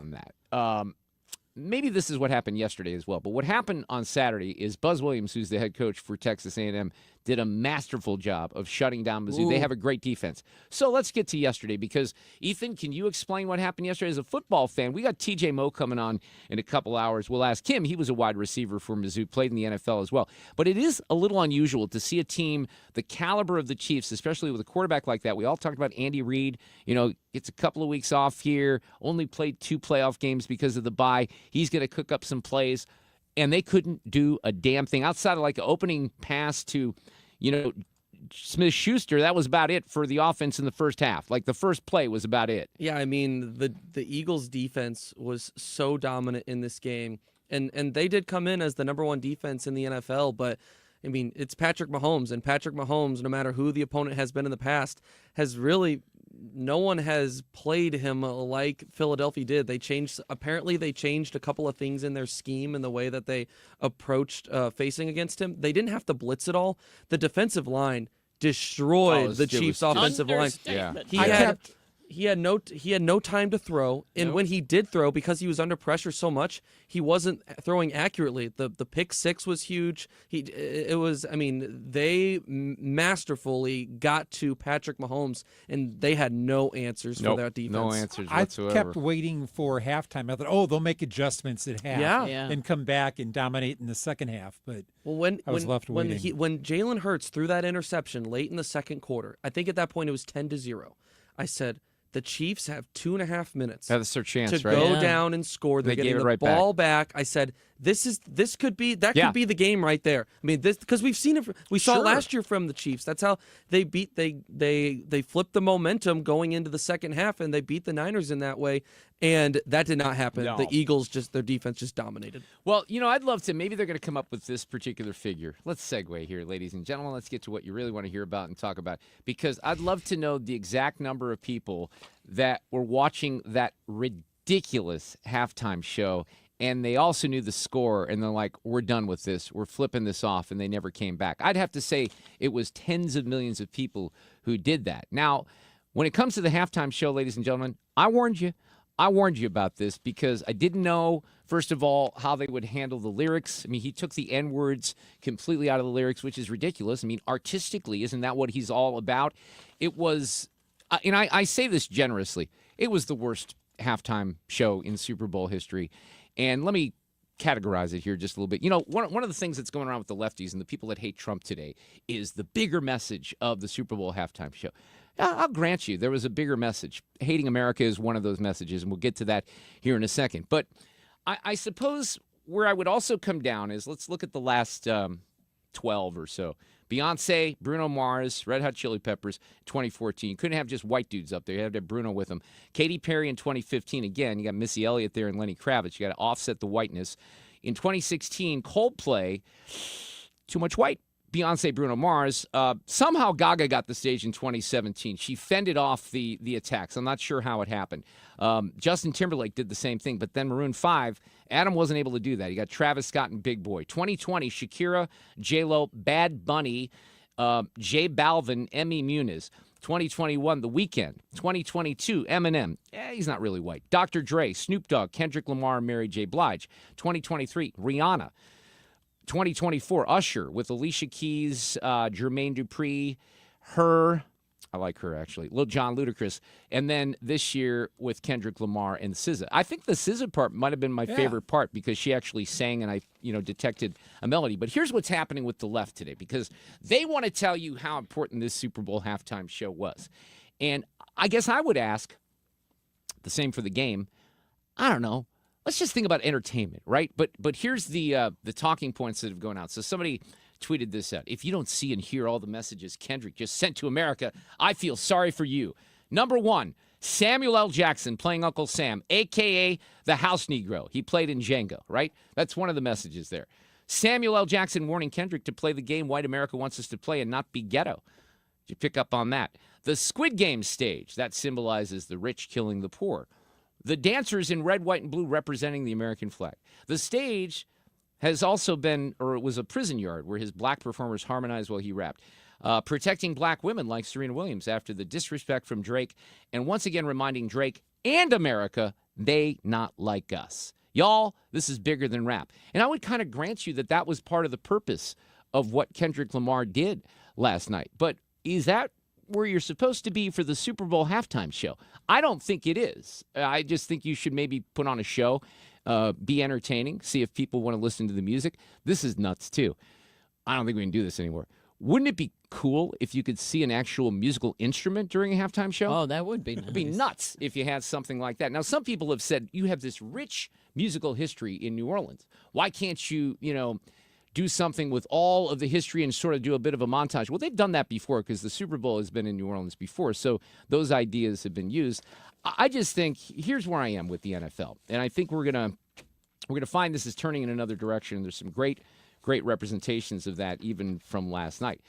on that. Maybe this is what happened yesterday as well. But what happened on Saturday is Buzz Williams, who's the head coach for Texas A&M, did a masterful job of shutting down Mizzou. Ooh. They have a great defense. So let's get to yesterday because, Ethan, can you explain what happened yesterday? As a football fan, we got TJ Moe coming on in a couple hours. We'll ask him. He was a wide receiver for Mizzou, played in the NFL as well. But it is a little unusual to see a team the caliber of the Chiefs, especially with a quarterback like that. We all talked about Andy Reid, gets a couple of weeks off here, only played 2 playoff games because of the bye. He's going to cook up some plays, and they couldn't do a damn thing outside of like an opening pass to, Smith-Schuster. That was about it for the offense in the first half. Like the first play was about it. Yeah, I mean, the Eagles' defense was so dominant in this game, and they did come in as the number 1 defense in the NFL, but I mean, it's Patrick Mahomes, and Patrick Mahomes, no matter who the opponent has been in the past, no one has played him like Philadelphia did. Apparently they changed a couple of things in their scheme and the way that they approached facing against him. They didn't have to blitz at all. The defensive line destroyed the Chiefs' offensive line. Yeah. He had no time to throw, and when he did throw, because he was under pressure so much, he wasn't throwing accurately. The pick 6 was huge. They masterfully got to Patrick Mahomes, and they had no answers for that defense. No answers whatsoever. I kept waiting for halftime. I thought, they'll make adjustments at half and come back and dominate in the second half. But I was left waiting. When Jalen Hurts threw that interception late in the second quarter, I think at that point it was 10-0. I said, the Chiefs have 2.5 minutes that's their chance, to go down and score. They're getting the ball back. I said, this could be the game right there. I mean, this because we've seen it. We saw it last year from the Chiefs. That's how they beat. They flipped the momentum going into the second half, and they beat the Niners in that way. And that did not happen. No. The Eagles their defense just dominated. Well, I'd love to. Maybe they're going to come up with this particular figure. Let's segue here, ladies and gentlemen. Let's get to what you really want to hear about and talk about. Because I'd love to know the exact number of people that were watching that ridiculous halftime show, and they also knew the score, and they're like, we're done with this. We're flipping this off, and they never came back. I'd have to say it was tens of millions of people who did that. Now, when it comes to the halftime show, ladies and gentlemen, I warned you. I warned you about this because I didn't know, first of all, how they would handle the lyrics. I mean, he took the N-words completely out of the lyrics, which is ridiculous. I mean, artistically, isn't that what he's all about? It was, and I say this generously, it was the worst halftime show in Super Bowl history. And let me categorize it here just a little bit. One of the things that's going around with the lefties and the people that hate Trump today is the bigger message of the Super Bowl halftime show. I'll grant you there was a bigger message. Hating America is one of those messages, and we'll get to that here in a second. But I suppose where I would also come down is let's look at the last 12 or so. Beyonce, Bruno Mars, Red Hot Chili Peppers, 2014. You couldn't have just white dudes up there. You had to have Bruno with them. Katy Perry in 2015. Again, you got Missy Elliott there and Lenny Kravitz. You got to offset the whiteness. In 2016, Coldplay, too much white. Beyonce, Bruno Mars. Somehow Gaga got the stage in 2017. She fended off the attacks. I'm not sure how it happened. Justin Timberlake did the same thing, but then Maroon 5, Adam wasn't able to do that. He got Travis Scott and Big Boy. 2020, Shakira, J-Lo, Bad Bunny, J Balvin, Emmy Muniz. 2021, The Weeknd. 2022, Eminem. He's not really white. Dr. Dre, Snoop Dogg, Kendrick Lamar, and Mary J. Blige. 2023, Rihanna. 2024, Usher with Alicia Keys, Jermaine Dupri, Her, I like Her actually, Lil Jon Ludacris, and then this year with Kendrick Lamar and SZA. I think the SZA part might have been my favorite part because she actually sang and I detected a melody. But here's what's happening with the left today because they want to tell you how important this Super Bowl halftime show was. And I guess I would ask the same for the game. I don't know. Let's just think about entertainment, right? But here's the talking points that have gone out. So somebody tweeted this out. If you don't see and hear all the messages Kendrick just sent to America, I feel sorry for you. Number one, Samuel L. Jackson playing Uncle Sam, a.k.a. the House Negro. He played in Django, right? That's one of the messages there. Samuel L. Jackson warning Kendrick to play the game white America wants us to play and not be ghetto. Did you pick up on that? The Squid Game stage, that symbolizes the rich killing the poor. The dancers in red, white, and blue representing the American flag. The stage has also been, or it was a prison yard where his black performers harmonized while he rapped. Protecting black women like Serena Williams after the disrespect from Drake. And once again reminding Drake and America They not like us. Y'all, this is bigger than rap. And I would kind of grant you that was part of the purpose of what Kendrick Lamar did last night. But is that where you're supposed to be for the Super Bowl halftime show? I don't think it is. I just think you should maybe put on a show, be entertaining, see if people want to listen to the music. This is nuts, too. I don't think we can do this anymore. Wouldn't it be cool if you could see an actual musical instrument during a halftime show? Oh, that would be nice. It'd be nuts if you had something like that. Now, some people have said you have this rich musical history in New Orleans. Why can't you, do something with all of the history and sort of do a bit of a montage? Well, they've done that before because the Super Bowl has been in New Orleans before, so those ideas have been used. I just think here's where I am with the NFL, and I think we're gonna find this is turning in another direction. There's some great representations of that even from last night.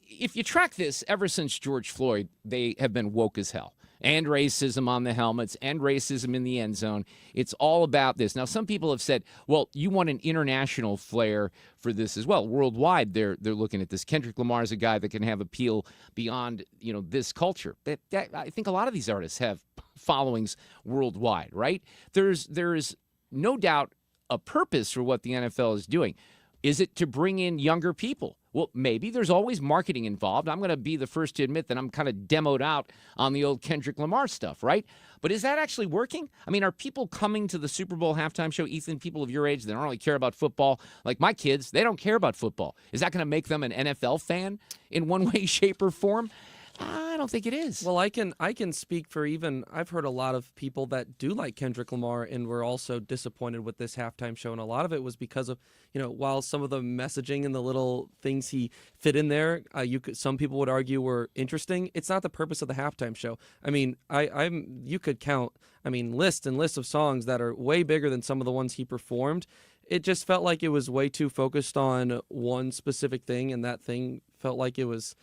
If you track this, ever since George Floyd, they have been woke as hell. And racism on the helmets, and racism in the end zone. It's all about this. Now, some people have said, well, you want an international flair for this as well. Worldwide, they're looking at this. Kendrick Lamar is a guy that can have appeal beyond, this culture. I think a lot of these artists have followings worldwide, right? There's no doubt a purpose for what the NFL is doing. Is it to bring in younger people? Well, maybe. There's always marketing involved. I'm going to be the first to admit that I'm kind of demoed out on the old Kendrick Lamar stuff, right? But is that actually working? I mean, are people coming to the Super Bowl halftime show, Ethan, people of your age that don't really care about football? Like my kids, they don't care about football. Is that going to make them an NFL fan in one way, shape, or form? I don't think it is. Well, I can speak for I've heard a lot of people that do like Kendrick Lamar and were also disappointed with this halftime show, and a lot of it was because of, while some of the messaging and the little things he fit in there, some people would argue were interesting. It's not the purpose of the halftime show. I mean, you could count, lists and lists of songs that are way bigger than some of the ones he performed. It just felt like it was way too focused on one specific thing, and that thing felt like it was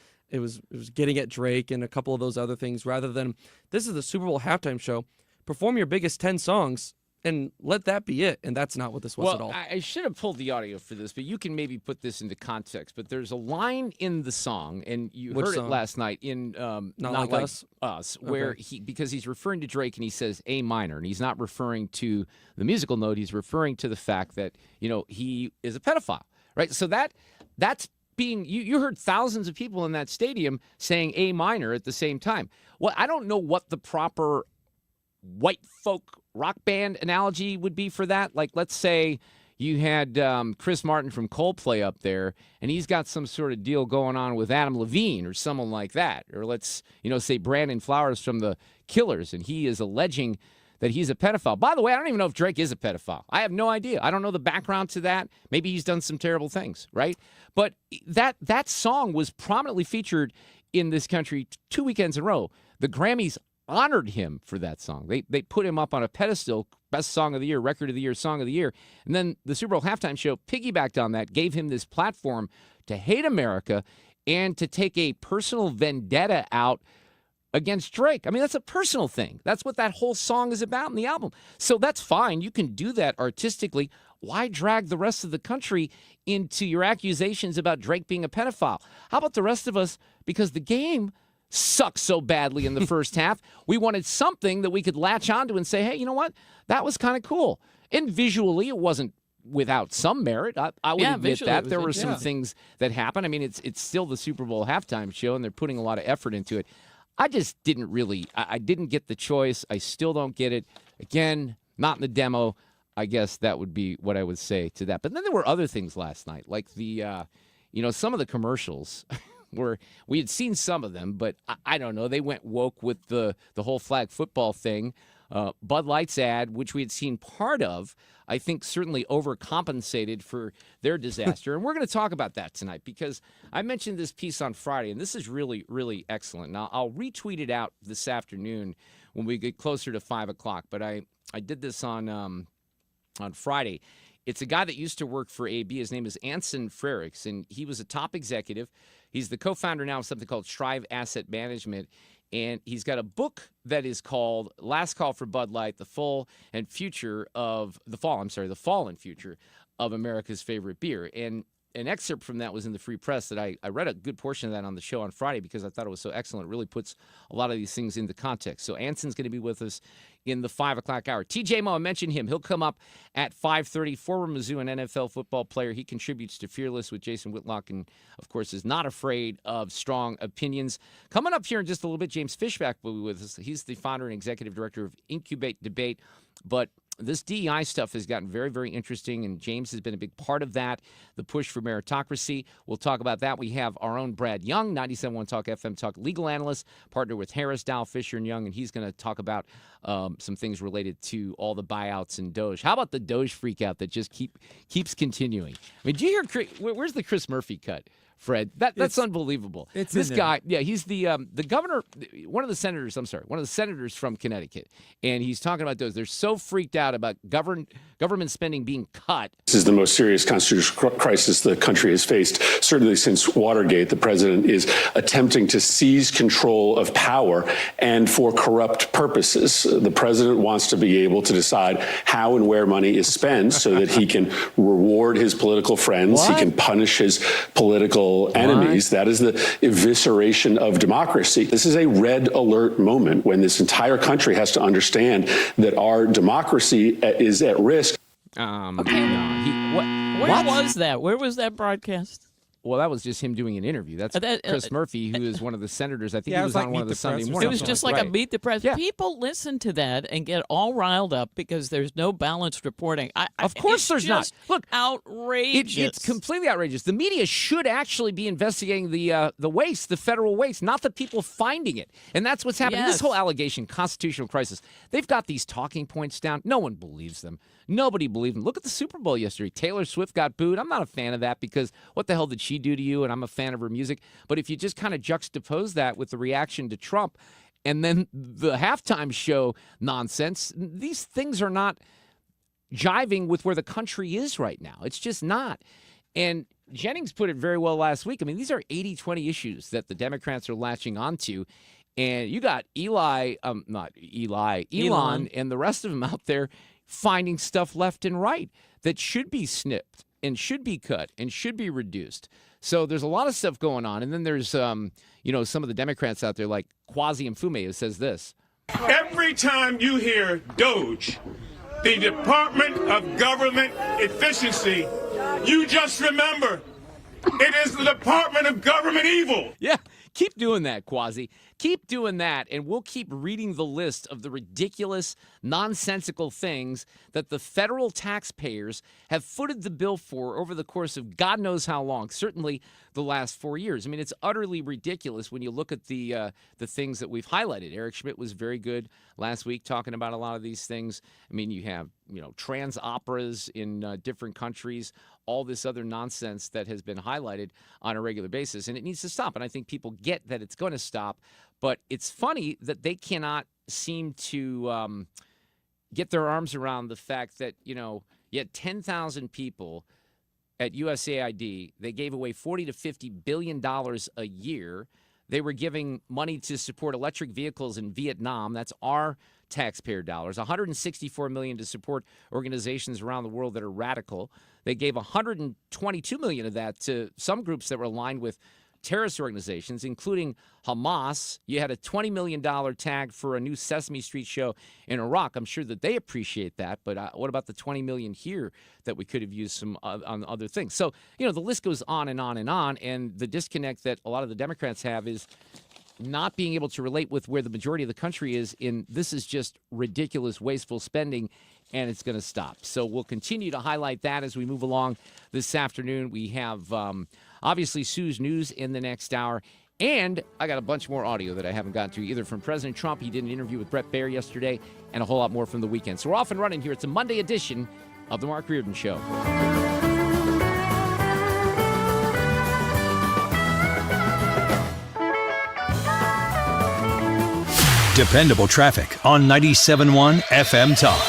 getting at Drake and a couple of those other things rather than this is the Super Bowl halftime show. Perform your biggest 10 songs and let that be it. And that's not what this was at all. I should have pulled the audio for this, but you can maybe put this into context. But there's a line in the song, and you heard it last night in Not Like Us, where because he's referring to Drake and he says A minor, and he's not referring to the musical note. He's referring to the fact that, he is a pedophile, right? So that's you heard thousands of people in that stadium saying A minor at the same time. Well, I don't know what the proper white folk rock band analogy would be for that. Like, let's say you had Chris Martin from Coldplay up there, and he's got some sort of deal going on with Adam Levine or someone like that. Or let's, say Brandon Flowers from the Killers, and he is alleging that he's a pedophile. By the way, I don't even know if Drake is a pedophile. I have no idea. I don't know the background to that. Maybe he's done some terrible things, right? But that song was prominently featured in this country 2 weekends in a row. The Grammys honored him for that song. They put him up on a pedestal, best song of the year, record of the year, song of the year. And then the Super Bowl halftime show piggybacked on that, gave him this platform to hate America and to take a personal vendetta out against Drake. I mean, that's a personal thing. That's what that whole song is about in the album. So that's fine. You can do that artistically. Why drag the rest of the country into your accusations about Drake being a pedophile? How about the rest of us? Because the game sucked so badly in the first half, we wanted something that we could latch onto and say, hey, you know what? That was kind of cool. And visually, it wasn't without some merit. I would admit that. There were some things that happened. I mean, it's still the Super Bowl halftime show, and they're putting a lot of effort into it. I just didn't really, I didn't get the choice. I still don't get it. Again, not in the demo. I guess that would be what I would say to that. But then there were other things last night, like the, some of the commercials were, we had seen some of them, but I don't know. They went woke with the whole flag football thing. Bud Light's ad, which we had seen part of, I think certainly overcompensated for their disaster. And we're going to talk about that tonight because I mentioned this piece on Friday, and this is really, really excellent. Now, I'll retweet it out this afternoon when we get closer to 5 o'clock, but I did this on Friday. It's a guy that used to work for AB. His name is Anson Frericks, and he was a top executive. He's the co-founder now of something called Strive Asset Management. And he's got a book that is called Last Call for Bud Light, the Fall and Future of America's Favorite Beer. And an excerpt from that was in the Free Press that I read a good portion of that on the show on Friday because I thought it was so excellent. It really puts a lot of these things into context. So Anson's going to be with us in the 5 o'clock hour. TJ Moe, I mentioned him. He'll come up at 5:30. Former Mizzou and NFL football player. He contributes to Fearless with Jason Whitlock and, of course, is not afraid of strong opinions. Coming up here in just a little bit, James Fishback will be with us. He's the founder and executive director of Incubate Debate. But this DEI stuff has gotten very, very interesting, and James has been a big part of that, the push for meritocracy. We'll talk about that. We have our own Brad Young, 97.1 Talk FM Talk legal analyst, partner with Harris, Dow, Fisher & Young, and he's going to talk about some things related to all the buyouts and Doge. How about the Doge freakout that just keeps continuing? I mean, do you hear where's the Chris Murphy cut? Fred, that's unbelievable. It's this guy, yeah, he's the governor, one of the senators from Connecticut, and he's talking about those. They're so freaked out about government spending being cut. This is the most serious constitutional crisis the country has faced, certainly since Watergate. The president is attempting to seize control of power and for corrupt purposes. The president wants to be able to decide how and where money is spent so that he can reward his political friends, he can punish his political enemies. That is the evisceration of democracy. This is a red alert moment when this entire country has to understand that our democracy is at risk. Okay. Where was that? Where was that broadcast? Well, that was just him doing an interview. That's Chris Murphy, who is one of the senators. I think he was like on one of the Sunday mornings. It was just like a Meet the Press. Yeah. People listen to that and get all riled up because there's no balanced reporting. Of course there's not. Look, outrageous. It's completely outrageous. The media should actually be investigating the waste, the federal waste, not the people finding it. And that's what's happening. Yes. This whole allegation, constitutional crisis, they've got these talking points down. No one believes them. Nobody believed them. Look at the Super Bowl yesterday. Taylor Swift got booed. I'm not a fan of that because what the hell did she do to you? And I'm a fan of her music. But if you just kind of juxtapose that with the reaction to Trump and then the halftime show nonsense, these things are not jiving with where the country is right now. It's just not. And Jennings put it very well last week. I mean, these are 80-20 issues that the Democrats are latching onto. And you got Elon and the rest of them out there finding stuff left and right that should be snipped and should be cut and should be reduced. So there's a lot of stuff going on. And then there's, some of the Democrats out there like Kwasi Mfume who says this. Every time you hear Doge, the Department of Government Efficiency, you just remember it is the Department of Government Evil. Yeah. Keep doing that, Kwasi. Keep doing that, and we'll keep reading the list of the ridiculous, nonsensical things that the federal taxpayers have footed the bill for over the course of God knows how long, certainly the last 4 years. I mean, it's utterly ridiculous when you look at the things that we've highlighted. Eric Schmidt was very good last week talking about a lot of these things. I mean, you have, trans operas in different countries, all this other nonsense that has been highlighted on a regular basis, and it needs to stop. And I think people get that it's going to stop, but it's funny that they cannot seem to get their arms around the fact that, you had 10,000 people at USAID. They gave away $40 to $50 billion a year. They were giving money to support electric vehicles in Vietnam. That's our taxpayer dollars. $164 million to support organizations around the world that are radical. They gave $122 million of that to some groups that were aligned with terrorist organizations, including Hamas. You had a $20 million tag for a new Sesame Street show in Iraq. I'm sure that they appreciate that, but what about the $20 million here that we could have used some on other things? So, the list goes on and on and on, and the disconnect that a lot of the Democrats have is not being able to relate with where the majority of the country is in this is just ridiculous, wasteful spending, and it's going to stop. So we'll continue to highlight that as we move along this afternoon. We have, obviously, Sue's News in the next hour, and I got a bunch more audio that I haven't gotten to, either from President Trump. He did an interview with Bret Baier yesterday, and a whole lot more from the weekend. So we're off and running here. It's a Monday edition of The Mark Reardon Show. Dependable traffic on 97.1 FM Talk.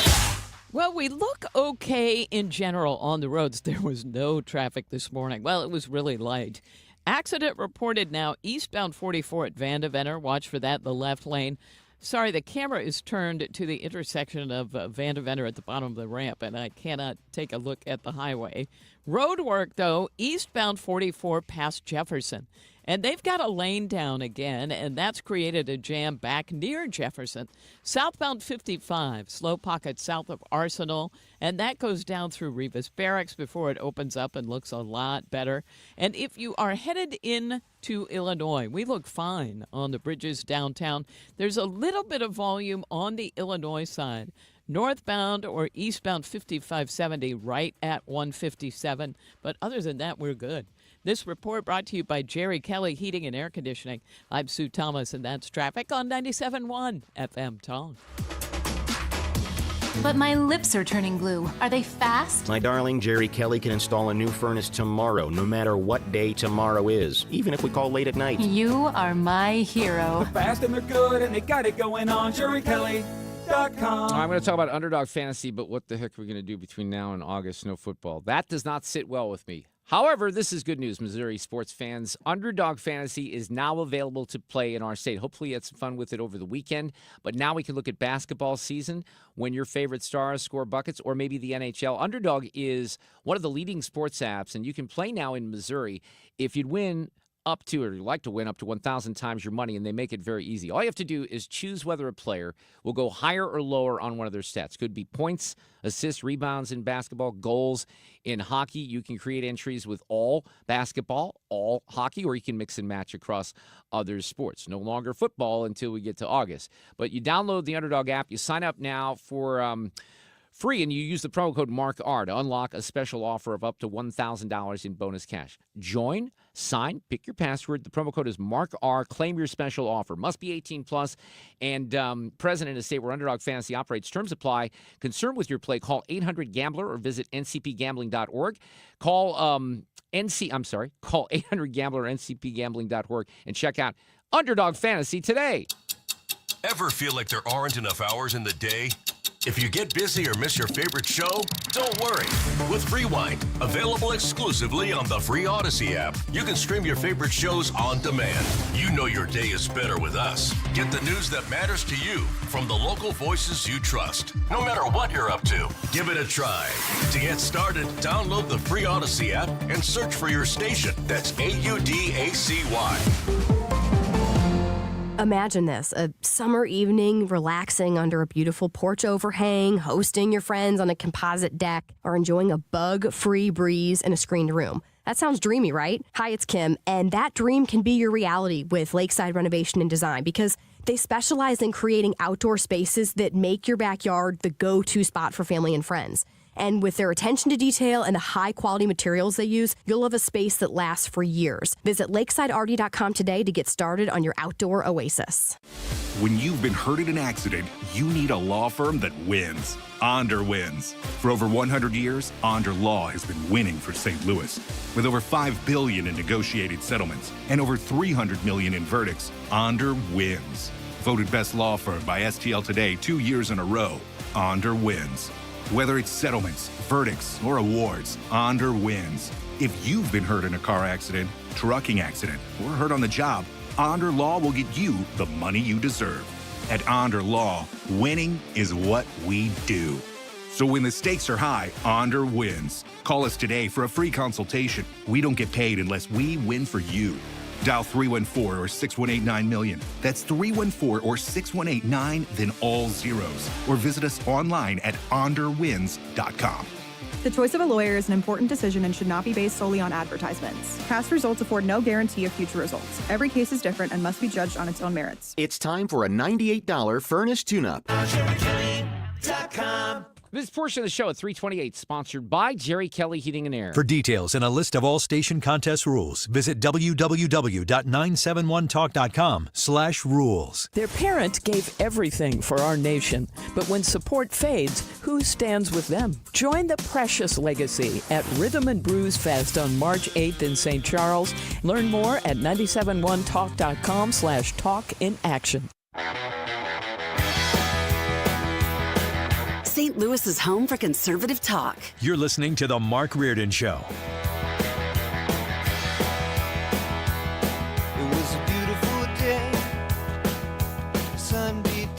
Well, we look okay in general on the roads. There was no traffic this morning. Well, it was really light. Accident reported now eastbound 44 at Vandeventer. Watch for that in the left lane. Sorry, the camera is turned to the intersection of Van de Venter at the bottom of the ramp, and I cannot take a look at the highway. Road work, though, eastbound 44 past Jefferson. And they've got a lane down again, and that's created a jam back near Jefferson. Southbound 55, slow pocket south of Arsenal, and that goes down through Rivas Barracks before it opens up and looks a lot better. And if you are headed in to Illinois, we look fine on the bridges downtown. There's a little bit of volume on the Illinois side. Northbound or eastbound 5570 right at 157. But other than that, we're good. This report brought to you by Jerry Kelly Heating and Air Conditioning. I'm Sue Thomas, and that's traffic on 97.1 FM Talk. But my lips are turning blue. Are they fast? My darling, Jerry Kelly can install a new furnace tomorrow, no matter what day tomorrow is, even if we call late at night. You are my hero. They're fast and they're good and they got it going on. JerryKelly.com. I'm going to talk about underdog fantasy, but what the heck are we going to do between now and August? No football. That does not sit well with me. However, this is good news, Missouri sports fans. Underdog Fantasy is now available to play in our state. Hopefully you had some fun with it over the weekend. But now we can look at basketball season when your favorite stars score buckets, or maybe the NHL. Underdog is one of the leading sports apps, and you can play now in Missouri. If you'd win up to, or you'd like to win up to 1,000 times your money, and they make it very easy. All you have to do is choose whether a player will go higher or lower on one of their stats. Could be points, assists, rebounds in basketball, goals in hockey. You can create entries with all basketball, all hockey, or you can mix and match across other sports. No longer football until we get to August. But you download the Underdog app. You sign up now for free, and you use the promo code MARKR to unlock a special offer of up to $1,000 in bonus cash. Join, sign, pick your password. The promo code is MARKR. Claim your special offer. Must be 18 plus and present in a state where Underdog Fantasy operates. Terms apply. Concerned with your play, call 800-GAMBLER or visit ncpgambling.org. Call call 800-GAMBLER or ncpgambling.org and check out Underdog Fantasy today. Ever feel like there aren't enough hours in the day? If you get busy or miss your favorite show, don't worry. With Rewind, available exclusively on the free Odyssey app, you can stream your favorite shows on demand. You know your day is better with us. Get the news that matters to you from the local voices you trust. No matter what you're up to, give it a try. To get started, download the free Odyssey app and search for your station. That's AUDACY. Imagine this, a summer evening, relaxing under a beautiful porch overhang, hosting your friends on a composite deck, or enjoying a bug-free breeze in a screened room. That sounds dreamy, right? Hi, it's Kim, and that dream can be your reality with Lakeside Renovation and Design, because they specialize in creating outdoor spaces that make your backyard the go-to spot for family and friends. And with their attention to detail and the high-quality materials they use, you'll have a space that lasts for years. Visit lakesideRD.com today to get started on your outdoor oasis. When you've been hurt in an accident, you need a law firm that wins. Onder wins. For over 100 years, Onder Law has been winning for St. Louis. With over $5 billion in negotiated settlements and over $300 million in verdicts, Onder wins. Voted best law firm by STL Today 2 years in a row, Onder wins. Whether it's settlements, verdicts, or awards, Onder wins. If you've been hurt in a car accident, trucking accident, or hurt on the job, Onder Law will get you the money you deserve. At Onder Law, winning is what we do. So when the stakes are high, Onder wins. Call us today for a free consultation. We don't get paid unless we win for you. Dial 314 or 6189-MILLION. That's 314 or 6189, then all zeros. Or visit us online at onderwins.com. The choice of a lawyer is an important decision and should not be based solely on advertisements. Past results afford no guarantee of future results. Every case is different and must be judged on its own merits. It's time for a $98 furnace tune-up. This portion of the show at 3:28, sponsored by Jerry Kelly Heating and Air. For details and a list of all station contest rules, visit www.971talk.com/rules. Their parent gave everything for our nation, but when support fades, who stands with them? Join the Precious Legacy at Rhythm and Brews Fest on March 8th in St. Charles. Learn more at 971talk.com/talkinaction. St. Louis is home for conservative talk. You're listening to The Mark Reardon Show. It was a beautiful day. Sun beat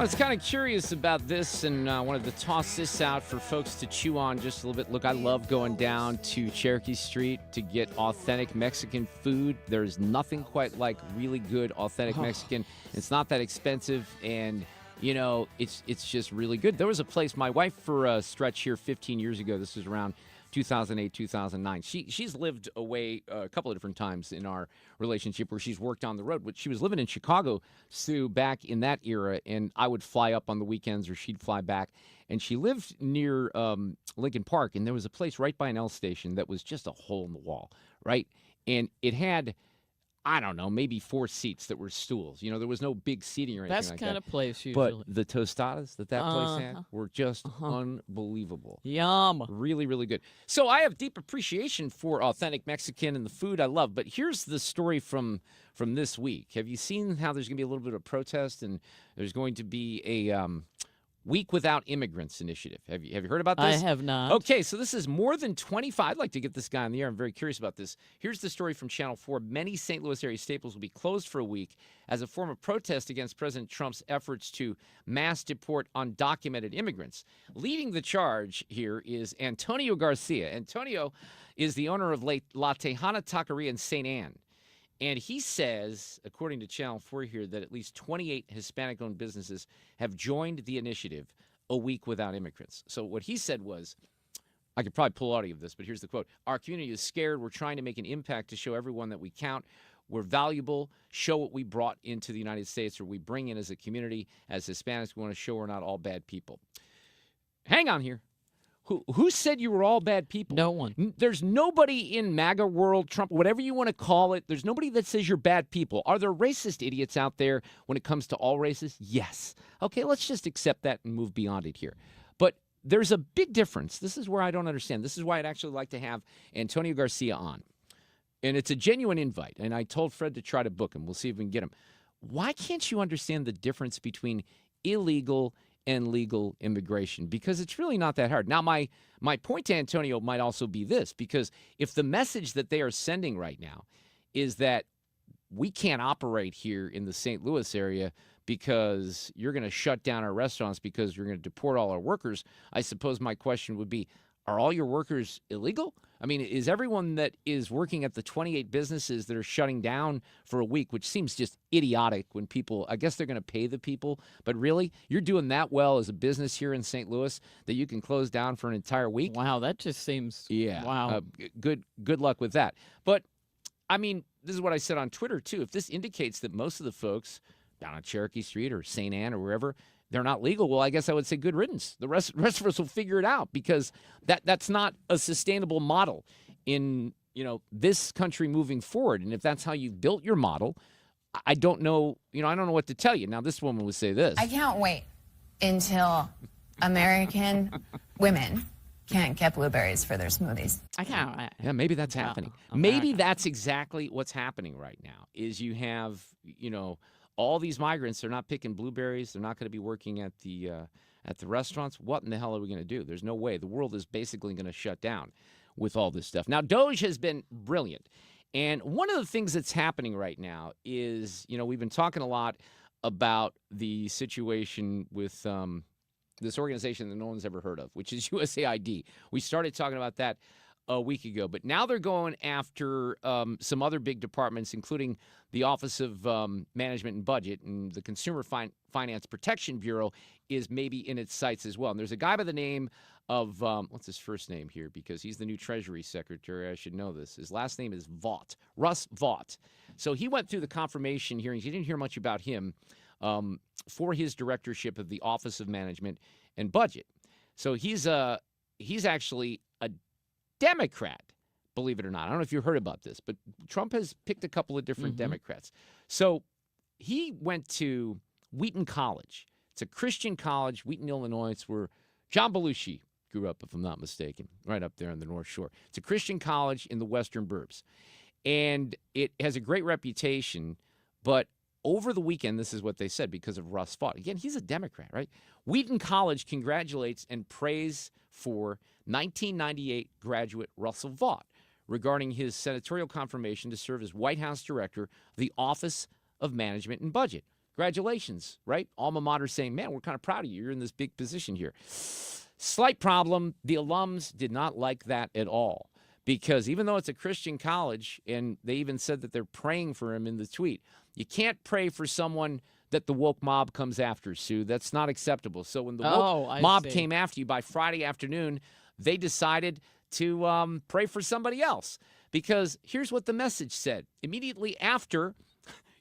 I was kind of curious about this and wanted to toss this out for folks to chew on just a little bit. Look, I love going down to Cherokee Street to get authentic Mexican food. There's nothing quite like really good, authentic Mexican. It's not that expensive, and, you know, it's just really good. There was a place, my wife for a stretch here 15 years ago, this was around 2008, 2009. She's lived away a couple of different times in our relationship where she's worked on the road. But she was living in Chicago, Sue, back in that era, and I would fly up on the weekends or she'd fly back. And she lived near Lincoln Park, and there was a place right by an L station that was just a hole in the wall, right? And it had, I don't know, maybe 4 seats that were stools. You know, there was no big seating or anything Best like kind that. of place, usually. But the tostadas that place had were just unbelievable. Yum. Really, really good. So I have deep appreciation for authentic Mexican and the food I love. But here's the story from this week. Have you seen how there's going to be a little bit of protest and there's going to be a Week Without Immigrants initiative? Have you heard about this? I have not. Okay, so this is more than 25. I'd like to get this guy on the air. I'm very curious about this. Here's the story from Channel 4. Many St. Louis area staples will be closed for a week as a form of protest against President Trump's efforts to mass deport undocumented immigrants. Leading the charge here is Antonio Garcia. Antonio is the owner of La Tejana Taqueria in St. Anne. And he says, according to Channel 4 here, that at least 28 Hispanic-owned businesses have joined the initiative, A Week Without Immigrants. So what he said was, I could probably pull audio of this, but here's the quote. Our community is scared. We're trying to make an impact to show everyone that we count. We're valuable. Show what we brought into the United States or we bring in as a community. As Hispanics, we want to show we're not all bad people. Hang on here. Who said you were all bad people? No one. There's nobody in MAGA world, Trump, whatever you want to call it. There's nobody that says you're bad people. Are there racist idiots out there when it comes to all races? Yes. Okay, let's just accept that and move beyond it here. But there's a big difference. This is where I don't understand. This is why I'd actually like to have Antonio Garcia on. And it's a genuine invite. And I told Fred to try to book him. We'll see if we can get him. Why can't you understand the difference between illegal and legal immigration? Because it's really not that hard. Now, my point to Antonio might also be this, because if the message that they are sending right now is that we can't operate here in the St. Louis area because you're going to shut down our restaurants because you're going to deport all our workers, I suppose my question would be, are all your workers illegal? I mean, is everyone that is working at the 28 businesses that are shutting down for a week, which seems just idiotic when people, I guess they're going to pay the people, but really, you're doing that well as a business here in St. Louis that you can close down for an entire week? Wow, that just seems, yeah. Wow. Good luck with that. But, I mean, this is what I said on Twitter, too. If this indicates that most of the folks down on Cherokee Street or St. Anne or wherever, they're not legal, well, I guess I would say good riddance. The rest of us will figure it out because that's not a sustainable model in, this country moving forward. And if that's how you've built your model, I don't know, I don't know what to tell you. Now, this woman would say this. I can't wait until American women can't get blueberries for their smoothies. I can't. Yeah, maybe that's happening. Maybe that's exactly what's happening right now is you have, all these migrants, they're not picking blueberries. They're not going to be working at the restaurants. What in the hell are we going to do? There's no way. The world is basically going to shut down with all this stuff. Now, Doge has been brilliant. And one of the things that's happening right now is, we've been talking a lot about the situation with this organization that no one's ever heard of, which is USAID. We started talking about that a week ago, but now they're going after some other big departments, including the Office of Management and Budget, and the Consumer Finance Protection Bureau is maybe in its sights as well. And there's a guy by the name of, what's his first name here? Because he's the new Treasury Secretary. I should know this. His last name is Vaught, Russ Vaught. So he went through the confirmation hearings. You didn't hear much about him for his directorship of the Office of Management and Budget. So he's actually a Democrat, believe it or not. I don't know if you heard about this, but Trump has picked a couple of different Democrats. So he went to Wheaton College. It's a Christian college, Wheaton, Illinois. It's where John Belushi grew up, if I'm not mistaken, right up there on the North Shore. It's a Christian college in the Western Burbs. And it has a great reputation, but over the weekend, this is what they said because of Russ Vaught. Again, he's a Democrat, right? Wheaton College congratulates and prays for 1998 graduate Russell Vaught regarding his senatorial confirmation to serve as White House Director of the Office of Management and Budget. Congratulations, right? Alma mater saying, man, we're kind of proud of you. You're in this big position here. Slight problem. The alums did not like that at all because even though it's a Christian college, and they even said that they're praying for him in the tweet, you can't pray for someone that the woke mob comes after, Sue. That's not acceptable. So when the woke mob came after you by Friday afternoon, they decided to pray for somebody else. Because here's what the message said. Immediately after,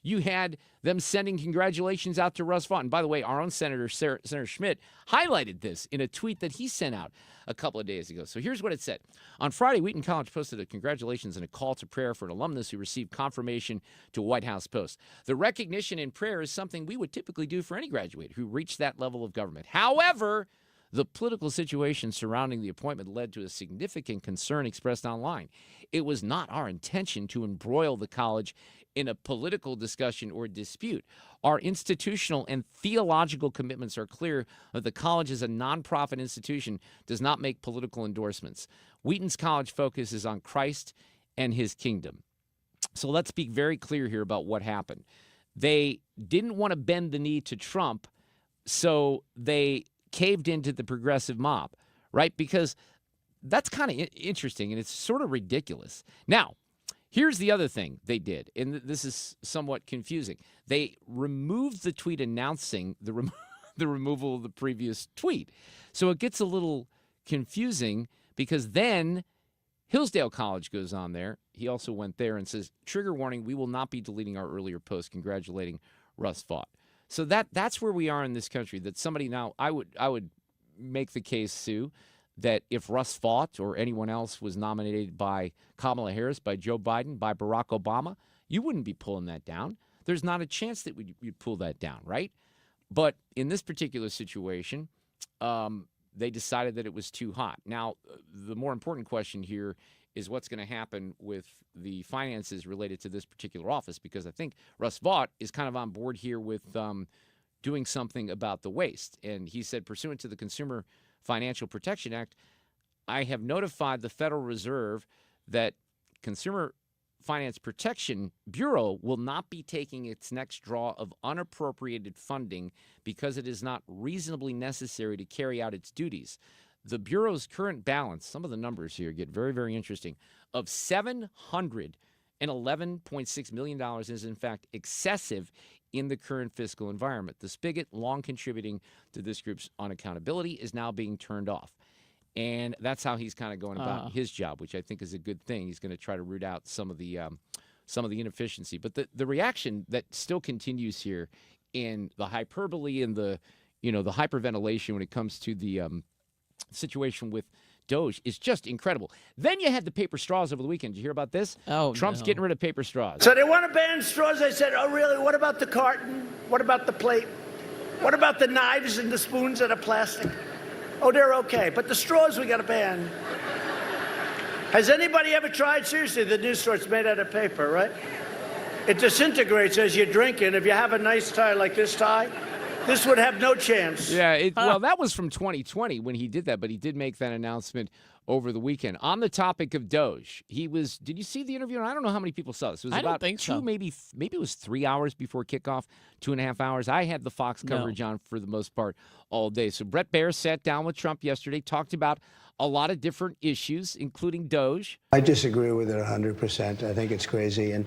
you had them sending congratulations out to Russ Vaught. And by the way, our own Senator Schmidt highlighted this in a tweet that he sent out a couple of days ago. So here's what it said. On Friday, Wheaton College posted a congratulations and a call to prayer for an alumnus who received confirmation to a White House post. The recognition in prayer is something we would typically do for any graduate who reached that level of government. However, the political situation surrounding the appointment led to a significant concern expressed online. It was not our intention to embroil the college in a political discussion or dispute. Our institutional and theological commitments are clear that the college as a nonprofit institution does not make political endorsements. Wheaton's college focus is on Christ and his kingdom. So let's be very clear here about what happened. They didn't want to bend the knee to Trump, so they caved into the progressive mob, right? Because that's kind of interesting, and it's sort of ridiculous. Now, here's the other thing they did, and this is somewhat confusing. They removed the tweet announcing the removal of the previous tweet. So it gets a little confusing because then Hillsdale College goes on there. He also went there and says, trigger warning, we will not be deleting our earlier post congratulating Russ Vaught. So that's where we are in this country, that somebody now, I would make the case, Sue, that if Russ Vaught or anyone else was nominated by Kamala Harris, by Joe Biden, by Barack Obama, you wouldn't be pulling that down. There's not a chance that you'd pull that down, right? But in this particular situation, they decided that it was too hot. Now, the more important question here is what's going to happen with the finances related to this particular office, because I think Russ Vaught is kind of on board here with doing something about the waste. And he said, pursuant to the Consumer Financial Protection Act, I have notified the Federal Reserve that Consumer Finance Protection Bureau will not be taking its next draw of unappropriated funding because it is not reasonably necessary to carry out its duties. The Bureau's current balance, some of the numbers here get very, very interesting, of $711.6 million is in fact excessive in the current fiscal environment. The spigot, long contributing to this group's unaccountability, is now being turned off. And that's how he's kind of going about his job, which I think is a good thing. He's going to try to root out some of the inefficiency. But the reaction that still continues here in the hyperbole and the hyperventilation when it comes to the situation with Doge is just incredible. Then you had the paper straws over the weekend. Did you hear about this? Oh, Trump's getting rid of paper straws. So they want to ban straws. I said, oh, really? What about the carton? What about the plate? What about the knives and the spoons that are plastic? Oh, they're okay. But the straws we got to ban. Has anybody ever tried? Seriously, the new straw, it's made out of paper, right? It disintegrates as you drink it. If you have a nice tie like this tie, this would have no chance. Yeah, well, that was from 2020 when he did that, but he did make that announcement over the weekend. On the topic of Doge, did you see the interview? I don't know how many people saw this. It was about maybe it was 3 hours before kickoff, 2.5 hours. I had the Fox coverage on for the most part all day. So Brett Baer sat down with Trump yesterday, talked about a lot of different issues, including Doge. I disagree with it 100%. I think it's crazy. And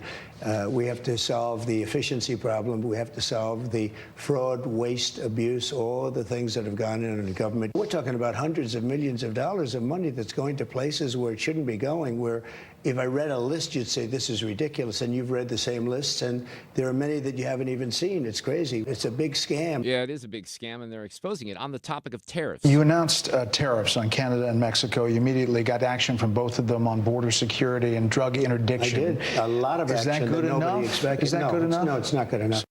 we have to solve the efficiency problem. We have to solve the fraud, waste, abuse, all the things that have gone in the government. We're talking about hundreds of millions of dollars of money that's going to places where it shouldn't be going, where if I read a list, you'd say this is ridiculous. And you've read the same lists, and there are many that you haven't even seen. It's crazy. It's a big scam. Yeah, it is a big scam, and they're exposing it. On the topic of tariffs. You announced tariffs on Canada and Mexico. You immediately got action from both of them on border security and drug interdiction. I did. A lot of action. Is that good enough? Expected. Is that good enough? No, it's not good enough.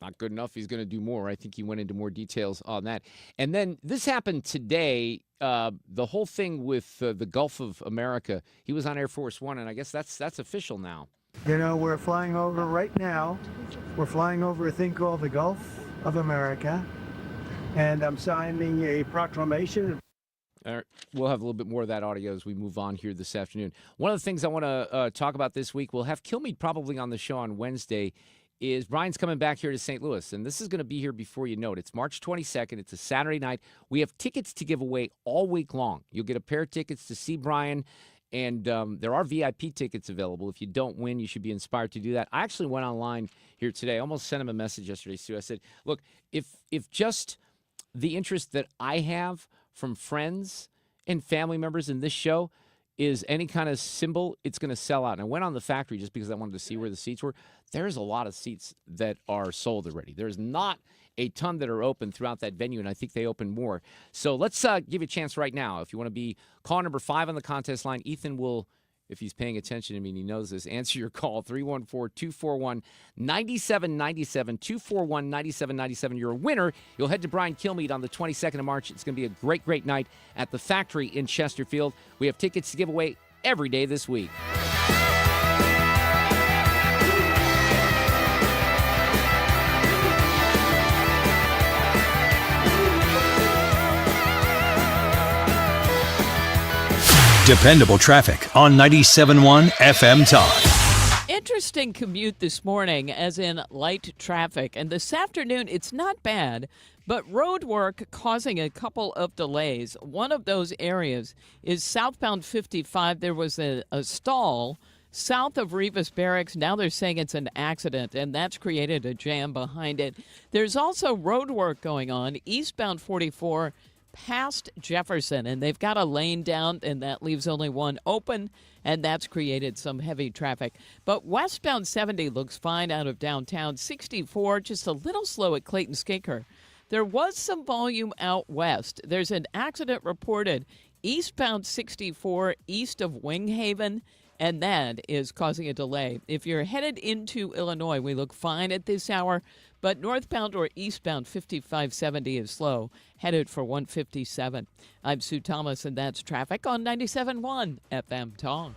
Not good enough. He's going to do more. I think he went into more details on that. And then this happened today. The whole thing with the Gulf of America. He was on Air Force One, and I guess that's official now. You know, we're flying over right now. We're flying over a thing called the Gulf of America, and I'm signing a proclamation. All right. We'll have a little bit more of that audio as we move on here this afternoon. One of the things I want to talk about this week, we'll have Kilmeade probably on the show on Wednesday, is Brian's coming back here to St. Louis, and this is going to be here before you know it. It's March 22nd. It's a Saturday night. We have tickets to give away all week long. You'll get a pair of tickets to see Brian, and there are VIP tickets available. If you don't win, you should be inspired to do that. I actually went online here today. I almost sent him a message yesterday, Sue. I said, look, if just the interest that I have from friends and family members in this show is any kind of symbol, it's going to sell out. And I went on the factory just because I wanted to see where the seats were. There's a lot of seats that are sold already. There's not a ton that are open throughout that venue, and I think they open more. So let's give you a chance right now. If you want to be call number 5 on the contest line, Ethan will, if he's paying attention to me and he knows this, answer your call, 314-241-9797, 241-9797. You're a winner. You'll head to Brian Kilmeade on the 22nd of March. It's going to be a great, great night at the Factory in Chesterfield. We have tickets to give away every day this week. Dependable traffic on 97.1 FM Talk. Interesting commute this morning, as in light traffic. And this afternoon, it's not bad, but road work causing a couple of delays. One of those areas is southbound 55. There was a stall south of Rivas Barracks. Now they're saying it's an accident, and that's created a jam behind it. There's also road work going on eastbound 44 past Jefferson, and they've got a lane down, and that leaves only one open, and that's created some heavy traffic. But westbound 70 looks fine out of downtown. 64 just a little slow at Clayton Skinker. There was some volume out west. There's an accident reported eastbound 64 east of Winghaven, and that is causing a delay. If you're headed into Illinois, we look fine at this hour, but northbound or eastbound 5570 is slow, headed for 157. I'm Sue Thomas, and that's traffic on 97.1 FM Talk.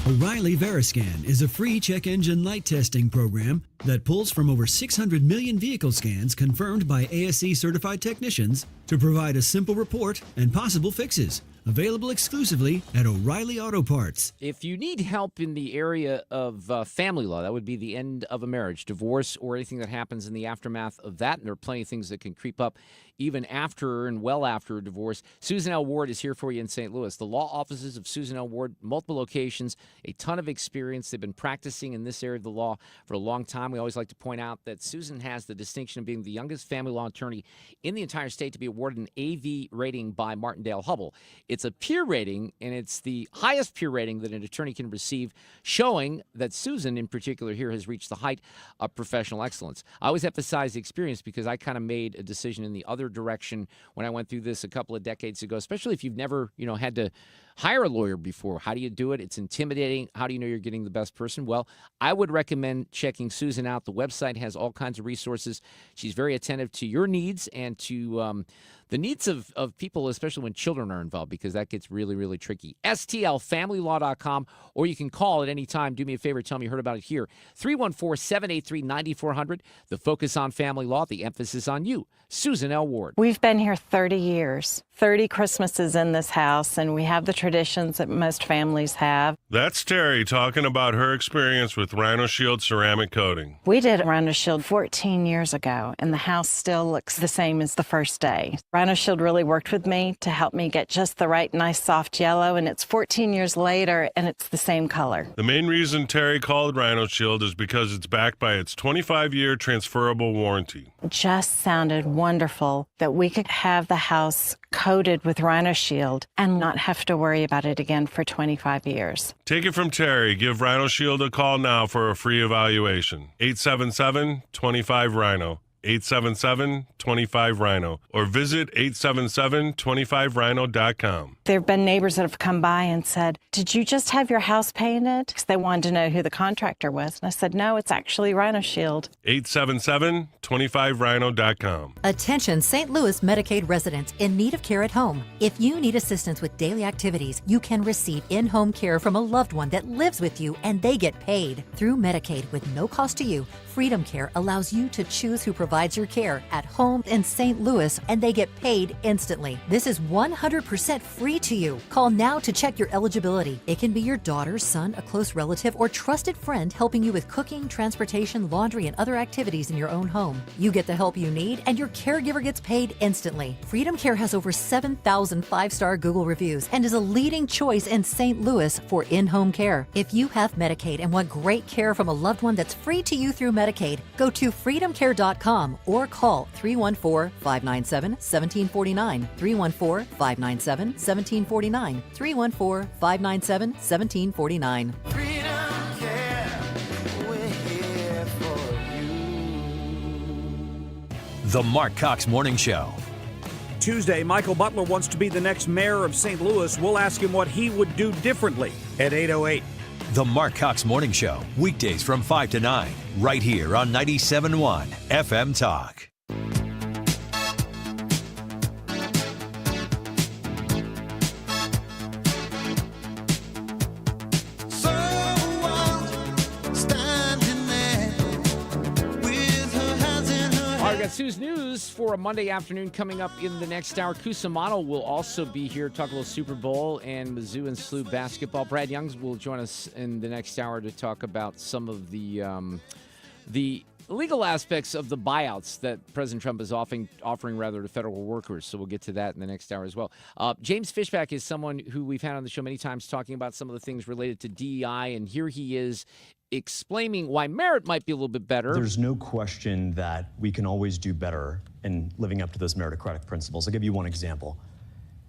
O'Reilly Veriscan is a free check engine light testing program that pulls from over 600 million vehicle scans confirmed by ASE certified technicians to provide a simple report and possible fixes. Available exclusively at O'Reilly Auto Parts. If you need help in the area of family law, that would be the end of a marriage, divorce, or anything that happens in the aftermath of that, and there are plenty of things that can creep up even after and well after a divorce. Susan L. Ward is here for you in St. Louis. The law offices of Susan L. Ward, multiple locations, a ton of experience. They've been practicing in this area of the law for a long time. We always like to point out that Susan has the distinction of being the youngest family law attorney in the entire state to be awarded an AV rating by Martindale-Hubbell. It's a peer rating, and it's the highest peer rating that an attorney can receive, showing that Susan, in particular here, has reached the height of professional excellence. I always emphasize the experience because I kind of made a decision in the other direction when I went through this a couple of decades ago, especially if you've never, had to hire a lawyer before. How do you do it? It's intimidating. How do you know you're getting the best person? Well, I would recommend checking Susan out. The website has all kinds of resources. She's very attentive to your needs and to the needs of people, especially when children are involved, because that gets really, really tricky. STLFamilyLaw.com, or you can call at any time. Do me a favor, tell me you heard about it here. 314-783-9400. The focus on family law, the emphasis on you. Susan L. Ward. We've been here 30 years, 30 Christmases in this house, and we have the traditions that most families have. That's Terry talking about her experience with Rhino Shield ceramic coating. We did Rhino Shield 14 years ago, and the house still looks the same as the first day. Rhino Shield really worked with me to help me get just the right nice soft yellow, and it's 14 years later, and it's the same color. The main reason Terry called Rhino Shield is because it's backed by its 25-year transferable warranty. It just sounded wonderful that we could have the house coated with Rhino Shield and not have to worry about it again for 25 years. Take it from Terry. Give Rhino Shield a call now for a free evaluation. 877-25-RHINO. 877-25-RHINO, or visit 877-25rhino.com. There have been neighbors that have come by and said, "Did you just have your house painted?" Because they wanted to know who the contractor was. And I said, "No, it's actually Rhino Shield." 877-25rhino.com. Attention St. Louis Medicaid residents in need of care at home. If you need assistance with daily activities, you can receive in-home care from a loved one that lives with you, and they get paid. Through Medicaid with no cost to you, Freedom Care allows you to choose who provides provides your care at home in St. Louis, and they get paid instantly. This is 100% free to you. Call now to check your eligibility. It can be your daughter, son, a close relative, or trusted friend helping you with cooking, transportation, laundry, and other activities in your own home. You get the help you need, and your caregiver gets paid instantly. Freedom Care has over 7,000 five-star Google reviews and is a leading choice in St. Louis for in-home care. If you have Medicaid and want great care from a loved one that's free to you through Medicaid, go to freedomcare.com or call 314-597-1749, 314-597-1749, 314-597-1749. The Mark Cox Morning Show. Tuesday, Michael Butler wants to be the next mayor of St. Louis. We'll ask him what he would do differently at 8:08. The Mark Cox Morning Show, weekdays from 5 to 9, right here on 97.1 FM Talk. All right, we got Sue's News for a Monday afternoon coming up in the next hour. Cusumano will also be here, talk a little Super Bowl and Mizzou and SLU basketball. Brad Youngs will join us in the next hour to talk about some of the legal aspects of the buyouts that President Trump is offering to federal workers. So we'll get to that in the next hour as well. James Fishback is someone who we've had on the show many times talking about some of the things related to DEI, and here he is explaining why merit might be a little bit better. There's no question that we can always do better in living up to those meritocratic principles. I'll give you one example.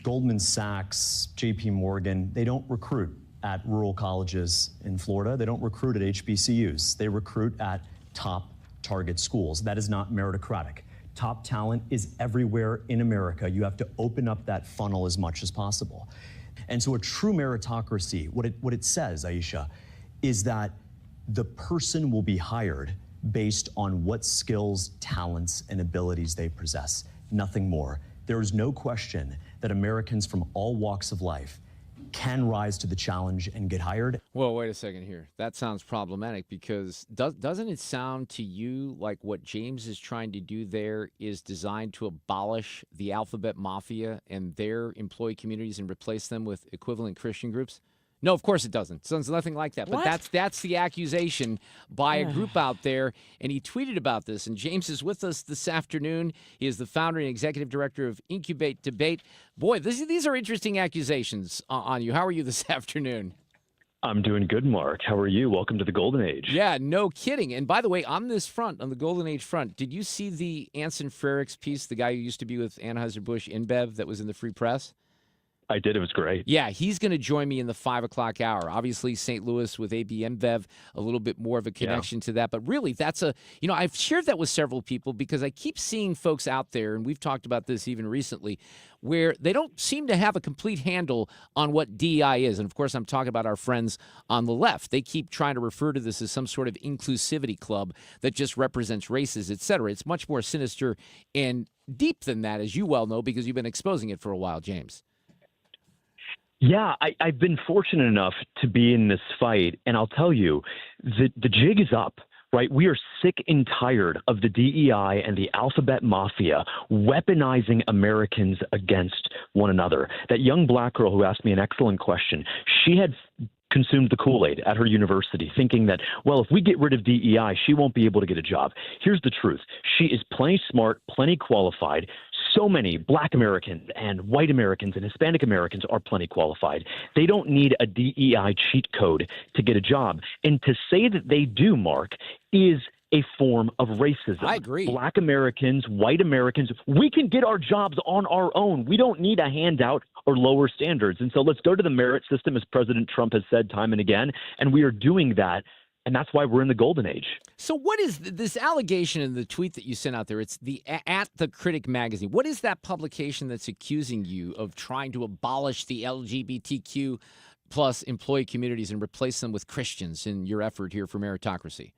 Goldman Sachs, JP Morgan, they don't recruit at rural colleges in Florida. They don't recruit at HBCUs. They recruit at top target schools. That is not meritocratic. Top talent is everywhere in America. You have to open up that funnel as much as possible. And so a true meritocracy, what it says, Aisha, is that the person will be hired based on what skills, talents, and abilities they possess, nothing more. There is no question that Americans from all walks of life can rise to the challenge and get hired. Well, wait a second here. That sounds problematic because doesn't it sound to you like what James is trying to do there is designed to abolish the alphabet mafia and their employee communities and replace them with equivalent Christian groups? No, of course it doesn't. It sounds nothing like that. But that's the accusation by a group out there, and he tweeted about this. And James is with us this afternoon. He is the founder and executive director of Incubate Debate. Boy, these are interesting accusations on you. How are you this afternoon? I'm doing good, Mark. How are you? Welcome to the Golden Age. Yeah, no kidding. And by the way, on this front, on the Golden Age front, did you see the Anson Frericks piece, the guy who used to be with Anheuser-Busch InBev that was in the Free Press? I did. It was great. Yeah, he's going to join me in the 5 o'clock hour. Obviously, St. Louis with AB InBev, a little bit more of a connection to that. But really, that's I've shared that with several people because I keep seeing folks out there, and we've talked about this even recently, where they don't seem to have a complete handle on what DEI is. And, of course, I'm talking about our friends on the left. They keep trying to refer to this as some sort of inclusivity club that just represents races, et cetera. It's much more sinister and deep than that, as you well know, because you've been exposing it for a while, James. Yeah, I've been fortunate enough to be in this fight, and I'll tell you, the jig is up, right? We are sick and tired of the DEI and the alphabet mafia weaponizing Americans against one another. That young black girl who asked me an excellent question, she had consumed the Kool-Aid at her university, thinking that, well, if we get rid of DEI, she won't be able to get a job. Here's the truth. She is plenty smart, plenty qualified. So many black Americans and white Americans and Hispanic Americans are plenty qualified. They don't need a DEI cheat code to get a job. And to say that they do, Mark, is a form of racism. I agree. Black Americans, white Americans, we can get our jobs on our own. We don't need a handout or lower standards. And so let's go to the merit system, as President Trump has said time and again, and we are doing that. And that's why we're in the golden age. So what is this allegation in the tweet that you sent out there? It's at the Critic magazine. What is that publication that's accusing you of trying to abolish the LGBTQ plus employee communities and replace them with Christians in your effort here for meritocracy?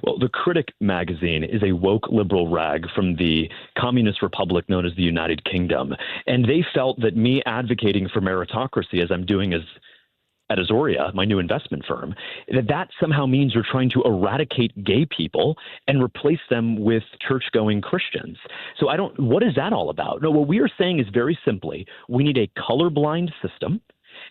Well, the Critic magazine is a woke liberal rag from the communist republic known as the United Kingdom. And they felt that me advocating for meritocracy, as I'm doing as at Azoria, my new investment firm, that somehow means you're trying to eradicate gay people and replace them with church-going Christians. So what is that all about? No, what we are saying is very simply, we need a colorblind system,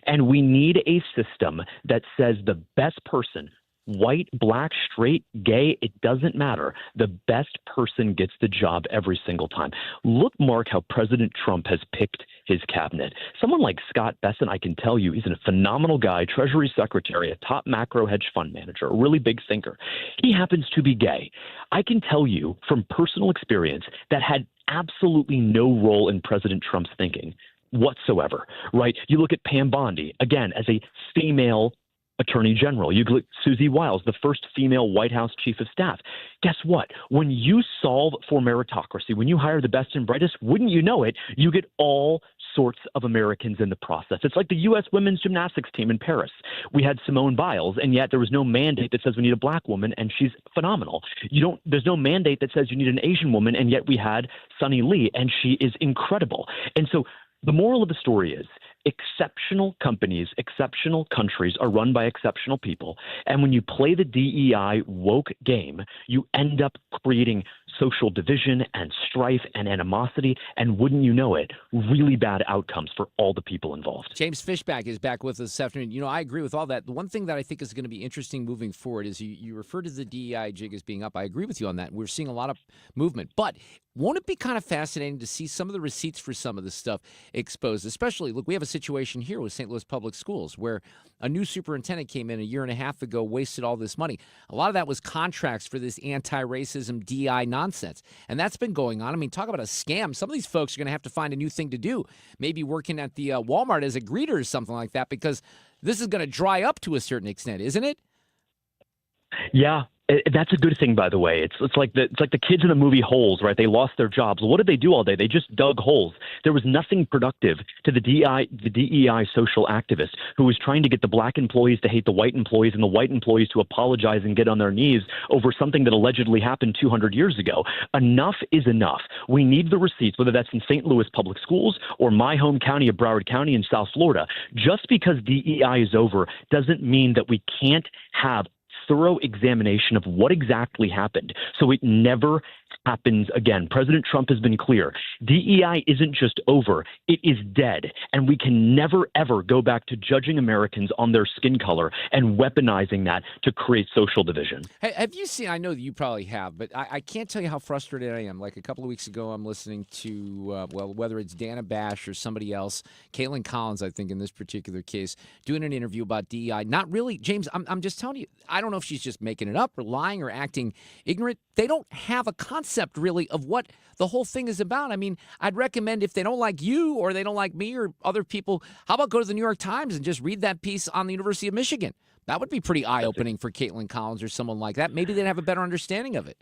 and we need a system that says the best person, white, black, straight, gay, it doesn't matter. The best person gets the job every single time. Look, Mark, how President Trump has picked his cabinet. Someone like Scott Bessent, I can tell you, he's a phenomenal guy, Treasury Secretary, a top macro hedge fund manager, a really big thinker. He happens to be gay. I can tell you from personal experience that had absolutely no role in President Trump's thinking whatsoever, right? You look at Pam Bondi, again, as a female Attorney General. You look at Susie Wiles, the first female White House Chief of Staff. Guess what? When you solve for meritocracy, when you hire the best and brightest, wouldn't you know it, you get all sorts of Americans in the process. It's like the U.S. women's gymnastics team in Paris. We had Simone Biles, and yet there was no mandate that says we need a black woman, and she's phenomenal. There's no mandate that says you need an Asian woman, and yet we had Sunny Lee, and she is incredible. And so the moral of the story is exceptional companies, exceptional countries are run by exceptional people. And when you play the DEI woke game, you end up creating social division and strife and animosity. And wouldn't you know it, really bad outcomes for all the people involved. James Fishback is back with us this afternoon. You know, I agree with all that. The one thing that I think is going to be interesting moving forward is you refer to the DEI jig as being up. I agree with you on that. We're seeing a lot of movement. But won't it be kind of fascinating to see some of the receipts for some of this stuff exposed? Especially, look, we have a situation here with St. Louis Public Schools where a new superintendent came in a year and a half ago, wasted all this money. A lot of that was contracts for this anti-racism DEI nonsense. And that's been going on. I mean, talk about a scam. Some of these folks are going to have to find a new thing to do, maybe working at the Walmart as a greeter or something like that, because this is going to dry up to a certain extent, isn't it? Yeah. That's a good thing, by the way. It's like the kids in the movie Holes, right? They lost their jobs. What did they do all day? They just dug holes. There was nothing productive to the DEI social activist who was trying to get the black employees to hate the white employees and the white employees to apologize and get on their knees over something that allegedly happened 200 years ago. Enough is enough. We need the receipts, whether that's in St. Louis Public Schools or my home county of Broward County in South Florida. Just because DEI is over doesn't mean that we can't have thorough examination of what exactly happened so it never happens again. President Trump has been clear. DEI isn't just over. It is dead. And we can never, ever go back to judging Americans on their skin color and weaponizing that to create social division. Hey, have you seen, I know that you probably have, but I can't tell you how frustrated I am. Like a couple of weeks ago, I'm listening to, whether it's Dana Bash or somebody else, Caitlin Collins, I think in this particular case, doing an interview about DEI. Not really, James, I'm just telling you, I don't know if she's just making it up or lying or acting ignorant. They don't have a concept really of what the whole thing is about. I mean, I'd recommend if they don't like you or they don't like me or other people, how about go to the New York Times and just read that piece on the University of Michigan? That would be pretty eye-opening for Caitlin Collins or someone like that. Maybe they'd have a better understanding of it.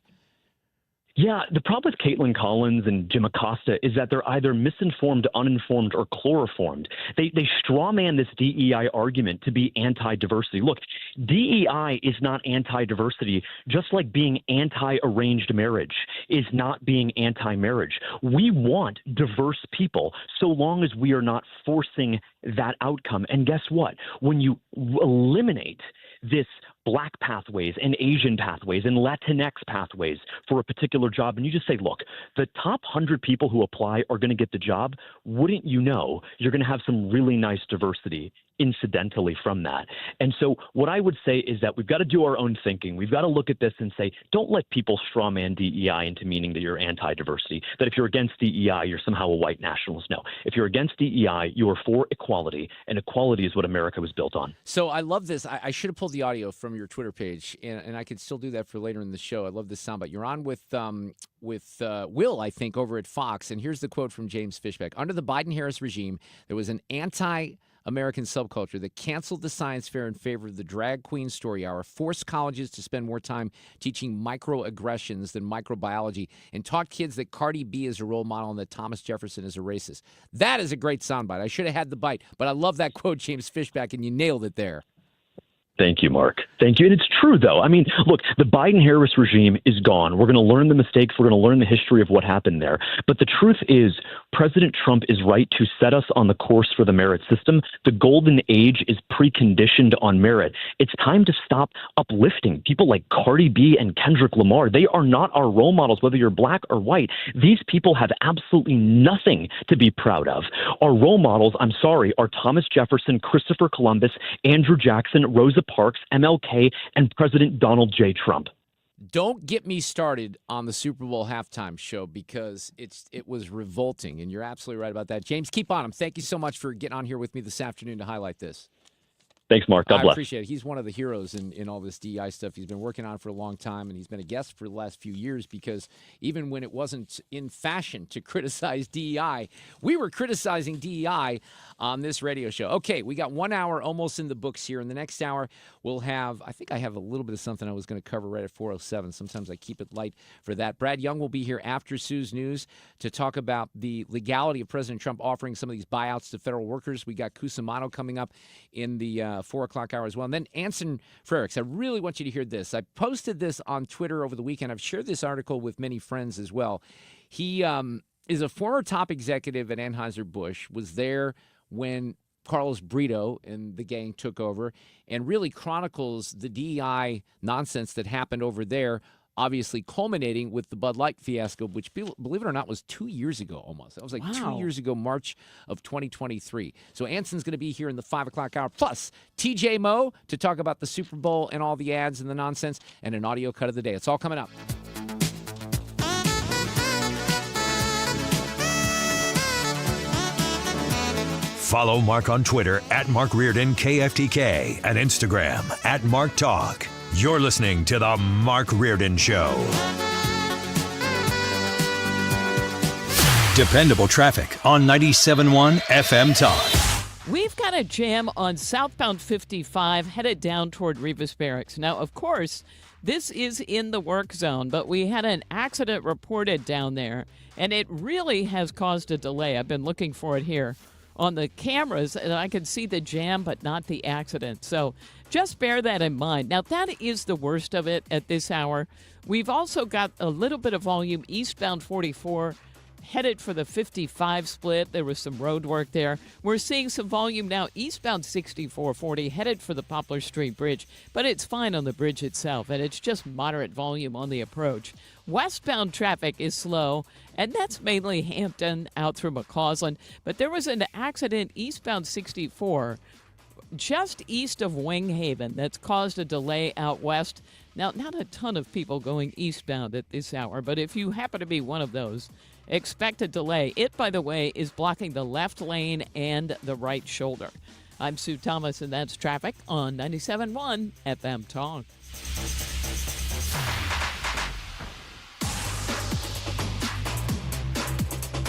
Yeah, the problem with Caitlin Collins and Jim Acosta is that they're either misinformed, uninformed, or chloroformed. They strawman this DEI argument to be anti-diversity. Look, DEI is not anti-diversity, just like being anti-arranged marriage is not being anti-marriage. We want diverse people so long as we are not forcing that outcome. And guess what? When you eliminate this Black pathways and Asian pathways and Latinx pathways for a particular job, and you just say, look, the top 100 people who apply are going to get the job, wouldn't you know you're going to have some really nice diversity incidentally from that. And so what I would say is that we've got to do our own thinking. We've got to look at this and say, don't let people strawman DEI into meaning that you're anti-diversity, that if you're against DEI, you're somehow a white nationalist. No, if you're against DEI, you are for equality, and equality is what America was built on. So I love this. I should have pulled the audio from your Twitter page, and I could still do that for later in the show. I love this soundbite. You're on with Will, I think, over at Fox, and here's the quote from James Fishback. Under the Biden-Harris regime, there was an anti-American subculture that canceled the science fair in favor of the drag queen story hour, forced colleges to spend more time teaching microaggressions than microbiology, and taught kids that Cardi B is a role model and that Thomas Jefferson is a racist. That is a great soundbite. I should have had the bite, but I love that quote, James Fishback, and you nailed it there. Thank you, Mark. Thank you. And it's true, though. I mean, look, the Biden-Harris regime is gone. We're going to learn the mistakes. We're going to learn the history of what happened there. But the truth is, President Trump is right to set us on the course for the merit system. The golden age is preconditioned on merit. It's time to stop uplifting people like Cardi B and Kendrick Lamar. They are not our role models, whether you're black or white. These people have absolutely nothing to be proud of. Our role models, I'm sorry, are Thomas Jefferson, Christopher Columbus, Andrew Jackson, Rosa Parks, MLK, and President Donald J. Trump. Don't get me started on the Super Bowl halftime show because it was revolting, and you're absolutely right about that. James, keep on him. Thank you so much for getting on here with me this afternoon to highlight this. Thanks, Mark. God bless. I appreciate it. He's one of the heroes in all this DEI stuff. He's been working on it for a long time, and he's been a guest for the last few years because even when it wasn't in fashion to criticize DEI, we were criticizing DEI on this radio show. Okay, we got 1 hour almost in the books here. In the next hour, we'll have, I think I have a little bit of something I was going to cover right at 4:07. Sometimes I keep it light for that. Brad Young will be here after Sue's News to talk about the legality of President Trump offering some of these buyouts to federal workers. We got Cusumano coming up in the 4 o'clock hour as well. And then Anson Frericks, I really want you to hear this. I posted this on Twitter over the weekend. I've shared this article with many friends as well. He is a former top executive at Anheuser-Busch, was there when Carlos Brito and the gang took over, and really chronicles the DEI nonsense that happened over there, obviously culminating with the Bud Light fiasco, which, believe it or not, was 2 years ago almost. That was like 2 years ago, March of 2023. So Anson's going to be here in the 5 o'clock hour, plus TJ Moe to talk about the Super Bowl and all the ads and the nonsense, and an audio cut of the day. It's all coming up. Follow Mark on Twitter at Mark Reardon KFTK and Instagram at Mark Talk. You're listening to The Mark Reardon Show. Dependable traffic on 97.1 FM Talk. We've got a jam on southbound 55 headed down toward Revis Barracks. Now, of course, this is in the work zone, but we had an accident reported down there, and it really has caused a delay. I've been looking for it here on the cameras, and I can see the jam, but not the accident. So just bear that in mind. Now, that is the worst of it at this hour. We've also got a little bit of volume eastbound 44 headed for the 55 split. There was some road work there. We're seeing some volume now eastbound 6440 headed for the Poplar Street Bridge, but it's fine on the bridge itself, and it's just moderate volume on the approach. Westbound traffic is slow, and that's mainly Hampton out through McCausland, but there was an accident eastbound 64 just east of Winghaven that's caused a delay out west. Now, not a ton of people going eastbound at this hour, but if you happen to be one of those, expect a delay. It, by the way, is blocking the left lane and the right shoulder. I'm Sue Thomas, and that's traffic on 97.1 FM Talk.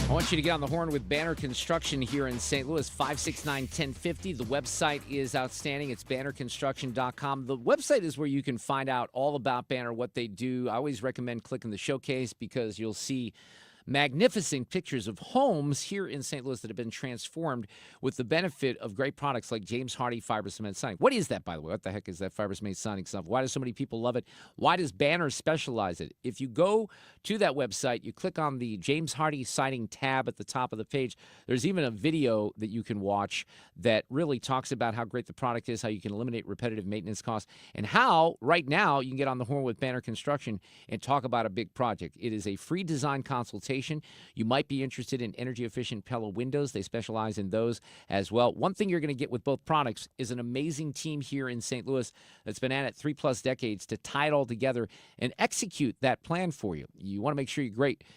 I want you to get on the horn with Banner Construction here in St. Louis, 569-1050. The website is outstanding. It's bannerconstruction.com. The website is where you can find out all about Banner, what they do. I always recommend clicking the showcase because you'll see magnificent pictures of homes here in St. Louis that have been transformed with the benefit of great products like James Hardy Fiber Cement Siding. What is that, by the way? What the heck is that Fiber Cement Siding stuff? Why do so many people love it? Why does Banner specialize it? If you go to that website, you click on the James Hardy Siding tab at the top of the page. There's even a video that you can watch that really talks about how great the product is, how you can eliminate repetitive maintenance costs, and how right now you can get on the horn with Banner Construction and talk about a big project. It is a free design consultation. You might be interested in energy-efficient Pella windows. They specialize in those as well. One thing you're going to get with both products is an amazing team here in St. Louis that's been at it 3+ decades to tie it all together and execute that plan for you. You want to make sure you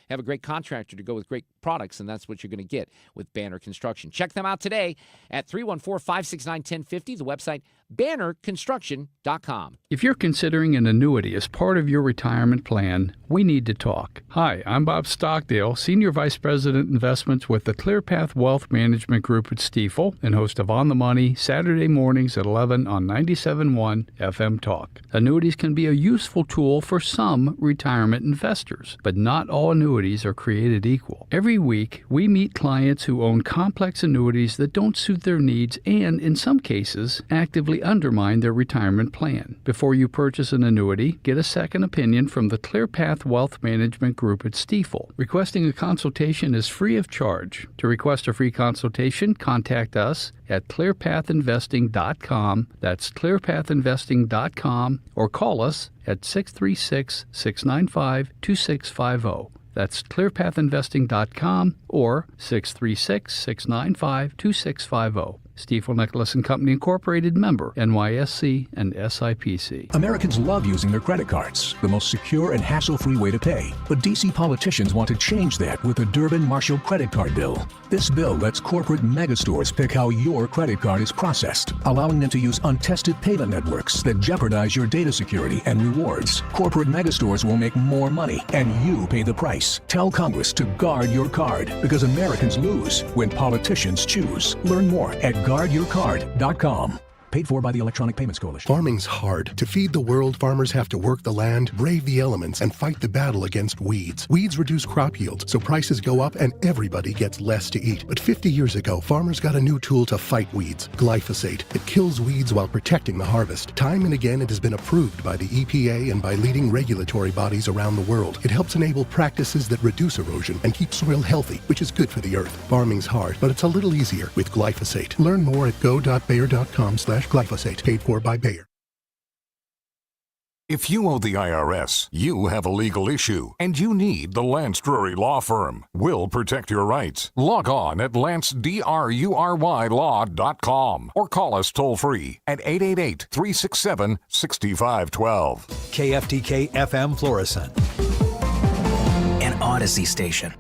have a great contractor to go with great products, and that's what you're going to get with Banner Construction. Check them out today at 314-569-1050. The website, bannerconstruction.com. If you're considering an annuity as part of your retirement plan, we need to talk. Hi, I'm Bob Stockdale, Senior Vice President Investments with the ClearPath Wealth Management Group at Stifel, and host of On the Money, Saturday mornings at 11 on 97.1 FM Talk. Annuities can be a useful tool for some retirement investors, but not all annuities are created equal. Every week, we meet clients who own complex annuities that don't suit their needs and, in some cases, actively potentially undermine their retirement plan. Before you purchase an annuity, get a second opinion from the ClearPath Wealth Management Group at Stifel. Requesting a consultation is free of charge. To request a free consultation, contact us at clearpathinvesting.com. That's clearpathinvesting.com, or call us at 636-695-2650. That's clearpathinvesting.com or 636-695-2650. Stifel Nicholas and Company Incorporated, member NYSE and SIPC. Americans love using their credit cards, the most secure and hassle-free way to pay. But D.C. politicians want to change that with the Durbin-Marshall credit card bill. This bill lets corporate megastores pick how your credit card is processed, allowing them to use untested payment networks that jeopardize your data security and rewards. Corporate megastores will make more money, and you pay the price. Tell Congress to guard your card, because Americans lose when politicians choose. Learn more at guardyourcard.com. Paid for by the Electronic Payments Coalition. Farming's hard. To feed the world, farmers have to work the land, brave the elements, and fight the battle against weeds. Weeds reduce crop yields, so prices go up and everybody gets less to eat. But 50 years ago, farmers got a new tool to fight weeds, glyphosate. It kills weeds while protecting the harvest. Time and again, it has been approved by the EPA and by leading regulatory bodies around the world. It helps enable practices that reduce erosion and keep soil healthy, which is good for the earth. Farming's hard, but it's a little easier with glyphosate. Learn more at go.bayer.com/glyphosate. Paid for by Bayer. If you owe the IRS, you have a legal issue, and you need the Lance Drury Law Firm. We'll protect your rights. Log on at lancedrurylaw.com or call us toll-free at 888-367-6512. KFTK FM Florissant, an Odyssey station.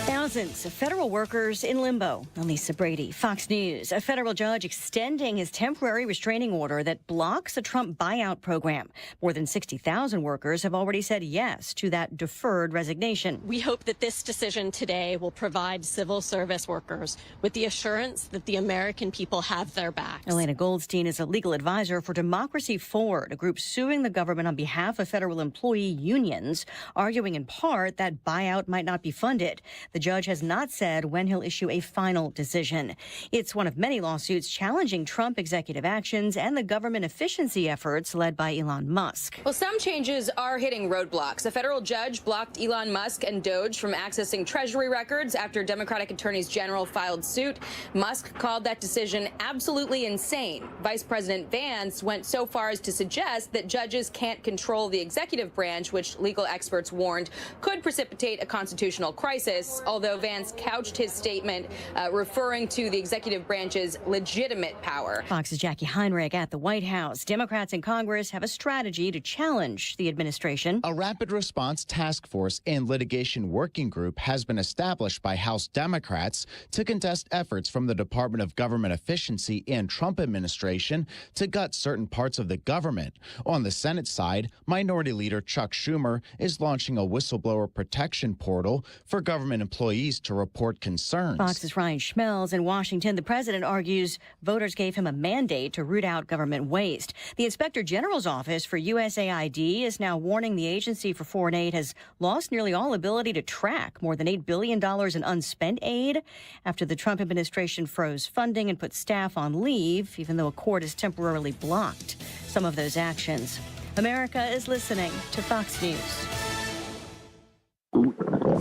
Thousands of federal workers in limbo. Lisa Brady, Fox News. A federal judge extending his temporary restraining order that blocks a Trump buyout program. More than 60,000 workers have already said yes to that deferred resignation. We hope that this decision today will provide civil service workers with the assurance that the American people have their backs. Elena Goldstein is a legal advisor for Democracy Forward, a group suing the government on behalf of federal employee unions, arguing in part that buyout might not be funded. The judge has not said when he'll issue a final decision. It's one of many lawsuits challenging Trump executive actions and the government efficiency efforts led by Elon Musk. Well, some changes are hitting roadblocks. A federal judge blocked Elon Musk and Doge from accessing Treasury records after Democratic attorneys general filed suit. Musk called that decision absolutely insane. Vice President Vance went so far as to suggest that judges can't control the executive branch, which legal experts warned could precipitate a constitutional crisis, although Vance couched his statement referring to the executive branch's legitimate power. Fox's Jackie Heinrich at the White House. Democrats in Congress have a strategy to challenge the administration. A rapid response task force and litigation working group has been established by House Democrats to contest efforts from the Department of Government Efficiency and Trump administration to gut certain parts of the government. On the Senate side, Minority Leader Chuck Schumer is launching a whistleblower protection portal for government employees to report concerns. Fox's Ryan Schmelz in Washington. The president argues voters gave him a mandate to root out government waste. The Inspector General's office for USAID is now warning the agency for foreign aid has lost nearly all ability to track more than $8 billion in unspent aid after the Trump administration froze funding and put staff on leave, even though a court has temporarily blocked some of those actions. America is listening to Fox News.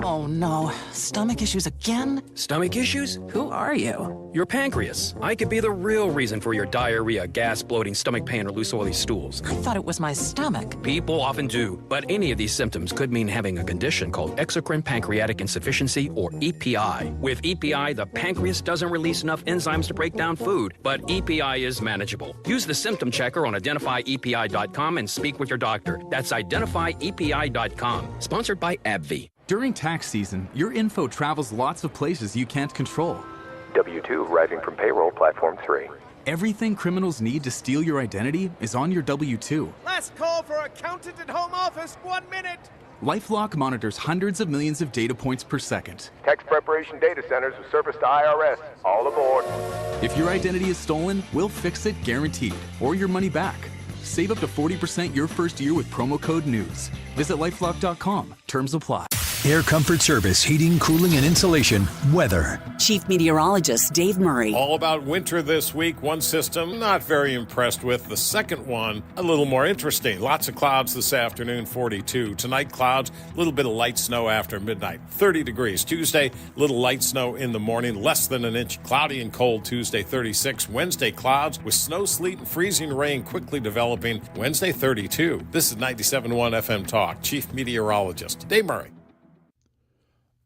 Oh no, stomach issues again? Stomach issues? Who are you? Your pancreas. I could be the real reason for your diarrhea, gas, bloating, stomach pain, or loose oily stools. I thought it was my stomach. People often do, but any of these symptoms could mean having a condition called exocrine pancreatic insufficiency, or EPI. With EPI, the pancreas doesn't release enough enzymes to break down food, but EPI is manageable. Use the symptom checker on identifyepi.com and speak with your doctor. That's identifyepi.com. Sponsored by AbbVie. During tax season, your info travels lots of places you can't control. W-2 arriving from payroll platform 3. Everything criminals need to steal your identity is on your W-2. Last call for accountant at home office, 1 minute. LifeLock monitors hundreds of millions of data points per second. Tax preparation data centers with service to IRS. All aboard. If your identity is stolen, we'll fix it guaranteed, or your money back. Save up to 40% your first year with promo code NEWS. Visit LifeLock.com. Terms apply. Air Comfort Service, heating, cooling, and insulation, weather. Chief Meteorologist Dave Murray. All about winter this week. One system not very impressed with. The second one a little more interesting. Lots of clouds this afternoon, 42. Tonight, clouds, a little bit of light snow after midnight, 30 degrees. Tuesday, little light snow in the morning, less than an inch. Cloudy and cold Tuesday, 36. Wednesday, clouds with snow, sleet, and freezing rain quickly developing. Wednesday, 32. This is 97.1 FM Talk. Chief Meteorologist Dave Murray.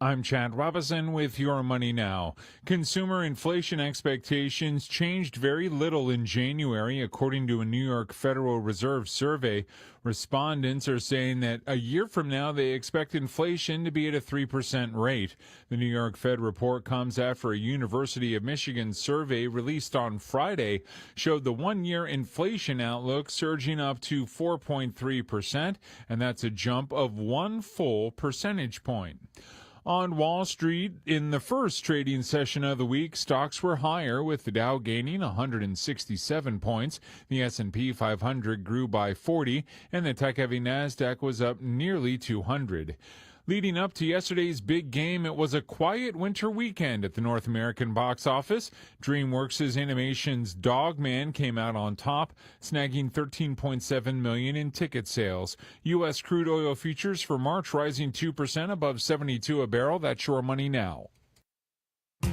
I'm Chad Robinson with Your Money Now. Consumer inflation expectations changed very little in January, according to a New York Federal Reserve survey. Respondents are saying that a year from now they expect inflation to be at a 3% rate. The New York Fed report comes after a University of Michigan survey released on Friday showed the one-year inflation outlook surging up to 4.3%, and that's a jump of 1 full percentage point. On Wall Street, in the first trading session of the week, stocks were higher, with the Dow gaining 167 points. The S&P 500 grew by 40, and the tech-heavy Nasdaq was up nearly 200. Leading up to yesterday's big game, it was a quiet winter weekend at the North American box office. DreamWorks' animation's Dog Man came out on top, snagging $13.7 million in ticket sales. U.S. crude oil futures for March rising 2% above 72 a barrel. That's Your Money Now.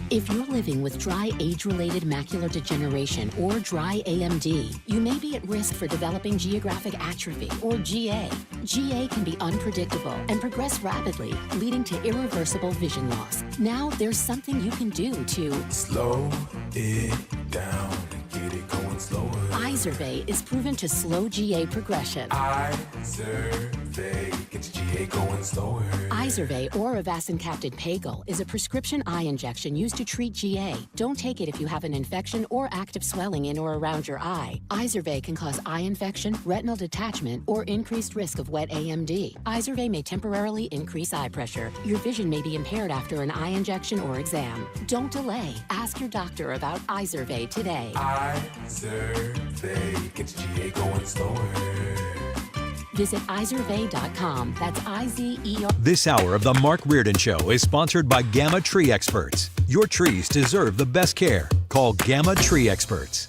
If you're living with dry age-related macular degeneration or dry AMD, you may be at risk for developing geographic atrophy or GA. GA can be unpredictable and progress rapidly, leading to irreversible vision loss. Now there's something you can do to slow it down and get it going slower. Izervay is proven to slow GA progression. Izervay gets GA going slower. Izervay or avacincaptad pagel is a prescription eye injection used to treat GA. Don't take it if you have an infection or active swelling in or around your eye. Izervay can cause eye infection, retinal detachment, or increased risk of wet AMD. Izervay may temporarily increase eye pressure. Your vision may be impaired after an eye injection or exam. Don't delay. Ask your doctor about Izervay today. Izervay gets GA going slower. Visit Izervay.com. That's I-Z-E-R. This hour of the Mark Reardon Show is sponsored by Gamma Tree Experts. Your trees deserve the best care. Call Gamma Tree Experts.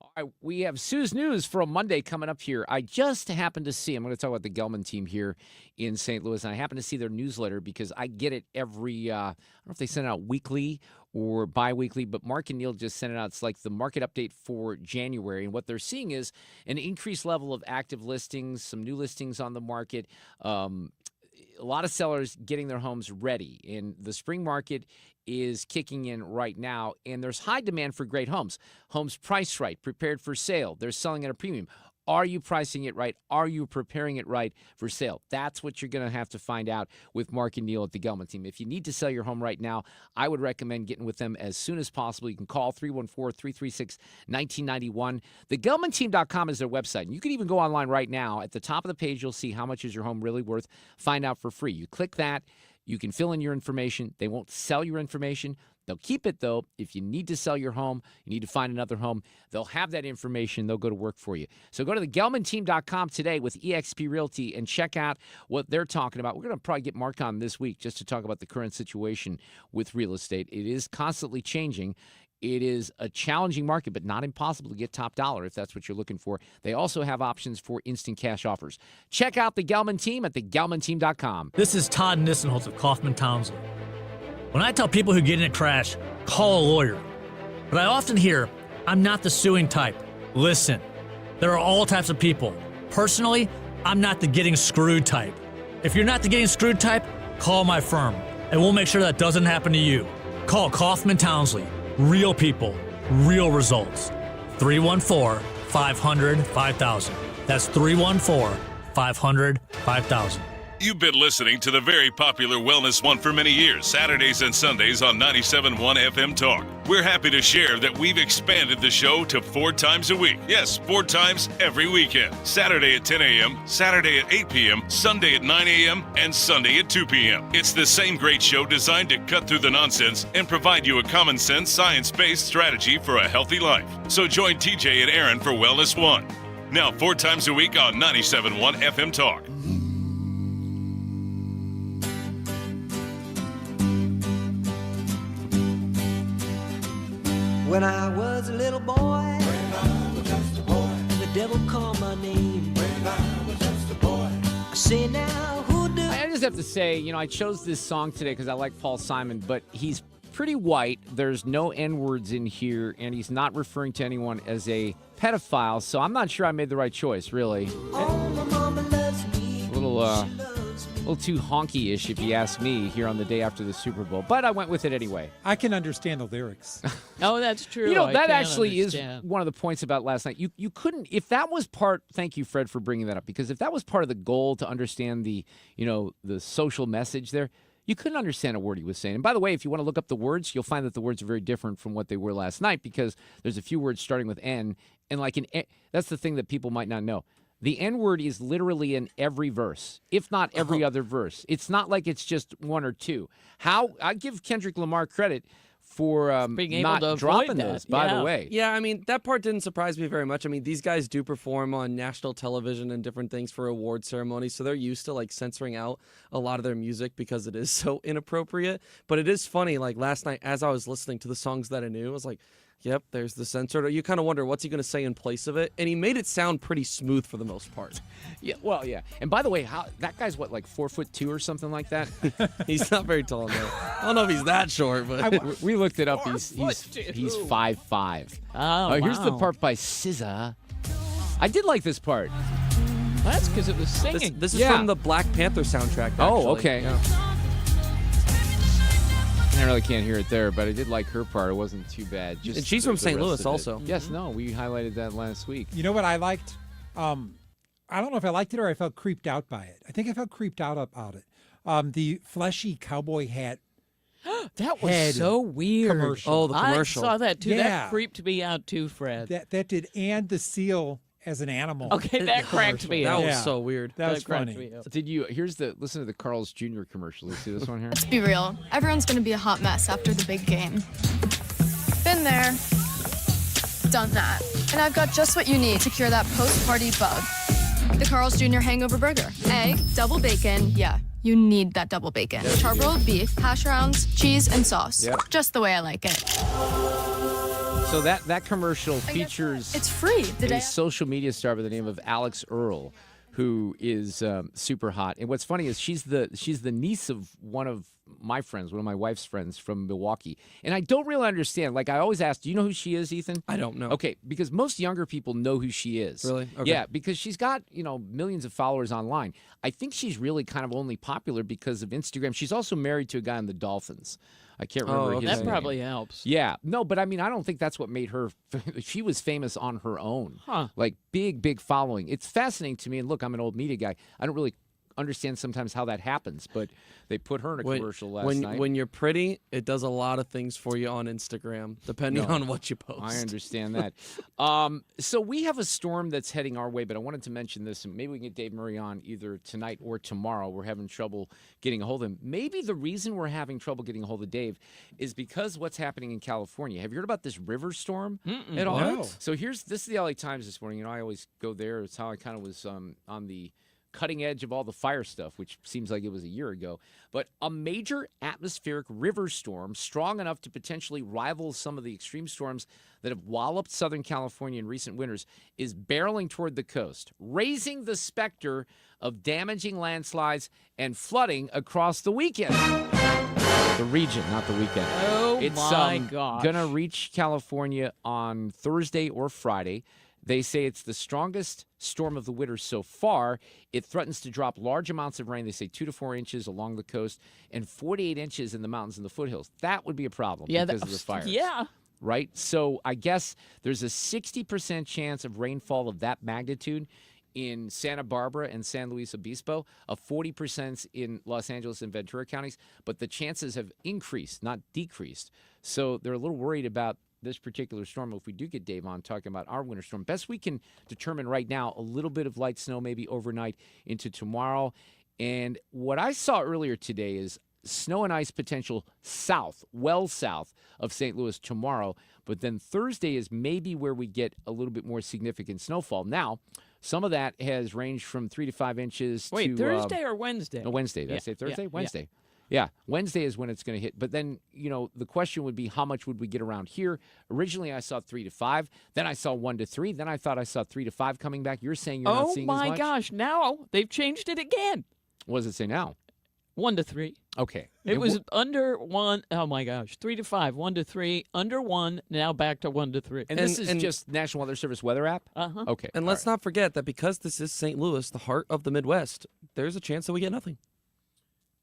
All right, we have Sue's News for a Monday coming up here. I just happened to see, I'm going to talk about the Gelman team here in St. Louis, and I happen to see their newsletter because I get it every, I don't know if they send it out weekly or bi-weekly, but Mark and Neil just sent it out. It's like the market update for January, and what they're seeing is an increased level of active listings, some new listings on the market, a lot of sellers getting their homes ready, and the spring market is kicking in right now, and there's high demand for great homes. Homes priced right, prepared for sale. They're selling at a premium. Are you pricing it right? Are you preparing it right for sale? That's what you're going to have to find out with Mark and Neil at the Gelman team. If you need to sell your home right now, I would recommend getting with them as soon as possible. You can call 314-336-1991. TheGelmanTeam.com is their website. And you can even go online right now. At the top of the page, you'll see how much is your home really worth. Find out for free. You click that. You can fill in your information. They won't sell your information. They'll keep it, though. If you need to sell your home, you need to find another home, they'll have that information. They'll go to work for you. So go to thegelmanteam.com today with eXp Realty and check out what they're talking about. We're going to probably get Mark on this week just to talk about the current situation with real estate. It is constantly changing. It is a challenging market, but not impossible to get top dollar if that's what you're looking for. They also have options for instant cash offers. Check out the Gelman team at thegelmanteam.com. This is Todd Nissenholtz of Kaufman Townsley. When I tell people who get in a crash, call a lawyer, but I often hear, I'm not the suing type. Listen, there are all types of people. Personally, I'm not the getting screwed type. If you're not the getting screwed type, call my firm, and we'll make sure that doesn't happen to you. Call Kaufman Townsley. Real people, real results. 314-500-5000. That's 314-500-5000. You've been listening to the very popular Wellness One for many years, Saturdays and Sundays on 97.1 FM Talk. We're happy to share that we've expanded the show to 4 times a week. Yes, 4 times every weekend. Saturday at 10 a.m., Saturday at 8 p.m., Sunday at 9 a.m., and Sunday at 2 p.m. It's the same great show designed to cut through the nonsense and provide you a common sense, science-based strategy for a healthy life. So join TJ and Aaron for Wellness One. Now 4 times a week on 97.1 FM Talk. When I was a little boy, and the devil called my name. I say now, who do? I just have to say, I chose this song today because I like Paul Simon, but he's pretty white. There's no N-words in here, and he's not referring to anyone as a pedophile, so I'm not sure I made the right choice, really. A little too honky-ish, if you ask me, here on the day after the Super Bowl. But I went with it anyway. I can understand the lyrics. Oh, that's true. That actually is one of the points about last night. You couldn't, if that was part, thank you, Fred, for bringing that up, because if that was part of the goal to understand the social message there, you couldn't understand a word he was saying. And by the way, if you want to look up the words, you'll find that the words are very different from what they were last night, because there's a few words starting with N, and that's the thing that people might not know. The N-word is literally in every verse, if not every other verse. It's not like it's just one or two. I give Kendrick Lamar credit for being able not to dropping avoid those, that. by the way. Yeah, I mean, that part didn't surprise me very much. I mean, these guys do perform on national television and different things for award ceremonies, so they're used to, censoring out a lot of their music because it is so inappropriate. But it is funny, last night, as I was listening to the songs that I knew, I was like, yep, there's the censored. You kind of wonder, what's he going to say in place of it? And he made it sound pretty smooth for the most part. Yeah, well, yeah. And by the way, that guy's 4'2" or something like that? He's not very tall, no. I don't know if he's that short, but we looked it up. He's 5'5". Oh, Here's the wow. part by SZA. I did like this part. Well, that's because it was singing. This is from the Black Panther soundtrack, actually. Oh, okay. Yeah. I really can't hear it there, but I did like her part. It wasn't too bad. And she's from St. Louis also. Yes, no, we highlighted that last week. You know what I liked? I don't know if I liked it or I felt creeped out by it. I think I felt creeped out about it. The fleshy cowboy hat. That was so weird. Commercial. Oh, the commercial. I saw that too. Yeah. That creeped me out too, Fred. That did, and the seal as an animal. Okay, that cracked me That up. was so weird. That was cracked funny. me up. Listen to the Carl's Jr. commercial. You see this one here? Let's be real. Everyone's going to be a hot mess after the big game. Been there. Done that. And I've got just what you need to cure that post-party bug. The Carl's Jr. Hangover Burger. Egg, double bacon. Yeah, you need that double bacon. Charbroiled beef, hash browns, cheese, and sauce. Yep. Just the way I like it. So that commercial features It's free. a social media star by the name of Alex Earl, who is super hot. And what's funny is she's the niece of one of my friends, one of my wife's friends from Milwaukee. And I don't really understand. I always ask, do you know who she is, Ethan? I don't know. Okay, because most younger people know who she is. Really? Okay. Yeah, because she's got, millions of followers online. I think she's really kind of only popular because of Instagram. She's also married to a guy on the Dolphins. I can't remember his name. That probably helps. Yeah. No, but I mean, I don't think that's what made her. She was famous on her own. Huh. Big following. It's fascinating to me. And look, I'm an old media guy. I don't really understand sometimes how that happens, but they put her in a commercial last night. When you're pretty, it does a lot of things for you on Instagram, depending on what you post. I understand that. So we have a storm that's heading our way, but I wanted to mention this, and maybe we can get Dave Murray on either tonight or tomorrow. We're having trouble getting a hold of him. Maybe the reason we're having trouble getting a hold of Dave is because what's happening in California. Have you heard about this river storm at all? No. So this is the LA Times this morning. I always go there. It's how I kind of was on the cutting edge of all the fire stuff, which seems like it was a year ago. But a major atmospheric river storm, strong enough to potentially rival some of the extreme storms that have walloped Southern California in recent winters, is barreling toward the coast, raising the specter of damaging landslides and flooding across the weekend. The region, not the weekend. Oh, it's my gosh. going to reach California on Thursday or Friday. They say it's the strongest storm of the winter so far. It threatens to drop large amounts of rain. They say 2 to 4 inches along the coast and 48 inches in the mountains and the foothills. That would be a problem because of the fires. Yeah. Right? So I guess there's a 60% chance of rainfall of that magnitude in Santa Barbara and San Luis Obispo, a 40% in Los Angeles and Ventura counties. But the chances have increased, not decreased. So they're a little worried about this particular storm. If we do get Dave on talking about our winter storm, best we can determine right now, a little bit of light snow maybe overnight into tomorrow. And what I saw earlier today is snow and ice potential south, well south of St. Louis tomorrow. But then Thursday is maybe where we get a little bit more significant snowfall. Now, some of that has ranged from 3 to 5 inches. Wait, to, Thursday or Wednesday? No, Wednesday. Did I Yeah, say Thursday? yeah, Wednesday. yeah. Yeah, Wednesday is when it's going to hit. But then, the question would be, how much would we get around here? Originally, I saw 3 to 5. Then I saw 1 to 3. Then I thought I saw 3 to 5 coming back. You're saying you're not seeing as much? Oh, my gosh. Now they've changed it again. What does it say now? 1 to 3. Okay. It was under 1. Oh, my gosh. 3 to 5, 1 to 3, under 1, now back to 1 to 3. And this is just National Weather Service weather app? Uh-huh. Okay. And let's not forget that because this is St. Louis, the heart of the Midwest, there's a chance that we get nothing.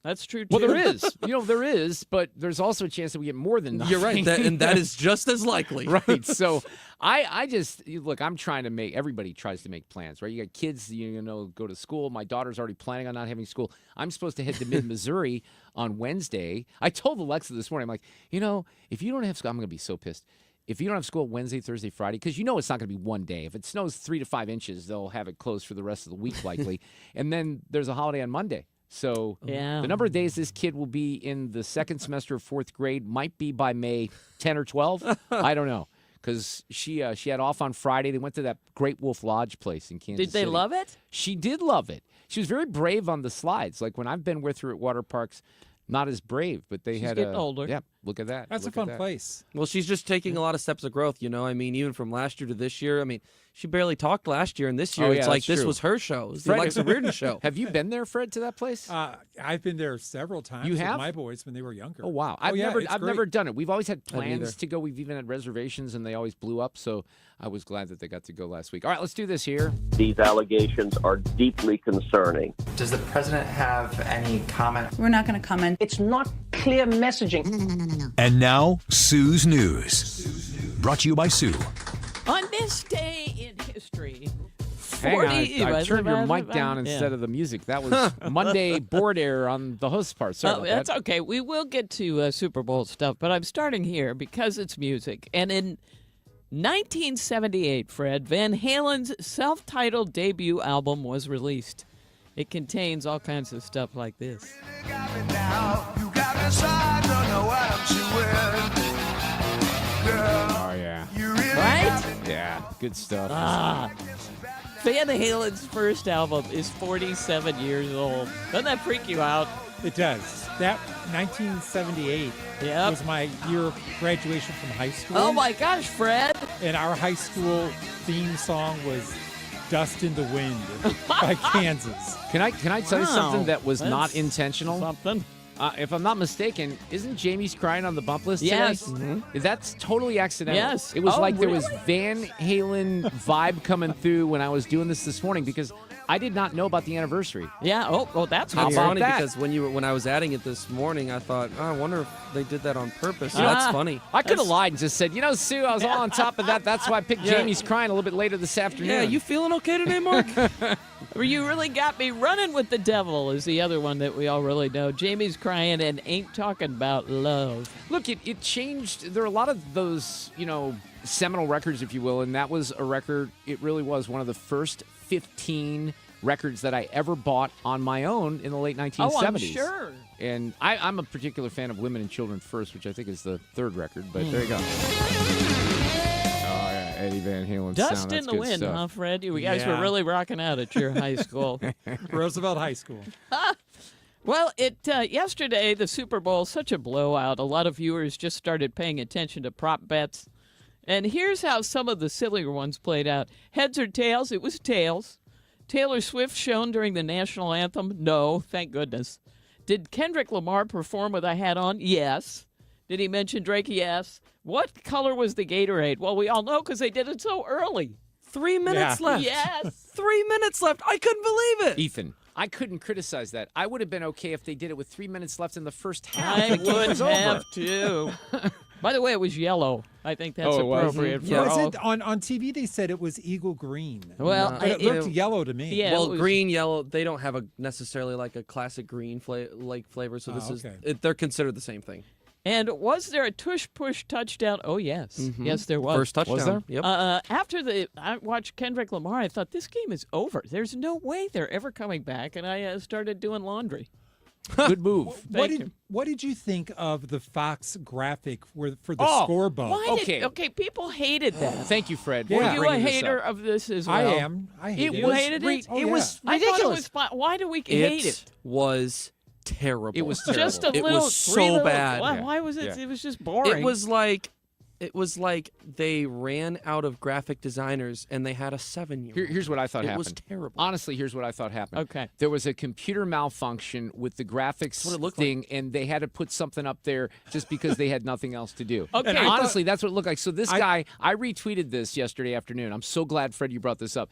That's true, too. Well, there is. There is, but there's also a chance that we get more than nothing. You're right, and that is just as likely. Right. So I just, look, I'm trying to everybody tries to make plans, right? You got kids, go to school. My daughter's already planning on not having school. I'm supposed to head to mid-Missouri on Wednesday. I told Alexa this morning, I'm like, if you don't have school, I'm going to be so pissed. If you don't have school Wednesday, Thursday, Friday, because it's not going to be one day. If it snows 3 to 5 inches, they'll have it closed for the rest of the week likely. And then there's a holiday on Monday. So the number of days this kid will be in the second semester of 4th grade might be by May 10 or 12. I don't know, because she had off on Friday. They went to that Great Wolf Lodge place in Kansas Did they City. love it? She did love it. She was very brave on the slides. Like when I've been with her at water parks, not as brave, but She's getting older. Yeah, look at that. That's Look a at fun that. place. Well, she's just taking a lot of steps of growth, even from last year to this year. I mean, she barely talked last year, and this year it's like this true. was her show. It's Fred, the Alexa Reardon show. Have you been there, Fred, to that place? I've been there several times You have? with my boys when they were younger. Oh, wow. I've I've never done it. We've always had either. plans to go. We've even had reservations, and they always blew up. So I was glad that they got to go last week. All right, let's do this here. These allegations are deeply concerning. Does the president have any comment? We're not going to comment. It's not clear messaging. No. And now, Sue's News. Brought to you by Sue. On this day in history, Hang on, I turned your mic down instead of the music. That was Monday board error on the host's part. Sorry about that's that. okay. We will get to Super Bowl stuff, but I'm starting here because it's music. And in 1978, Fred, Van Halen's self-titled debut album was released. It contains all kinds of stuff like this. Oh, yeah. Right? Yeah, good stuff. Van Halen's first album is 47 years old. Doesn't that freak you out? It does. That 1978 was my year of graduation from high school. Oh my gosh, Fred! And our high school theme song was "Dust in the Wind" by Kansas. Can I tell you something that was not That's intentional? Something. If I'm not mistaken, isn't Jamie's Crying on the bump list today? Yes. That's totally accidental. Yes. It was Oh, like there was really? Van Halen vibe coming through when I was doing this morning because I did not know about the anniversary. Yeah. Oh, that's How It's about funny that? because when I was adding it this morning, I thought, I wonder if they did that on purpose. That's funny. I could have lied and just said, Sue, I was all on top of that. That's why I picked Jamie's Crying a little bit later this afternoon. Yeah, you feeling okay today, Mark? You really got me running with the devil is the other one that we all really know. Jamie's Crying and Ain't Talking About Love. Look, it changed. There are a lot of those, seminal records, if you will, and that was a record. It really was one of the first 15 records that I ever bought on my own in the late 1970s. Oh, I'm sure. And I'm a particular fan of Women and Children First, which I think is the third record, but there you go. Oh, yeah, Eddie Van Halen Dust sound. in That's the good Wind, stuff. huh, Fred? You guys were really rocking out at your high school. Roosevelt High School. Well, yesterday, the Super Bowl, such a blowout. A lot of viewers just started paying attention to prop bets. And here's how some of the sillier ones played out. Heads or tails? It was tails. Taylor Swift shown during the national anthem? No, thank goodness. Did Kendrick Lamar perform with a hat on? Yes. Did he mention Drake? Yes. What color was the Gatorade? Well, we all know because they did it so early. 3 minutes left. Yes. 3 minutes left. I couldn't believe it. Ethan, I couldn't criticize that. I would have been okay if they did it with 3 minutes left in the first half. I The game would was over. have to. By the way, it was yellow. I think that's Oh, it was? appropriate for Was all. it on TV? They said it was eagle green. Well, But it looked yellow to me. Yeah, well, it was- green, yellow, they don't have necessarily like a classic green flavor, so this they're considered the same thing. And was there a tush-push touchdown? Oh, yes. Mhm. Yes, there was. First touchdown. Was there? Yep. After I watched Kendrick Lamar, I thought, this game is over. There's no way they're ever coming back, and I started doing laundry. Good move. What did you think of the Fox graphic for the scoreboard? Why okay, people hated that. Thank you, Fred. Yeah. for Were you a bringing this hater up. of this as I well? am. I hate it. You hated it? Oh, It yeah. was I thought it ridiculous. was fun. Why do we hate it? Was terrible. It was terrible. Just a It little. was so bad. Why was it? Yeah. It was just boring. It was like they ran out of graphic designers and they had a 7-year-old. Here's what I thought happened. It was terrible. Honestly, here's what I thought happened. Okay. There was a computer malfunction with the graphics thing, and they had to put something up there just because they had nothing else to do. Okay. And honestly, that's what it looked like. So this guy, I retweeted this yesterday afternoon. I'm so glad, Fred, you brought this up.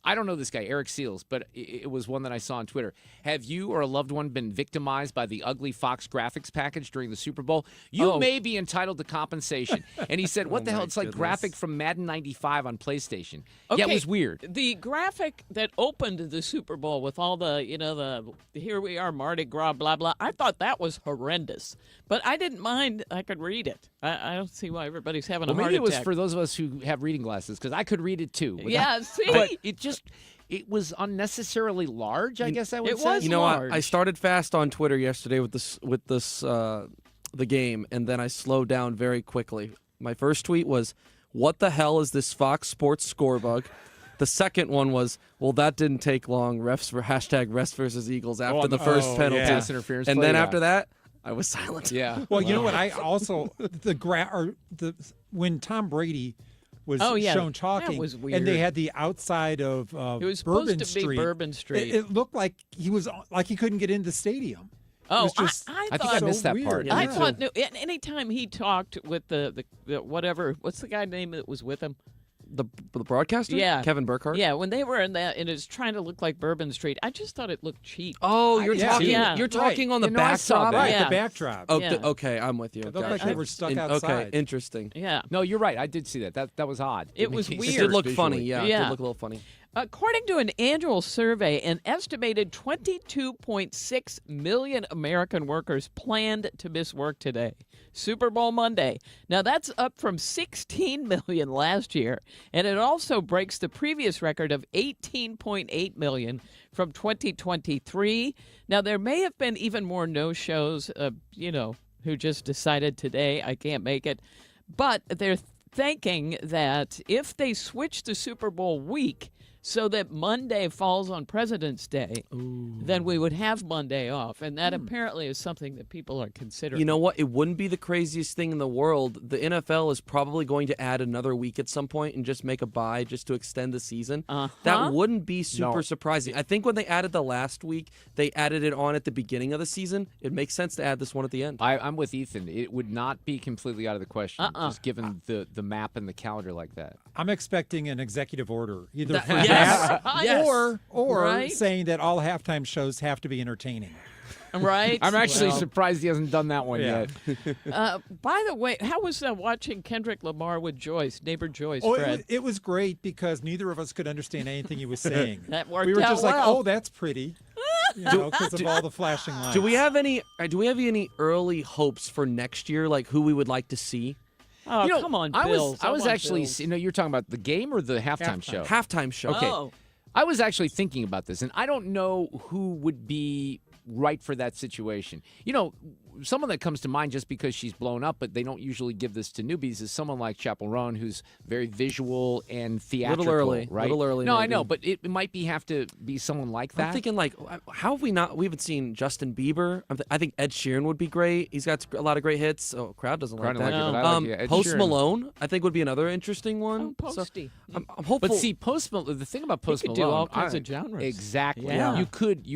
I don't know this guy, Eric Seals, but it was one that I saw on Twitter. Have you or a loved one been victimized by the ugly Fox graphics package during the Super Bowl? You may be entitled to compensation. And he said, what the hell? It's like graphic from Madden 95 on PlayStation. Okay, Yeah, it was weird. The graphic that opened the Super Bowl with all the, the here we are, Mardi Gras, blah, blah, I thought that was horrendous. But I didn't mind. I could read it. I don't see why everybody's having a heart Maybe it was attack. for those of us who have reading glasses, because I could read it too. Yeah, see? But it was unnecessarily large, I guess I would say. You know, I started fast on Twitter yesterday with the game, and then I slowed down very quickly. My first tweet was, "What the hell is this Fox Sports score bug?" The second one was, "Well, that didn't take long. Refs for #refs versus Eagles after the first penalty." Yeah. Interference and play, then after that, I was silent. Yeah. Well, you know what? I also when Tom Brady was shown talking, that was weird. and they had the outside of it was Bourbon supposed to Street. be Bourbon Street. It looked like he couldn't get into the stadium. Oh, it was just, I think I missed that weird. part. I Yeah. thought anytime he talked with the whatever, what's the guy name that was with him? The broadcaster? Yeah. Kevin Burkhardt? Yeah, when they were in that, and it's trying to look like Bourbon Street, I just thought it looked cheap. Oh, you're talking. Yeah. You're talking on the I saw backdrop. that. Right, Yeah. the backdrop. Oh, Yeah. okay, I'm with you. It looked like they were stuck outside. Okay, interesting. Yeah. No, you're right. I did see that. That was odd. It was makes weird. It did look visually. funny. Yeah, it Yeah. did look a little funny. According to an annual survey, an estimated 22.6 million American workers planned to miss work today. Super Bowl Monday. Now, that's up from 16 million last year, and it also breaks the previous record of 18.8 million from 2023. Now, there may have been even more no-shows, who just decided today, I can't make it. But they're thinking that if they switch the Super Bowl week so that Monday falls on President's Day, then we would have Monday off. And that apparently is something that people are considering. You know what? It wouldn't be the craziest thing in the world. The NFL is probably going to add another week at some point and just make a bye just to extend the season. That wouldn't be super surprising. I think when they added the last week, they added it on at the beginning of the season. It makes sense to add this one at the end. I'm with Ethan. It would not be completely out of the question, just given the map and the calendar like that. I'm expecting an executive order, either for Yes. that Yes. or Right? saying that all halftime shows have to be entertaining. Right? I'm actually Well, surprised he hasn't done that one Yeah. yet. by the way, how was watching Kendrick Lamar with Joyce, neighbor Joyce, Oh, Fred? it was great because neither of us could understand anything he was saying. That worked we were out just like, well. "Oh, that's pretty," because of all the flashing lights. Do we have any early hopes for next year, like who we would like to see? Oh, come on, Bills. I was want actually, Bills. you're talking about the game or the halftime show? Halftime show. Okay. Oh. I was actually thinking about this, and I don't know who would be right for that situation. Someone that comes to mind just because she's blown up, but they don't usually give this to newbies, is someone like Chappell Roan, who's very visual and theatrical. Little early, No, I maybe. know, but it might have to be someone like that. I'm thinking, like, how have we haven't seen Justin Bieber. I think Ed Sheeran would be great. He's got a lot of great hits. Oh, crowd doesn't like Crowd that. don't like it, but I like it. Ed Post Sheeran. Malone, I think, would be another interesting one. Oh, Posty. So, I'm hopeful. But see, Post Malone, the thing about Post could Malone, do all kinds of genres. Exactly. Yeah. You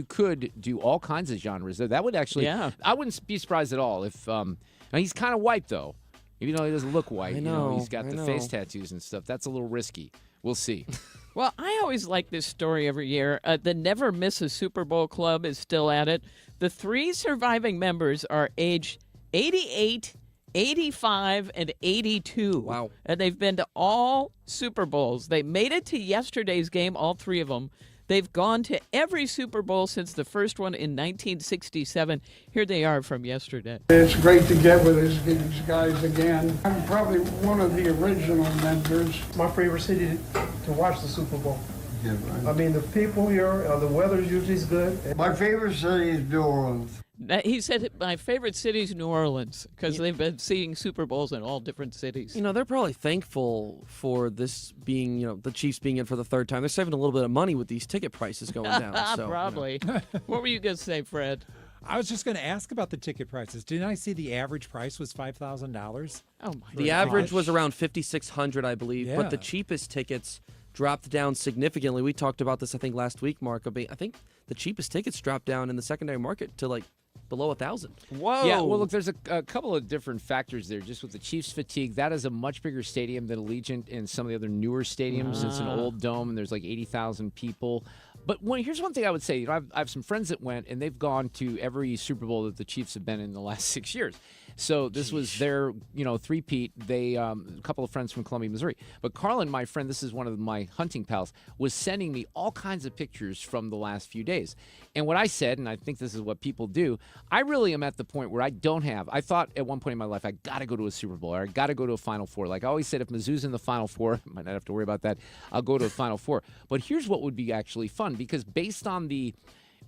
could do all kinds of genres. That would actually. Yeah. I wouldn't be surprised at all if. Now he's kind of white though, even though he doesn't look white. I know, he's got the face tattoos and stuff. That's a little risky. We'll see. Well, I always like this story every year. The Never Miss a Super Bowl Club is still at it. The 3 surviving members are aged 88, 85, and 82. Wow. And they've been to all Super Bowls. They made it to yesterday's game, all 3 of them. They've gone to every Super Bowl since the first one in 1967. Here they are from yesterday. It's great to get with these guys again. I'm probably one of the original members. My favorite city to watch the Super Bowl. Yeah, right. I mean, the people here, the weather's usually is good. My favorite city is New Orleans. He said my favorite city is New Orleans because they've been seeing Super Bowls in all different cities. They're probably thankful for this being, the Chiefs being in for the third time. They're saving a little bit of money with these ticket prices going down. So, Probably. What were you going to say, Fred? I was just going to ask about the ticket prices. Didn't I see the average price was $5,000? Oh, my The average was around $5,600, I believe, Yeah. but the cheapest tickets dropped down significantly. We talked about this, I think, last week, Mark. I think the cheapest tickets dropped down in the secondary market to like below $1,000. Whoa. Yeah, well, look, there's a couple of different factors there. Just with the Chiefs fatigue, that is a much bigger stadium than Allegiant and some of the other newer stadiums. It's an old dome, and there's like 80,000 people. But here's one thing I would say. I have some friends that went, and they've gone to every Super Bowl that the Chiefs have been in the last 6 years. So this was their, three-peat. They, a couple of friends from Columbia, Missouri. But Carlin, my friend, this is one of my hunting pals, was sending me all kinds of pictures from the last few days. And what I said, and I think this is what people do, I really am at the point where I thought at one point in my life, I got to go to a Super Bowl or I got to go to a Final Four. Like I always said, if Mizzou's in the Final Four, I might not have to worry about that, I'll go to a Final Four. But here's what would be actually fun, because based on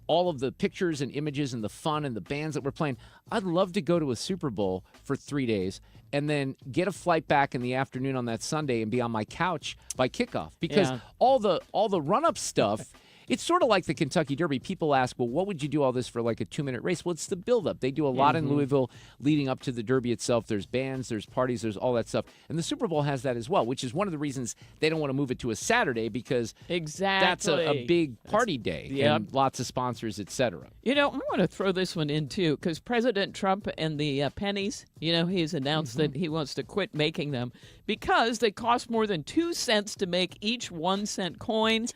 all of the pictures and images and the fun and the bands that we're playing, I'd love to go to a Super Bowl for 3 days and then get a flight back in the afternoon on that Sunday and be on my couch by kickoff. Because all the run-up stuff, it's sort of like the Kentucky Derby. People ask, well, what would you do all this for like a 2-minute race? Well, it's the build-up. They do a lot in Louisville leading up to the Derby itself. There's bands, there's parties, there's all that stuff. And the Super Bowl has that as well, which is one of the reasons they don't want to move it to a Saturday, because that's a big party day and lots of sponsors, et cetera. I want to throw this one in, too, because President Trump and the pennies, he's announced that he wants to quit making them because they cost more than 2 cents to make each 1 cent coin.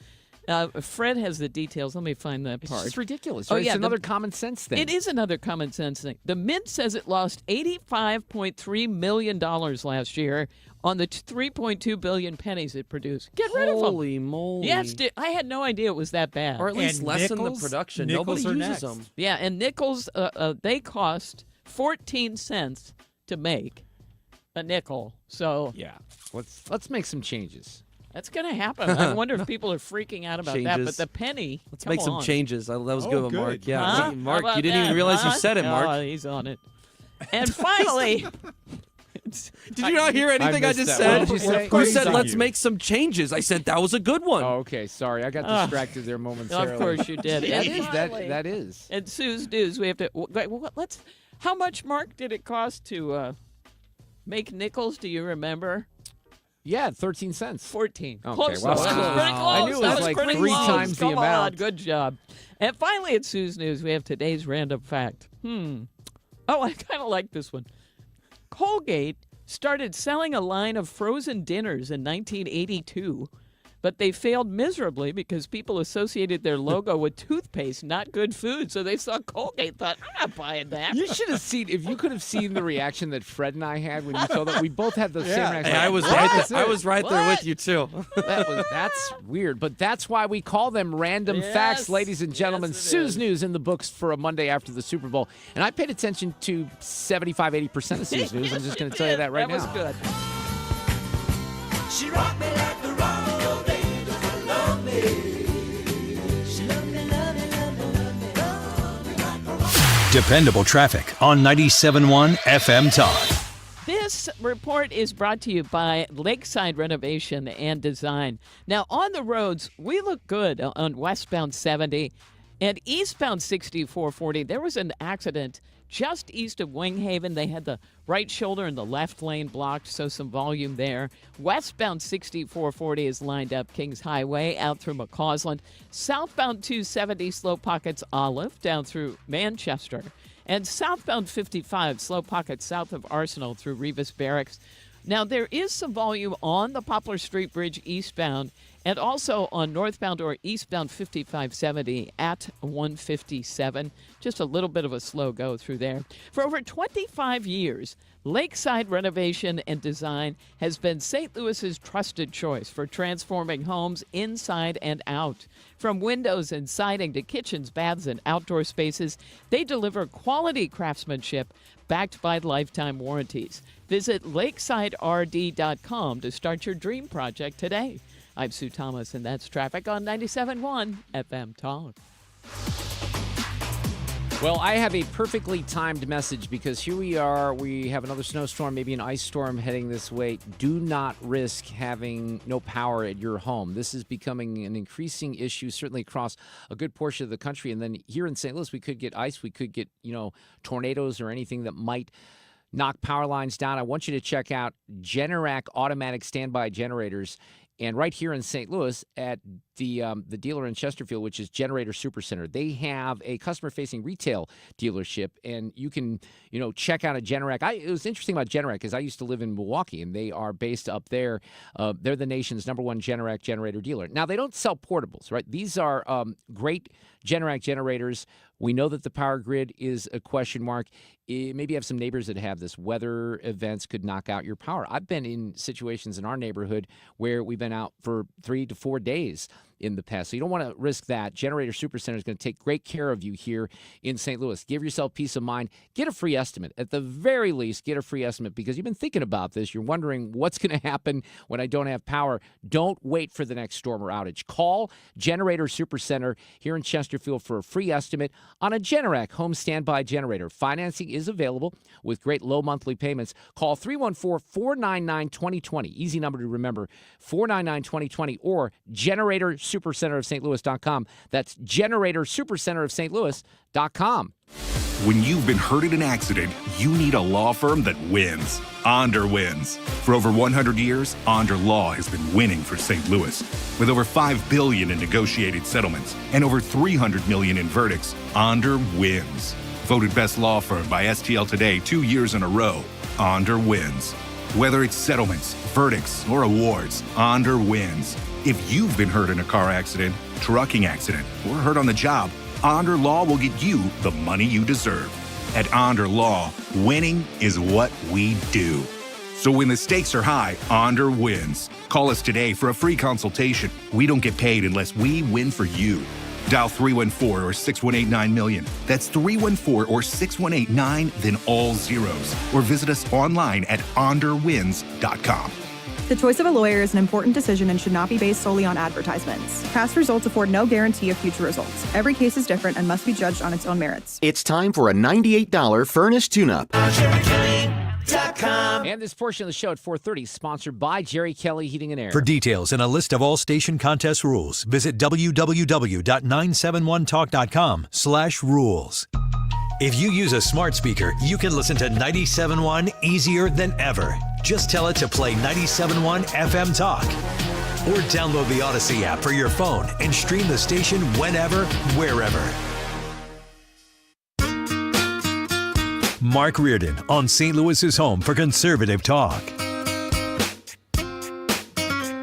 Fred has the details. Let me find that part. It's just ridiculous. Right? It's another common sense thing. It is another common sense thing. The Mint says it lost $85.3 million last year on the 3.2 billion pennies it produced. Get rid of them. Holy moly. Yes, I had no idea it was that bad. Or at least lessen the production. Nobody uses them. Yeah, and nickels, they cost 14 cents to make a nickel. So yeah, let's make some changes. That's going to happen. I wonder if people are freaking out about that. But the penny, let's make some changes. That was good, Mark. Yeah, huh? Mark, you didn't even realize you said it, Mark. Oh, he's on it. And finally, did you not hear anything I just said? You said let's make some changes. I said that was a good one. Oh, okay. Sorry, I got distracted there momentarily. Of course you did. That is. And Sue's News, we have to. Let's. How much, Mark, did it cost to make nickels? Do you remember? Yeah, 13 cents. 14. Okay, Close. well, That was pretty close. I knew it was like pretty 3 close. times the Come amount. On, good job. And finally, at Sue's News, we have today's random fact. Oh, I kind of like this one. Colgate started selling a line of frozen dinners in 1982, but they failed miserably because people associated their logo with toothpaste, not good food. So they saw Colgate, thought, I'm not buying that. You should have seen, if you could have seen the reaction that Fred and I had when you told that. We both had the same reaction. Hey, I was right there with you, too. That's weird, but that's why we call them random facts, ladies and gentlemen. Sue's News in the books for a Monday after the Super Bowl. And I paid attention to 75-80% of Sue's News. I'm just going to tell you that right now. That was good. She rocked me like the Romeo days of love me. She loved me, loved me, loved me, loved me, loved me like a Romeo. Dependable traffic on 97.1 FM Talk. This report is brought to you by Lakeside Renovation and Design. Now, on the roads, we look good on westbound 70 and eastbound 6440. There was an accident just east of Winghaven. They had the right shoulder and the left lane blocked, so some volume there. Westbound 6440 is lined up Kings Highway out through McCausland. Southbound 270, slow pockets Olive down through Manchester. And southbound 55, slow pockets south of Arsenal through Revis Barracks. Now, there is some volume on the Poplar Street Bridge eastbound and also on northbound or eastbound 5570 at 157. Just a little bit of a slow go through there. For over 25 years, Lakeside Renovation and Design has been St. Louis's trusted choice for transforming homes inside and out. From windows and siding to kitchens, baths, and outdoor spaces, they deliver quality craftsmanship backed by lifetime warranties. Visit lakesiderd.com to start your dream project today. I'm Sue Thomas, and that's traffic on 97.1 FM Talk. Well, I have a perfectly timed message because here we are. We have another snowstorm, maybe an ice storm heading this way. Do not risk having no power at your home. This is becoming an increasing issue, certainly across a good portion of the country. And then here in St. Louis, we could get ice. We could get, tornadoes or anything that might knock power lines down. I want you to check out Generac automatic standby generators. And right here in St. Louis at the dealer in Chesterfield, which is Generator Supercenter, they have a customer-facing retail dealership, and you can, check out a Generac. It was interesting about Generac because I used to live in Milwaukee, and they are based up there. They're the nation's #1 Generac generator dealer. Now, they don't sell portables, right? These are great Generac generators. We know that the power grid is a question mark. Maybe you have some neighbors that have this. Weather events could knock out your power. I've been in situations in our neighborhood where we've been out for 3 to 4 days in the past. So you don't want to risk that. Generator Supercenter is going to take great care of you here in St. Louis. Give yourself peace of mind. Get a free estimate. At the very least, get a free estimate because you've been thinking about this. You're wondering what's going to happen when I don't have power. Don't wait for the next storm or outage. Call Generator Supercenter here in Chesterfield for a free estimate on a Generac home standby generator. Financing is available with great low monthly payments. Call 314-499-2020. Easy number to remember, 499-2020, or Generator Supercenter of St. Louis.com. That's Generator Supercenter of St. Louis.com. When you've been hurt in an accident, you need a law firm that wins. Onder wins. For over 100 years, Onder Law has been winning for St. Louis. With over $5 billion in negotiated settlements and over $300 million in verdicts, Onder wins. Voted best law firm by STL Today 2 years in a row, Onder wins. Whether it's settlements, verdicts, or awards, Onder wins. If you've been hurt in a car accident, trucking accident, or hurt on the job, Onder Law will get you the money you deserve. At Onder Law, winning is what we do. So when the stakes are high, Onder wins. Call us today for a free consultation. We don't get paid unless we win for you. Dial 314 or 6189-million. That's 314 or 6189, then all zeros. Or visit us online at onderwins.com. The choice of a lawyer is an important decision and should not be based solely on advertisements. Past results afford no guarantee of future results. Every case is different and must be judged on its own merits. It's time for a $98 furnace tune-up. And this portion of the show at 4:30 sponsored by Jerry Kelly Heating and Air. For details and a list of all station contest rules, visit www.971talk.com/rules. If you use a smart speaker, you can listen to 97.1 easier than ever. Just tell it to play 97.1 FM Talk. Or download the Odyssey app for your phone and stream the station whenever, wherever. Mark Reardon on St. Louis's home for conservative talk.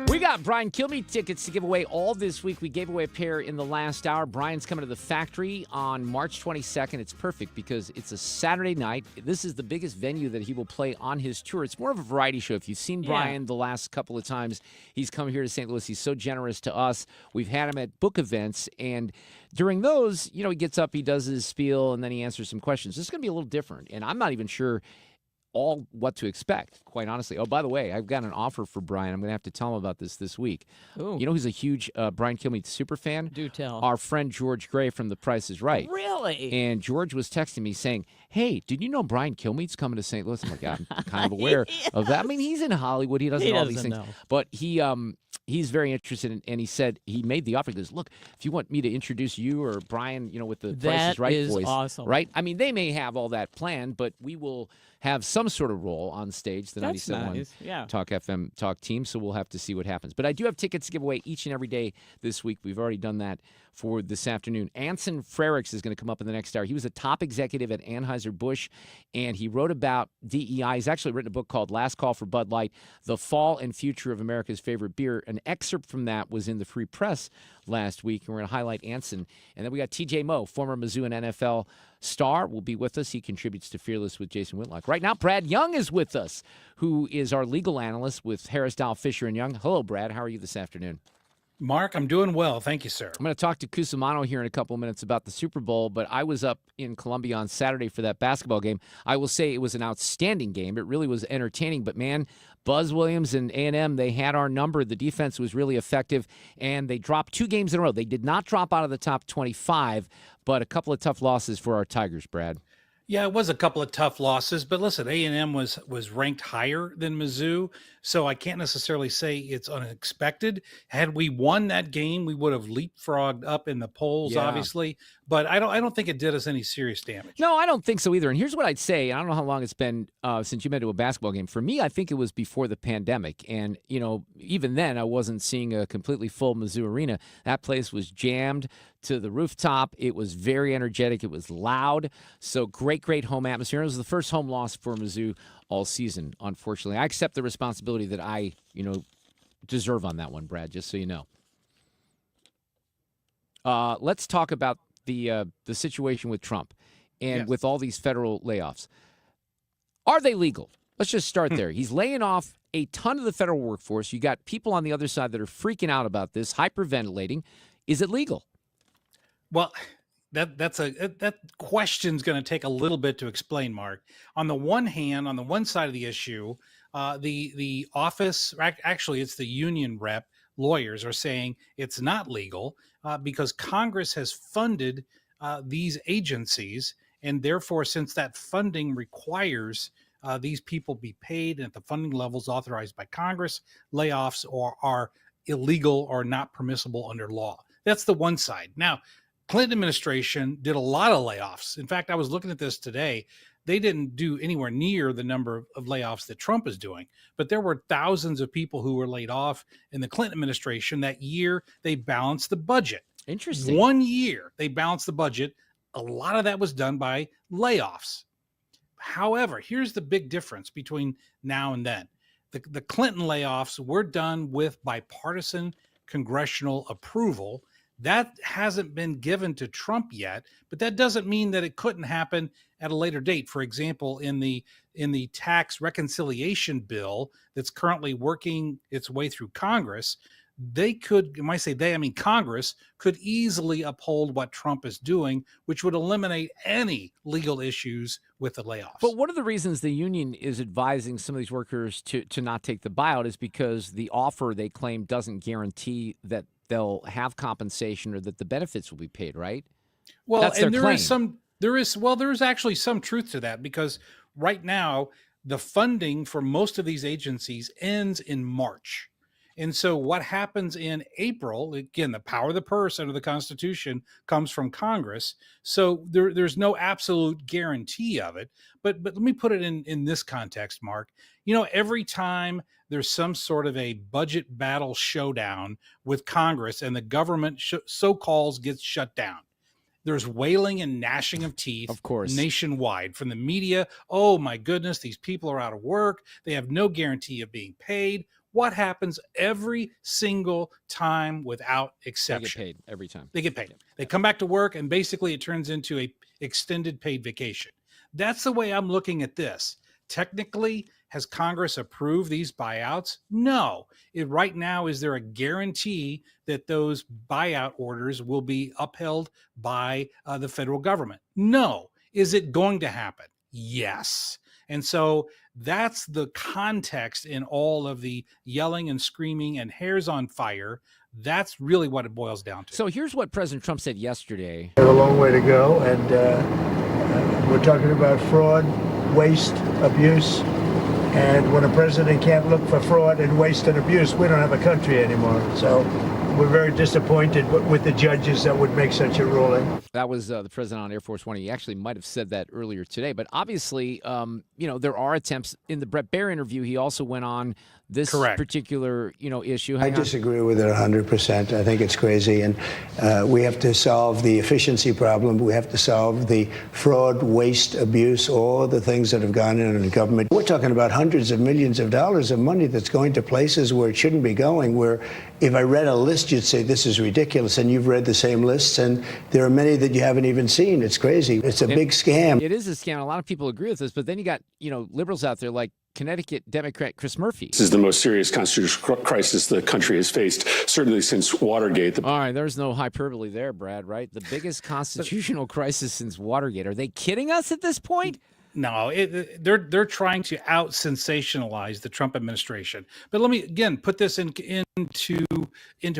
We got Brian Kilmeade tickets to give away all this week. We gave away a pair in the last hour. Brian's coming to the factory on March 22nd. It's perfect because it's a Saturday night. This is the biggest venue that he will play on his tour. It's more of a variety show. If you've seen Brian the last couple of times he's come here to St. Louis, he's so generous to us. We've had him at book events, and during those, he gets up, he does his spiel, and then he answers some questions. This is going to be a little different, and I'm not even sure all what to expect, quite honestly. Oh, by the way, I've got an offer for Brian. I'm going to have to tell him about this week. Ooh. You know who's a huge Brian Kilmeade super fan? Do tell. Our friend George Gray from The Price is Right. Really? And George was texting me saying, hey, did you know Brian Kilmeade's coming to St. Louis? I'm like, I'm kind of aware of that. I mean, he's in Hollywood. He doesn't know all these things. Know. But he's very interested, and he said he made the offer. He goes, look, if you want me to introduce you or Brian, with the Price is Right voice. Awesome. Right? I mean, they may have all that planned, but we will have some sort of role on stage, the 97.1 Talk FM Talk team, so we'll have to see what happens. But I do have tickets to give away each and every day this week. We've already done that for this afternoon. Anson Frericks is going to come up in the next hour. He was a top executive at Anheuser-Busch, and he wrote about DEI. He's actually written a book called Last Call for Bud Light, The Fall and Future of America's Favorite Beer. An excerpt from that was in the Free Press last week, and we're going to highlight Anson. And then we got TJ Moe, former Mizzou and NFL star, will be with us. He contributes to Fearless with Jason Whitlock. Right now, Brad Young is with us, who is our legal analyst with Harris Dowell Fisher & Young. Hello, Brad. How are you this afternoon? Mark, I'm doing well. Thank you, sir. I'm going to talk to Cusumano here in a couple of minutes about the Super Bowl, but I was up in Columbia on Saturday for that basketball game. I will say it was an outstanding game. It really was entertaining, but man, Buzz Williams and A&M, they had our number. The defense was really effective, and they dropped 2 games in a row. They did not drop out of the top 25, but a couple of tough losses for our Tigers, Brad. Yeah, it was a couple of tough losses, but listen, A&M was ranked higher than Mizzou, so I can't necessarily say it's unexpected. Had we won that game, we would have leapfrogged up in the polls, Yeah. obviously, but I don't think it did us any serious damage. No, I don't think so either. And here's what I'd say. I don't know how long it's been since you've been to a basketball game. For me, I think it was before the pandemic. And, even then, I wasn't seeing a completely full Mizzou arena. That place was jammed to the rooftop. It was very energetic. It was loud. So great home atmosphere. It was the first home loss for Mizzou all season, unfortunately. I accept the responsibility that I, deserve on that one, Brad, just so you know. Let's talk about the situation with Trump and with all these federal layoffs. Are they legal? Let's just start there. He's laying off a ton of the federal workforce. You got people on the other side that are freaking out about this, hyperventilating. Is it legal? Well, that question's going to take a little bit to explain, Mark. On the one hand, on the one side of the issue, the office, actually it's the union rep, lawyers are saying it's not legal because Congress has funded these agencies, and therefore, since that funding requires these people be paid and at the funding levels authorized by Congress, layoffs are illegal or not permissible under law. That's the one side. Now, Clinton administration did a lot of layoffs. In fact, I was looking at this today. They didn't do anywhere near the number of layoffs that Trump is doing, but there were thousands of people who were laid off in the Clinton administration. That year, they balanced the budget. Interesting. 1 year, they balanced the budget. A lot of that was done by layoffs. However, here's the big difference between now and then. The Clinton layoffs were done with bipartisan congressional approval. That hasn't been given to Trump yet, but that doesn't mean that it couldn't happen at a later date. For example, in the tax reconciliation bill that's currently working its way through Congress, they could, when I say they, I mean Congress, could easily uphold what Trump is doing, which would eliminate any legal issues with the layoffs. But one of the reasons the union is advising some of these workers to not take the buyout is because the offer, they claim, doesn't guarantee that they'll have compensation or that the benefits will be paid, right? Well, that's and their claim. there is actually some truth to that, because right now the funding for most of these agencies ends in March. And so what happens in April, again, the power of the purse under the Constitution comes from Congress. So there's no absolute guarantee of it. But let me put it in this context, Mark. Every time there's some sort of a budget battle showdown with Congress and the government so-calls gets shut down, there's wailing and gnashing of teeth, of course, nationwide from the media. Oh, my goodness, these people are out of work. They have no guarantee of being paid. What happens every single time without exception? They get paid every time. They get paid. They come back to work, and basically it turns into a extended paid vacation. That's the way I'm looking at this. Technically, has Congress approved these buyouts? No. Right now, is there a guarantee that those buyout orders will be upheld by the federal government? No. Is it going to happen? Yes. And so that's the context in all of the yelling and screaming and hairs on fire. That's really what it boils down to. So here's what President Trump said yesterday. We have a long way to go, and we're talking about fraud, waste, abuse. And when a president can't look for fraud and waste and abuse, we don't have a country anymore. So we're very disappointed with the judges that would make such a ruling. That was the president on Air Force One. He actually might have said that earlier today. But obviously, there are attempts. In the Brett Baer interview, he also went on this particular, issue. I disagree with it 100%. I think it's crazy. And we have to solve the efficiency problem. We have to solve the fraud, waste, abuse, all the things that have gone in the government. We're talking about hundreds of millions of dollars of money that's going to places where it shouldn't be going, where if I read a list, you'd say this is ridiculous. And you've read the same lists, and there are many that you haven't even seen. It's crazy. It's a big scam. It is a scam. A lot of people agree with this, but then you got, liberals out there like Connecticut Democrat Chris Murphy. This is the most serious constitutional crisis the country has faced, certainly since Watergate. All right, there's no hyperbole there, Brad, right? The biggest constitutional crisis since Watergate. Are they kidding us at this point? No, they're trying to out sensationalize the Trump administration. But let me again put this into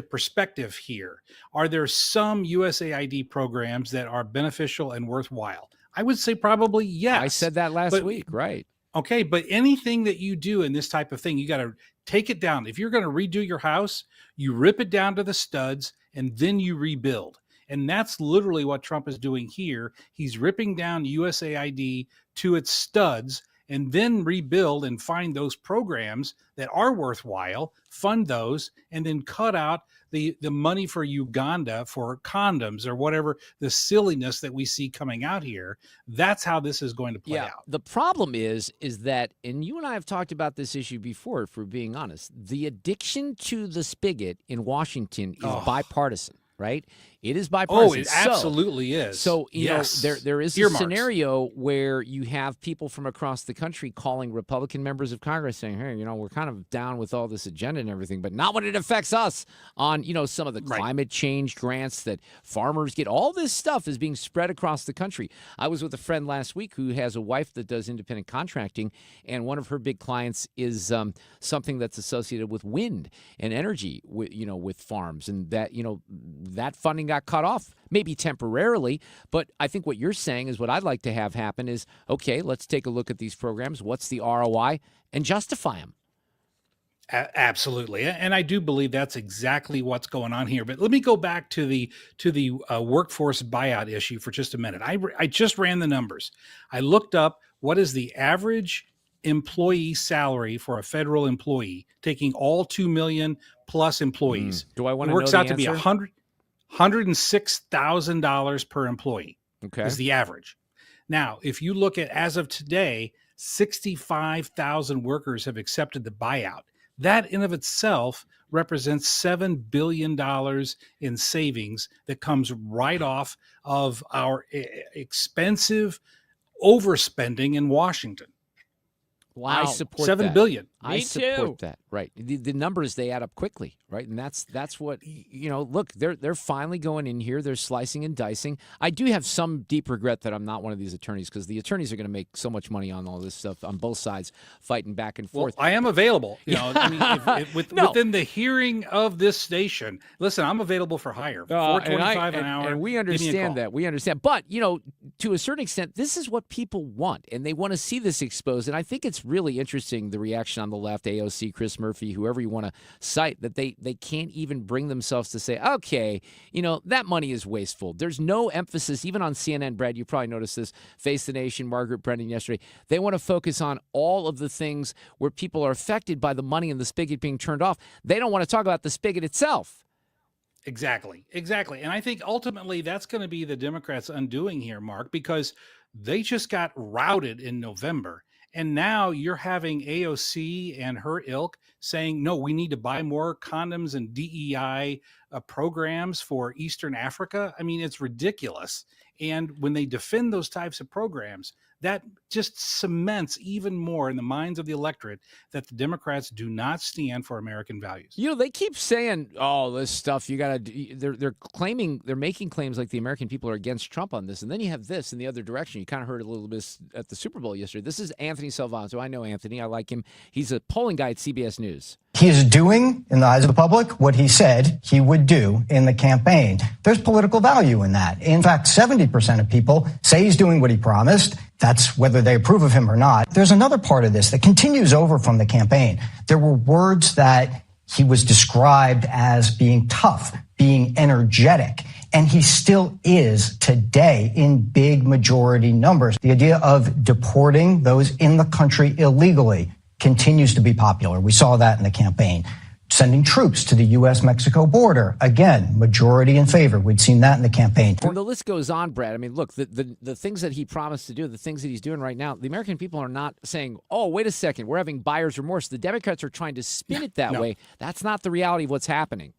perspective here. Are there some USAID programs that are beneficial and worthwhile? I would say probably yes. I said that last week, right? Okay, but anything that you do in this type of thing, you got to take it down. If you're going to redo your house, you rip it down to the studs and then you rebuild. And that's literally what Trump is doing here. He's ripping down USAID to its studs and then rebuild and find those programs that are worthwhile, fund those, and then cut out the money for Uganda for condoms or whatever the silliness that we see coming out here. That's how this is going to play out. The problem is that, and you and I have talked about this issue before, if we're being honest, the addiction to the spigot in Washington is bipartisan. Right? It is bipartisan. Oh, it absolutely is. So, yes. there is Earmarks. a scenario where you have people from across the country calling Republican members of Congress saying, hey, we're kind of down with all this agenda and everything, but not when it affects us on, some of the climate change grants that farmers get. All this stuff is being spread across the country. I was with a friend last week who has a wife that does independent contracting, and one of her big clients is something that's associated with wind and energy, with farms, and that funding got cut off, maybe temporarily. But I think what you're saying is what I'd like to have happen is, okay, let's take a look at these programs. What's the ROI? And justify them. Absolutely. And I do believe that's exactly what's going on here. But let me go back to the workforce buyout issue for just a minute. I just ran the numbers. I looked up what is the average employee salary for a federal employee, taking all 2 million plus employees. Do I want to know It works the out to be answer? $106,000 per employee. Okay. Is the average. Now, if you look at as of today, 65,000 workers have accepted the buyout. That in of itself represents $7 billion in savings that comes right off of our expensive overspending in Washington. Wow. I support $7 that. billion. I support that. Right. The numbers, they add up quickly, right? And that's what, look, they're finally going in here. They're slicing and dicing. I do have some deep regret that I'm not one of these attorneys, because the attorneys are going to make so much money on all this stuff on both sides, fighting back and forth. Well, I am available. Within the hearing of this station, listen, I'm available for hire. $4.25 an hour. And we understand that. We understand. But, to a certain extent, this is what people want, and they want to see this exposed. And I think it's really interesting, the reaction on the left, AOC, Chris Murphy, whoever you want to cite, that they can't even bring themselves to say, okay, that money is wasteful. There's no emphasis, even on CNN, Brad, you probably noticed this, Face the Nation, Margaret Brennan yesterday. They want to focus on all of the things where people are affected by the money and the spigot being turned off. They don't want to talk about the spigot itself. Exactly. And I think ultimately that's going to be the Democrats' undoing here, Mark, because they just got routed in November. And now you're having AOC and her ilk saying, no, we need to buy more condoms and DEI programs for Eastern Africa. I mean, it's ridiculous. And when they defend those types of programs, that just cements even more in the minds of the electorate that the Democrats do not stand for American values. They keep saying, oh, this stuff, you got to, they're making claims like the American people are against Trump on this. And then you have this in the other direction. You kind of heard a little bit at the Super Bowl yesterday. This is Anthony Salvanto. I know Anthony. I like him. He's a polling guy at CBS News. He is doing, in the eyes of the public, what he said he would do in the campaign. There's political value in that. In fact, 70% of people say he's doing what he promised. That's whether they approve of him or not. There's another part of this that continues over from the campaign. There were words that he was described as being tough, being energetic, and he still is today in big majority numbers. The idea of deporting those in the country illegally continues to be popular. We saw that in the campaign. Sending troops to the U.S.-Mexico border, again, majority in favor. We'd seen that in the campaign. And the list goes on, Brad. I mean, look, the things that he promised to do, the things that he's doing right now, the American people are not saying, oh, wait a second, we're having buyer's remorse. The Democrats are trying to spin it that way. That's not the reality of what's happening.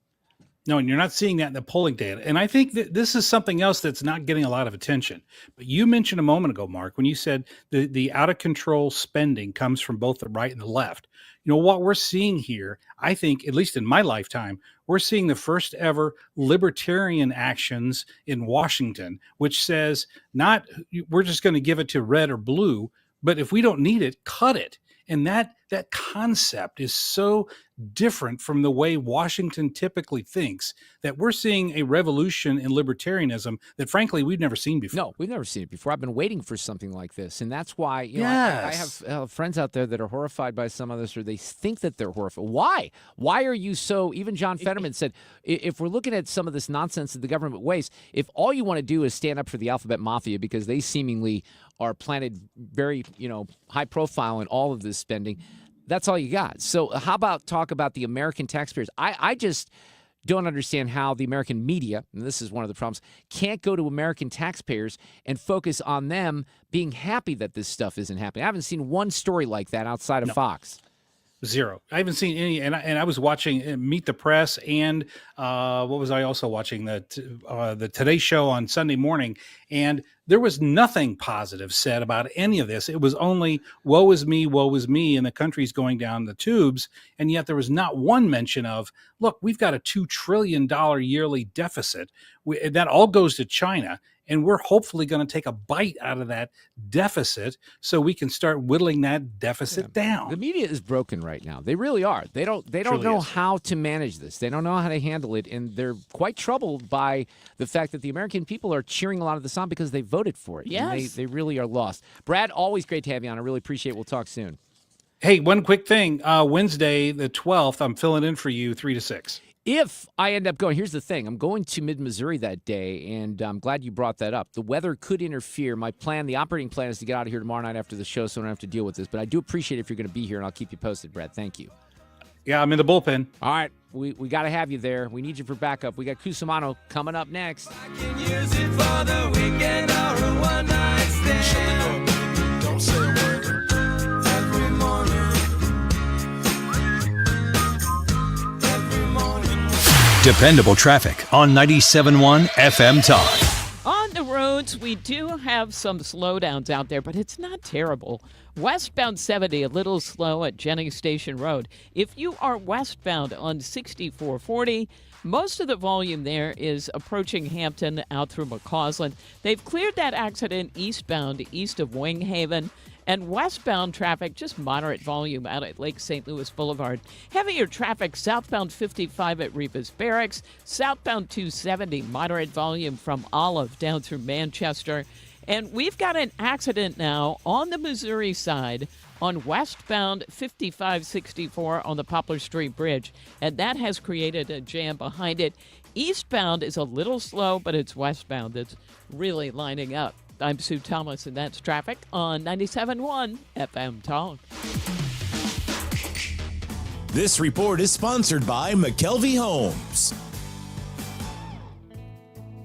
No, and you're not seeing that in the polling data. And I think that this is something else that's not getting a lot of attention. But you mentioned a moment ago, Mark, when you said the out of control spending comes from both the right and the left. You know, what we're seeing here, I think, at least in my lifetime, we're seeing the first ever libertarian actions in Washington, which says not we're just going to give it to red or blue, but if we don't need it, cut it. And that concept is so different from the way Washington typically thinks that we're seeing a revolution in libertarianism that, frankly, we've never seen before. No, we've never seen it before. I've been waiting for something like this. And that's why, you know, I have friends out there that are horrified by some of this, or they think that they're horrified. Why? Why are you so, even John Fetterman said, if we're looking at some of this nonsense that the government wastes, if all you want to do is stand up for the alphabet mafia because they seemingly are planted very, you know, high profile in all of this spending, that's all you got. So how about talk about the American taxpayers? I just don't understand how the American media, and this is one of the problems, can't go to American taxpayers and focus on them being happy that this stuff isn't happening. I haven't seen one story like that outside of Fox. Zero. I haven't seen any, and I was watching Meet the Press, and what was I also watching? The Today Show on Sunday morning, and there was nothing positive said about any of this. It was only woe is me, and the country's going down the tubes, and yet there was not one mention of, look, we've got a $2 trillion yearly deficit. That all goes to China. And we're hopefully going to take a bite out of that deficit so we can start whittling that deficit down. The media is broken right now. They really are. They don't know how to manage this. They don't know how to handle it, and they're quite troubled by the fact that the American people are cheering a lot of this on because they voted for it. Yes. And they really are lost. Brad, always great to have you on. I really appreciate it. We'll talk soon. Hey, one quick thing. Wednesday, the 12th, I'm filling in for you 3 to 6. If I end up going, here's the thing. I'm going to mid-Missouri that day, and I'm glad you brought that up. The weather could interfere. My plan, the operating plan, is to get out of here tomorrow night after the show so I don't have to deal with this. But I do appreciate it if you're going to be here, and I'll keep you posted, Brad. Thank you. Yeah, I'm in the bullpen. All right. We got to have you there. We need you for backup. We got Cusumano coming up next. Use it for the weekend or a one-night stand. Don't say a word. Every morning. Dependable traffic on 97.1 FM Talk. On the roads, we do have some slowdowns out there, but it's not terrible. Westbound 70, a little slow at Jennings Station Road. If you are westbound on 6440, most of the volume there is approaching Hampton out through McCausland. They've cleared that accident eastbound, east of Winghaven. And westbound traffic, just moderate volume out at Lake St. Louis Boulevard. Heavier traffic southbound 55 at Revis Barracks. Southbound 270, moderate volume from Olive down through Manchester. And we've got an accident now on the Missouri side on westbound 5564 on the Poplar Street Bridge. And that has created a jam behind it. Eastbound is a little slow, but it's westbound that's really lining up. I'm Sue Thomas, and that's traffic on 97.1 FM Talk. This report is sponsored by McKelvey Homes.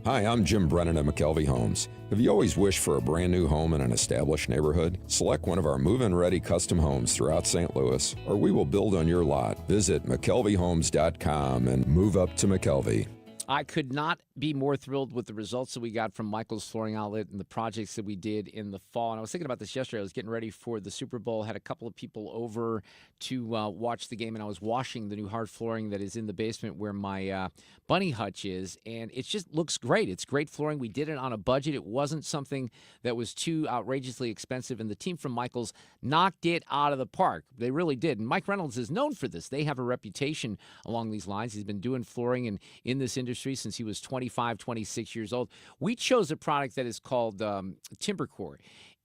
Hi, I'm Jim Brennan at McKelvey Homes. Have you always wished for a brand new home in an established neighborhood? Select one of our move-in ready custom homes throughout St. Louis, or we will build on your lot. Visit McKelveyhomes.com and move up to McKelvey. I could not be more thrilled with the results that we got from Michael's Flooring Outlet and the projects that we did in the fall. And I was thinking about this yesterday. I was getting ready for the Super Bowl, had a couple of people over to watch the game, and I was washing the new hard flooring that is in the basement where my bunny hutch is, and it just looks great. It's great flooring. We did it on a budget. It wasn't something that was too outrageously expensive, and the team from Michael's knocked it out of the park. They really did, and Mike Reynolds is known for this. They have a reputation along these lines. He's been doing flooring and in this industry since he was 25, 26 years old. We chose a product that is called Timbercore,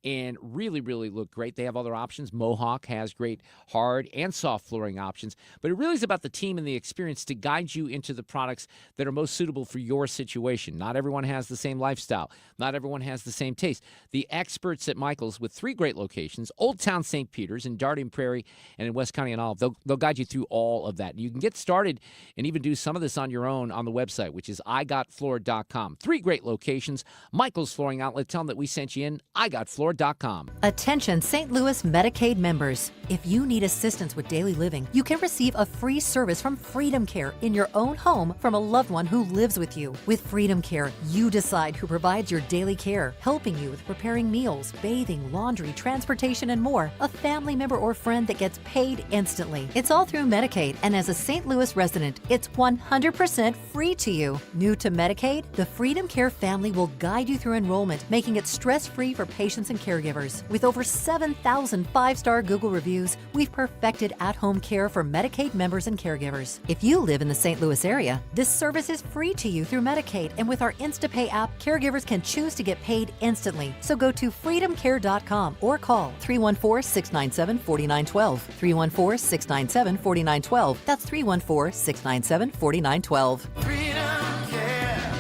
and really, really look great. They have other options. Mohawk has great hard and soft flooring options, but it really is about the team and the experience to guide you into the products that are most suitable for your situation. Not everyone has the same lifestyle. Not everyone has the same taste. The experts at Michael's, with 3 great locations, Old Town St. Peter's, in Darien Prairie, and in West County and Olive, they'll guide you through all of that. You can get started and even do some of this on your own on the website, which is igotfloor.com. 3 great locations. Michael's Flooring Outlet. Tell them that we sent you in. igotfloor.com. freedomcare.com. Attention St. Louis Medicaid members. If you need assistance with daily living, you can receive a free service from Freedom Care in your own home from a loved one who lives with you. With Freedom Care, you decide who provides your daily care, helping you with preparing meals, bathing, laundry, transportation, and more. A family member or friend that gets paid instantly. It's all through Medicaid, and as a St. Louis resident, it's 100% free to you. New to Medicaid, the Freedom Care family will guide you through enrollment, making it stress-free for patients and caregivers. With over 7,000 five-star Google reviews, we've perfected at-home care for Medicaid members and caregivers. If you live in the St. Louis area, this service is free to you through Medicaid, and with our InstaPay app, caregivers can choose to get paid instantly. So go to freedomcare.com or call 314-697-4912. 314-697-4912. That's 314-697-4912. Freedom Care,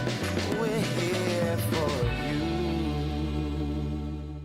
we're here for you.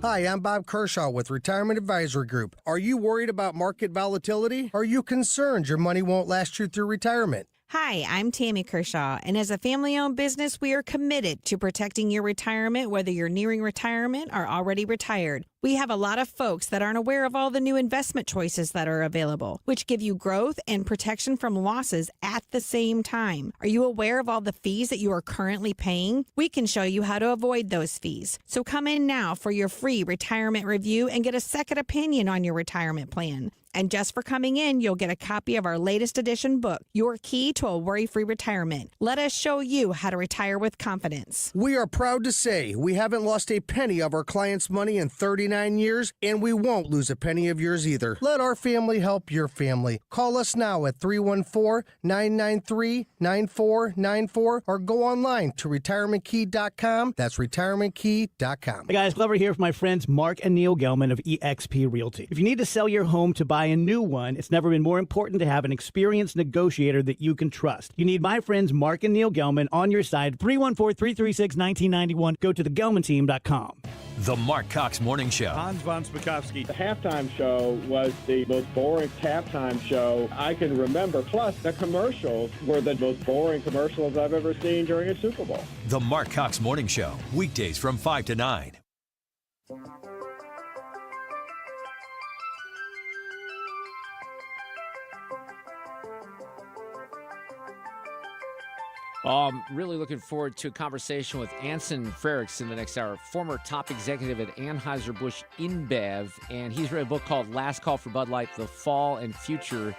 Hi, I'm Bob Kershaw with Retirement Advisory Group. Are you worried about market volatility? Are you concerned your money won't last you through retirement? Hi, I'm Tammy Kershaw, and as a family-owned business, we are committed to protecting your retirement, whether you're nearing retirement or already retired. We have a lot of folks that aren't aware of all the new investment choices that are available, which give you growth and protection from losses at the same time. Are you aware of all the fees that you are currently paying? We can show you how to avoid those fees. So come in now for your free retirement review and get a second opinion on your retirement plan. And just for coming in, you'll get a copy of our latest edition book, Your Key to a Worry-Free Retirement. Let us show you how to retire with confidence. We are proud to say we haven't lost a penny of our clients' money in 39 years, and we won't lose a penny of yours either. Let our family help your family. Call us now at 314-993-9494 or go online to retirementkey.com. That's retirementkey.com. Hey guys, Glover here with my friends Mark and Neil Gelman of eXp Realty. If you need to sell your home to buy a new one, it's never been more important to have an experienced negotiator that you can trust. You need my friends Mark and Neil Gelman on your side. 314-336-1991. Go to thegelmanteam.com. The Mark Cox Morning Show. Hans von Spakovsky. The halftime show was the most boring halftime show I can remember. Plus, the commercials were the most boring commercials I've ever seen during a Super Bowl. The Mark Cox Morning Show. Weekdays from 5 to 9. Really looking forward to a conversation with Anson Frericks in the next hour, former top executive at Anheuser-Busch InBev, and he's written a book called Last Call for Bud Light, The Fall and Future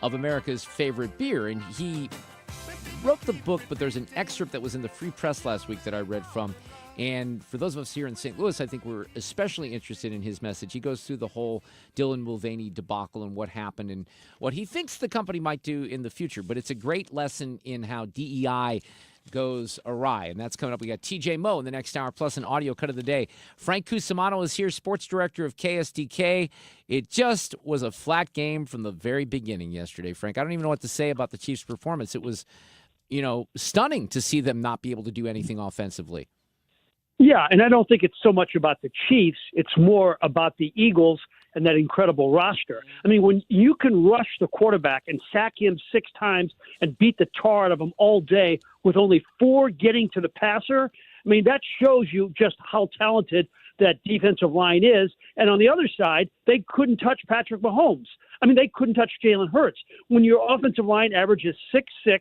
of America's Favorite Beer. And he wrote the book, but there's an excerpt that was in the Free Press last week that I read from. And for those of us here in St. Louis, I think we're especially interested in his message. He goes through the whole Dylan Mulvaney debacle and what happened and what he thinks the company might do in the future. But it's a great lesson in how DEI goes awry. And that's coming up. We got TJ Moe in the next hour, plus an audio cut of the day. Frank Cusumano is here, sports director of KSDK. It just was a flat game from the very beginning yesterday, Frank. I don't even know what to say about the Chiefs' performance. It was, stunning to see them not be able to do anything offensively. Yeah, and I don't think it's so much about the Chiefs. It's more about the Eagles and that incredible roster. I mean, when you can rush the quarterback and sack him 6 times and beat the tar out of him all day with only 4 getting to the passer, I mean, that shows you just how talented that defensive line is. And on the other side, they couldn't touch Patrick Mahomes. I mean, they couldn't touch Jalen Hurts. When your offensive line averages 6'6",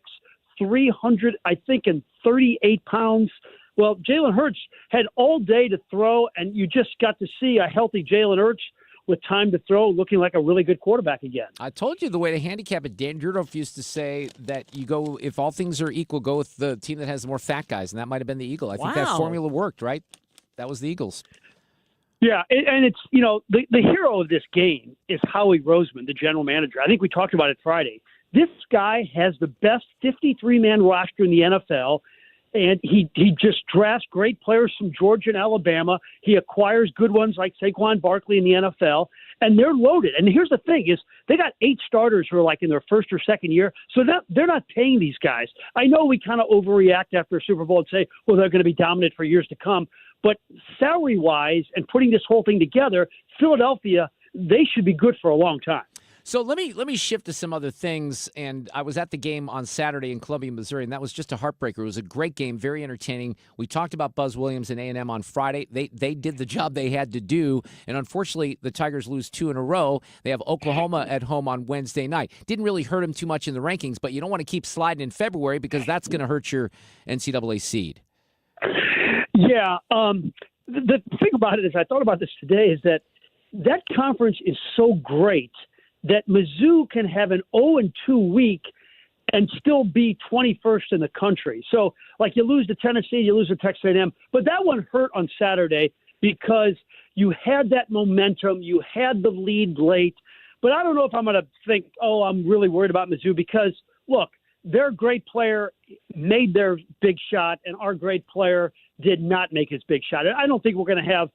300, I think, and 38 pounds, well, Jalen Hurts had all day to throw, and you just got to see a healthy Jalen Hurts with time to throw, looking like a really good quarterback again. I told you the way to handicap it. Dan Dierdorf used to say that you go, if all things are equal, go with the team that has more fat guys, and that might have been the Eagle. I think that formula worked, right? That was the Eagles. Yeah, and it's, the hero of this game is Howie Roseman, the general manager. I think we talked about it Friday. This guy has the best 53-man roster in the NFL. And he just drafts great players from Georgia and Alabama. He acquires good ones like Saquon Barkley in the NFL, and they're loaded. And here's the thing is they got 8 starters who are like in their first or second year, so they're not paying these guys. I know we kind of overreact after a Super Bowl and say, well, they're going to be dominant for years to come. But salary-wise and putting this whole thing together, Philadelphia, they should be good for a long time. So let me shift to some other things. And I was at the game on Saturday in Columbia, Missouri, and that was just a heartbreaker. It was a great game, very entertaining. We talked about Buzz Williams and A&M on Friday. They did the job they had to do, and unfortunately, the Tigers lose 2 in a row. They have Oklahoma at home on Wednesday night. Didn't really hurt them too much in the rankings, but you don't want to keep sliding in February because that's going to hurt your NCAA seed. Yeah. The thing about it is, I thought about this today, is that conference is so great that Mizzou can have an 0-2 week and still be 21st in the country. So, like, you lose to Tennessee, you lose to Texas A&M, but that one hurt on Saturday because you had that momentum, you had the lead late. But I don't know if I'm going to think, I'm really worried about Mizzou because, look, their great player made their big shot, and our great player did not make his big shot. I don't think we're going to have,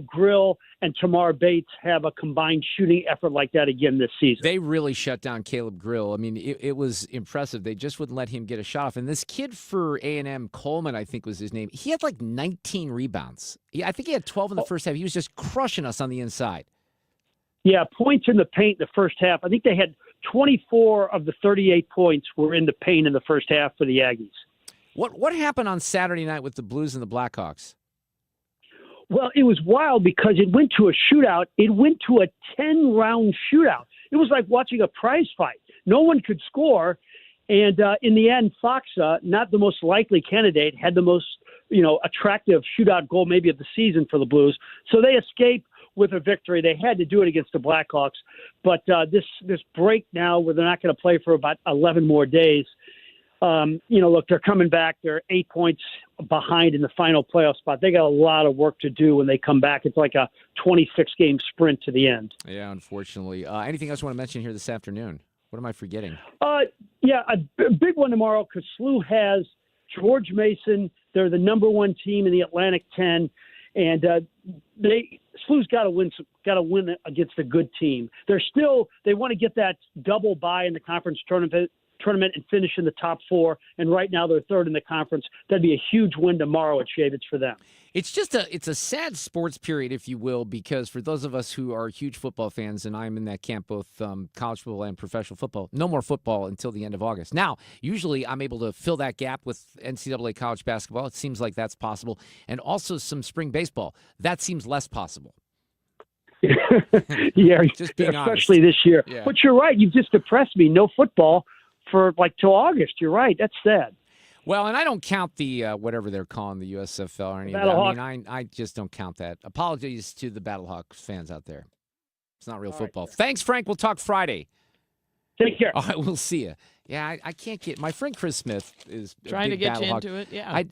Grill and Tamar Bates have a combined shooting effort like that again this season. They really shut down Caleb Grill. I mean, it was impressive. They just wouldn't let him get a shot off. And this kid for A&M, Coleman, I think was his name, he had like 19 rebounds. I think he had 12 in the first half. He was just crushing us on the inside. Yeah, points in the paint the first half. I think they had 24 of the 38 points were in the paint in the first half for the Aggies. What happened on Saturday night with the Blues and the Blackhawks? Well, it was wild because it went to a shootout. It went to a 10-round shootout. It was like watching a prize fight. No one could score. And in the end, Foxa, not the most likely candidate, had the most, attractive shootout goal maybe of the season for the Blues. So they escaped with a victory. They had to do it against the Blackhawks. But this break now where they're not going to play for about 11 more days, look, they're coming back. They're 8 points behind in the final playoff spot. They got a lot of work to do when they come back. It's like a 26-game sprint to the end. Yeah, unfortunately. Anything else you want to mention here this afternoon? What am I forgetting? Yeah, a big one tomorrow because SLU has George Mason. They're the number 1 team in the Atlantic 10, and SLU's got to win against a good team. They want to get that double bye in the conference tournament and finish in the top 4. And right now they're 3rd in the conference. That'd be a huge win tomorrow at Shavitz for them. It's just a sad sports period, if you will, because for those of us who are huge football fans, and I'm in that camp, both college football and professional football, no more football until the end of August. Now, usually I'm able to fill that gap with NCAA college basketball. It seems like that's possible. And also some spring baseball. That seems less possible. Yeah, just being especially honest. this year. Yeah. But you're right. You've just depressed me. No football for till August. You're right. That's sad. Well, and I don't count the whatever they're calling the USFL or any of that. I mean, I just don't count that. Apologies to the Battlehawks fans out there. It's not real football. Thanks, Frank. We'll talk Friday. Take care. All right, we'll see you. Yeah, I can't get my friend Chris Smith is trying to get you Battlehawk. into it. Yeah,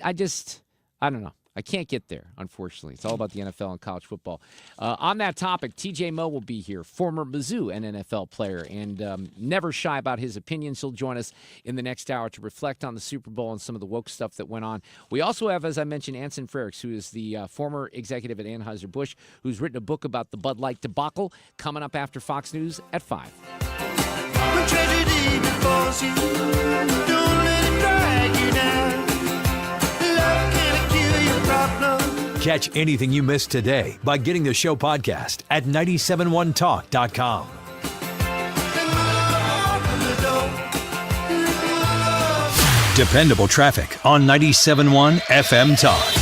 I don't know. I can't get there, unfortunately. It's all about the NFL and college football. On that topic, TJ Moe will be here, former Mizzou and NFL player, and never shy about his opinions. He'll join us in the next hour to reflect on the Super Bowl and some of the woke stuff that went on. We also have, as I mentioned, Anson Frericks, who is the former executive at Anheuser-Busch, who's written a book about the Bud Light debacle, coming up after Fox News at 5. When tragedy befalls you, don't let it drag you down. Love can't kill your problem. Catch anything you missed today by getting the show podcast at 971talk.com. Dependable traffic on 97.1 FM Talk.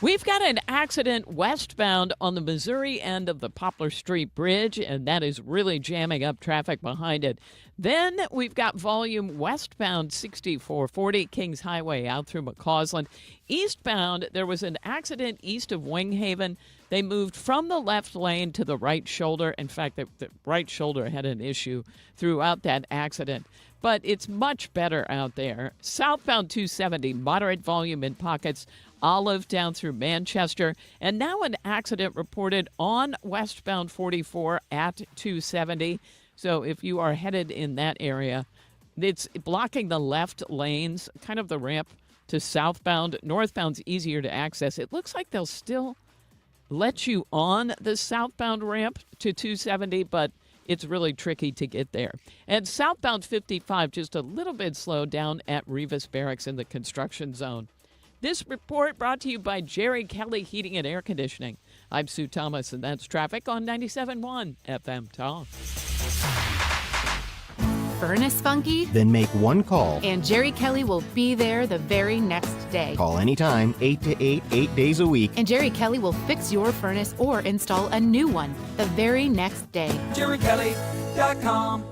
We've got an accident westbound on the Missouri end of the Poplar Street Bridge, and that is really jamming up traffic behind it. Then we've got volume westbound 6440 Kings Highway out through McCausland. Eastbound, there was an accident east of Winghaven. They moved from the left lane to the right shoulder. In fact, the right shoulder had an issue throughout that accident. But it's much better out there. Southbound 270, moderate volume in pockets. Olive down through Manchester. And now an accident reported on westbound 44 at 270. So if you are headed in that area, it's blocking the left lanes, kind of the ramp to southbound. Northbound's easier to access. It looks like they'll still let you on the southbound ramp to 270, but it's really tricky to get there. And southbound 55, just a little bit slowed down at Rivas Barracks in the construction zone. This report brought to you by Jerry Kelly Heating and Air Conditioning. I'm Sue Thomas, and that's traffic on 97.1 FM Talk. furnace funky? Then make one call. And Jerry Kelly will be there the very next day. Call anytime, 8 to 8, 8 days a week. And Jerry Kelly will fix your furnace or install a new one the very next day. JerryKelly.com.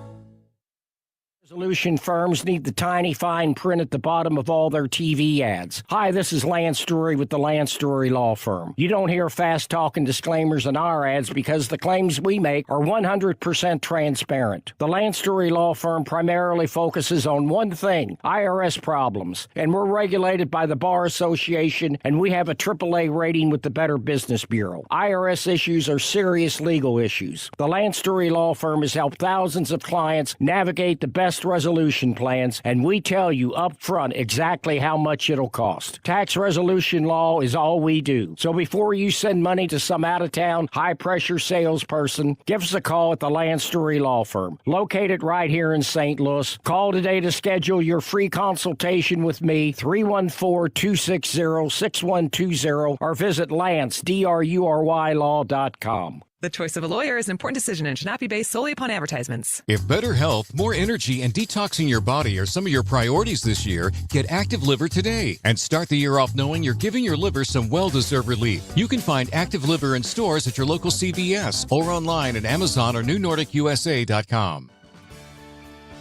Resolution firms need the tiny fine print at the bottom of all their TV ads. Hi, this is Lance Drury with the Lance Drury Law Firm. You don't hear fast-talking disclaimers in our ads because the claims we make are 100% transparent. The Lance Drury Law Firm primarily focuses on one thing, IRS problems, and we're regulated by the Bar Association, and we have a AAA rating with the Better Business Bureau. IRS issues are serious legal issues. The Lance Drury Law Firm has helped thousands of clients navigate the best resolution plans, and we tell you up front exactly how much it'll cost. Tax resolution law is all we do. So before you send money to some out-of-town, high-pressure salesperson, give us a call at the Lance Drury Law Firm, located right here in St. Louis. Call today to schedule your free consultation with me, 314-260-6120, or visit LanceDruryLaw.com. The choice of a lawyer is an important decision and should not be based solely upon advertisements. If better health, more energy, and detoxing your body are some of your priorities this year, get Active Liver today and start the year off knowing you're giving your liver some well-deserved relief. You can find Active Liver in stores at your local CVS or online at Amazon or NewNordicUSA.com.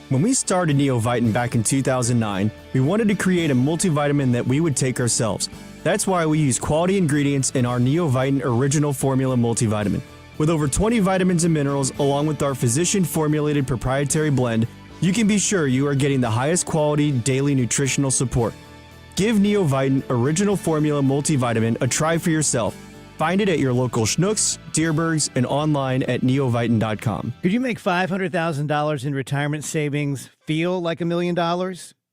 When we started Neovitin back in 2009, we wanted to create a multivitamin that we would take ourselves. That's why we use quality ingredients in our Neovitin Original Formula multivitamin. With over 20 vitamins and minerals, along with our physician-formulated proprietary blend, you can be sure you are getting the highest quality daily nutritional support. Give Neovitin Original Formula Multivitamin a try for yourself. Find it at your local Schnucks, Dierbergs, and online at neovitin.com. Could you make $500,000 in retirement savings feel like $1 million?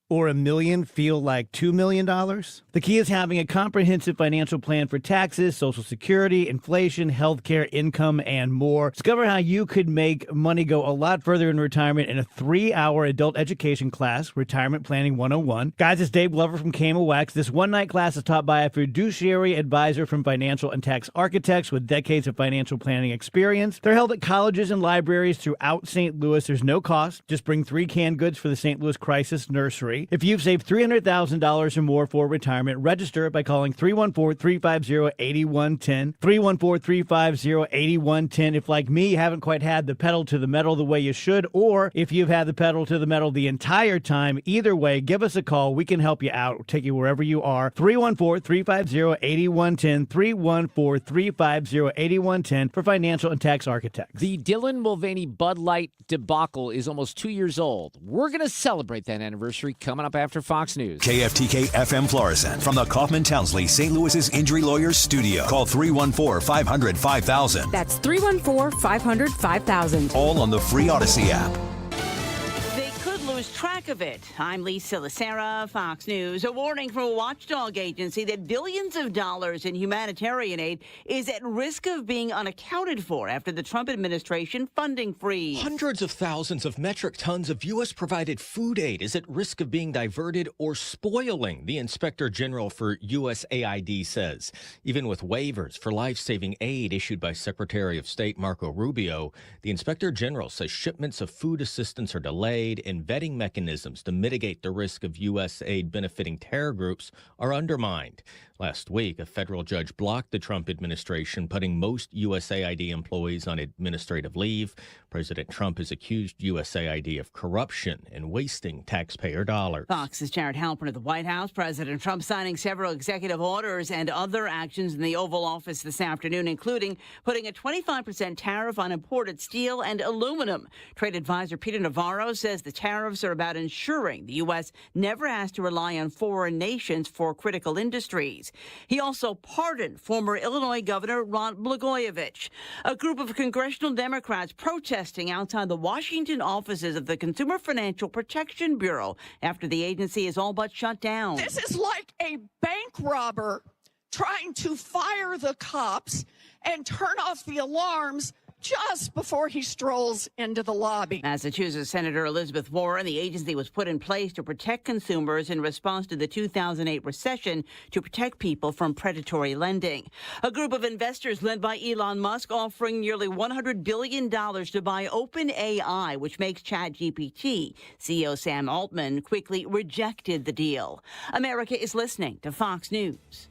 Or $1 million feel like $2 million? The key is having a comprehensive financial plan for taxes, Social Security, inflation, healthcare, income, and more. Discover how you could make money go a lot further in retirement in a 3-hour adult education class, Retirement Planning 101. Guys, it's Dave Glover from KMOX. This one-night class is taught by a fiduciary advisor from financial and tax architects with decades of financial planning experience. They're held at colleges and libraries throughout St. Louis. There's no cost. Just bring 3 canned goods for the St. Louis Crisis Nursery. If you've saved $300,000 or more for retirement, register by calling 314-350-8110. 314-350-8110. If, like me, you haven't quite had the pedal to the metal the way you should, or if you've had the pedal to the metal the entire time, either way, give us a call. We can help you out. We'll take you wherever you are. 314-350-8110. 314-350-8110 for financial and tax architects. The Dylan Mulvaney Bud Light debacle is almost 2 years old. We're going to celebrate that anniversary coming up after Fox News. KFTK FM Florissant from the Kaufman Townsley St. Louis's Injury Lawyers Studio. Call 314-500-5000. That's 314-500-5000. All on the free Odyssey app. They could lose track of it. I'm Lisa Lacera, Fox News. A warning from a watchdog agency that billions of dollars in humanitarian aid is at risk of being unaccounted for after the Trump administration funding freeze. Hundreds of thousands of metric tons of U.S.-provided food aid is at risk of being diverted or spoiling, the Inspector General for USAID says. Even with waivers for life-saving aid issued by Secretary of State Marco Rubio, the Inspector General says shipments of food assistance are delayed and vetting mechanisms to mitigate the risk of U.S. aid benefiting terror groups are undermined. Last week, a federal judge blocked the Trump administration, putting most USAID employees on administrative leave. President Trump has accused USAID of corruption and wasting taxpayer dollars. Fox's Jared Halpern at the White House. President Trump signing several executive orders and other actions in the Oval Office this afternoon, including putting a 25% tariff on imported steel and aluminum. Trade advisor Peter Navarro says the tariffs are about ensuring the U.S. never has to rely on foreign nations for critical industries. He also pardoned former Illinois Governor Rod Blagojevich. A group of congressional Democrats protesting outside the Washington offices of the Consumer Financial Protection Bureau after the agency is all but shut down. This is like a bank robber trying to fire the cops and turn off the alarms just before he strolls into the lobby. Massachusetts Senator Elizabeth Warren, the agency was put in place to protect consumers in response to the 2008 recession to protect people from predatory lending. A group of investors led by Elon Musk offering nearly $100 billion to buy OpenAI, which makes ChatGPT. CEO Sam Altman quickly rejected the deal. America is listening to Fox News.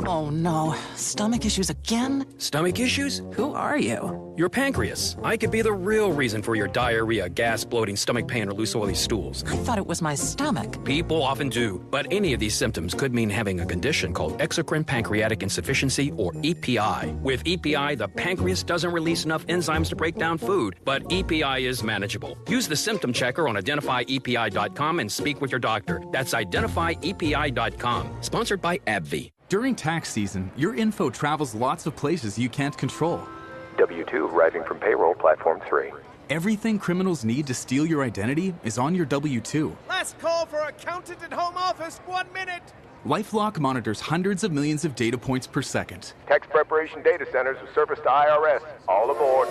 Oh no, stomach issues again? Stomach issues? Who are you? Your pancreas. I could be the real reason for your diarrhea, gas, bloating, stomach pain, or loose oily stools. I thought it was my stomach. People often do, but any of these symptoms could mean having a condition called exocrine pancreatic insufficiency, or EPI. With EPI, the pancreas doesn't release enough enzymes to break down food, but EPI is manageable. Use the symptom checker on identifyepi.com and speak with your doctor. That's identifyepi.com. Sponsored by AbbVie. During tax season, your info travels lots of places you can't control. W-2 arriving from payroll platform 3. Everything criminals need to steal your identity is on your W-2. Last call for accountant at home office, 1 minute. LifeLock monitors hundreds of millions of data points per second. Tax preparation data centers with service to IRS. All aboard.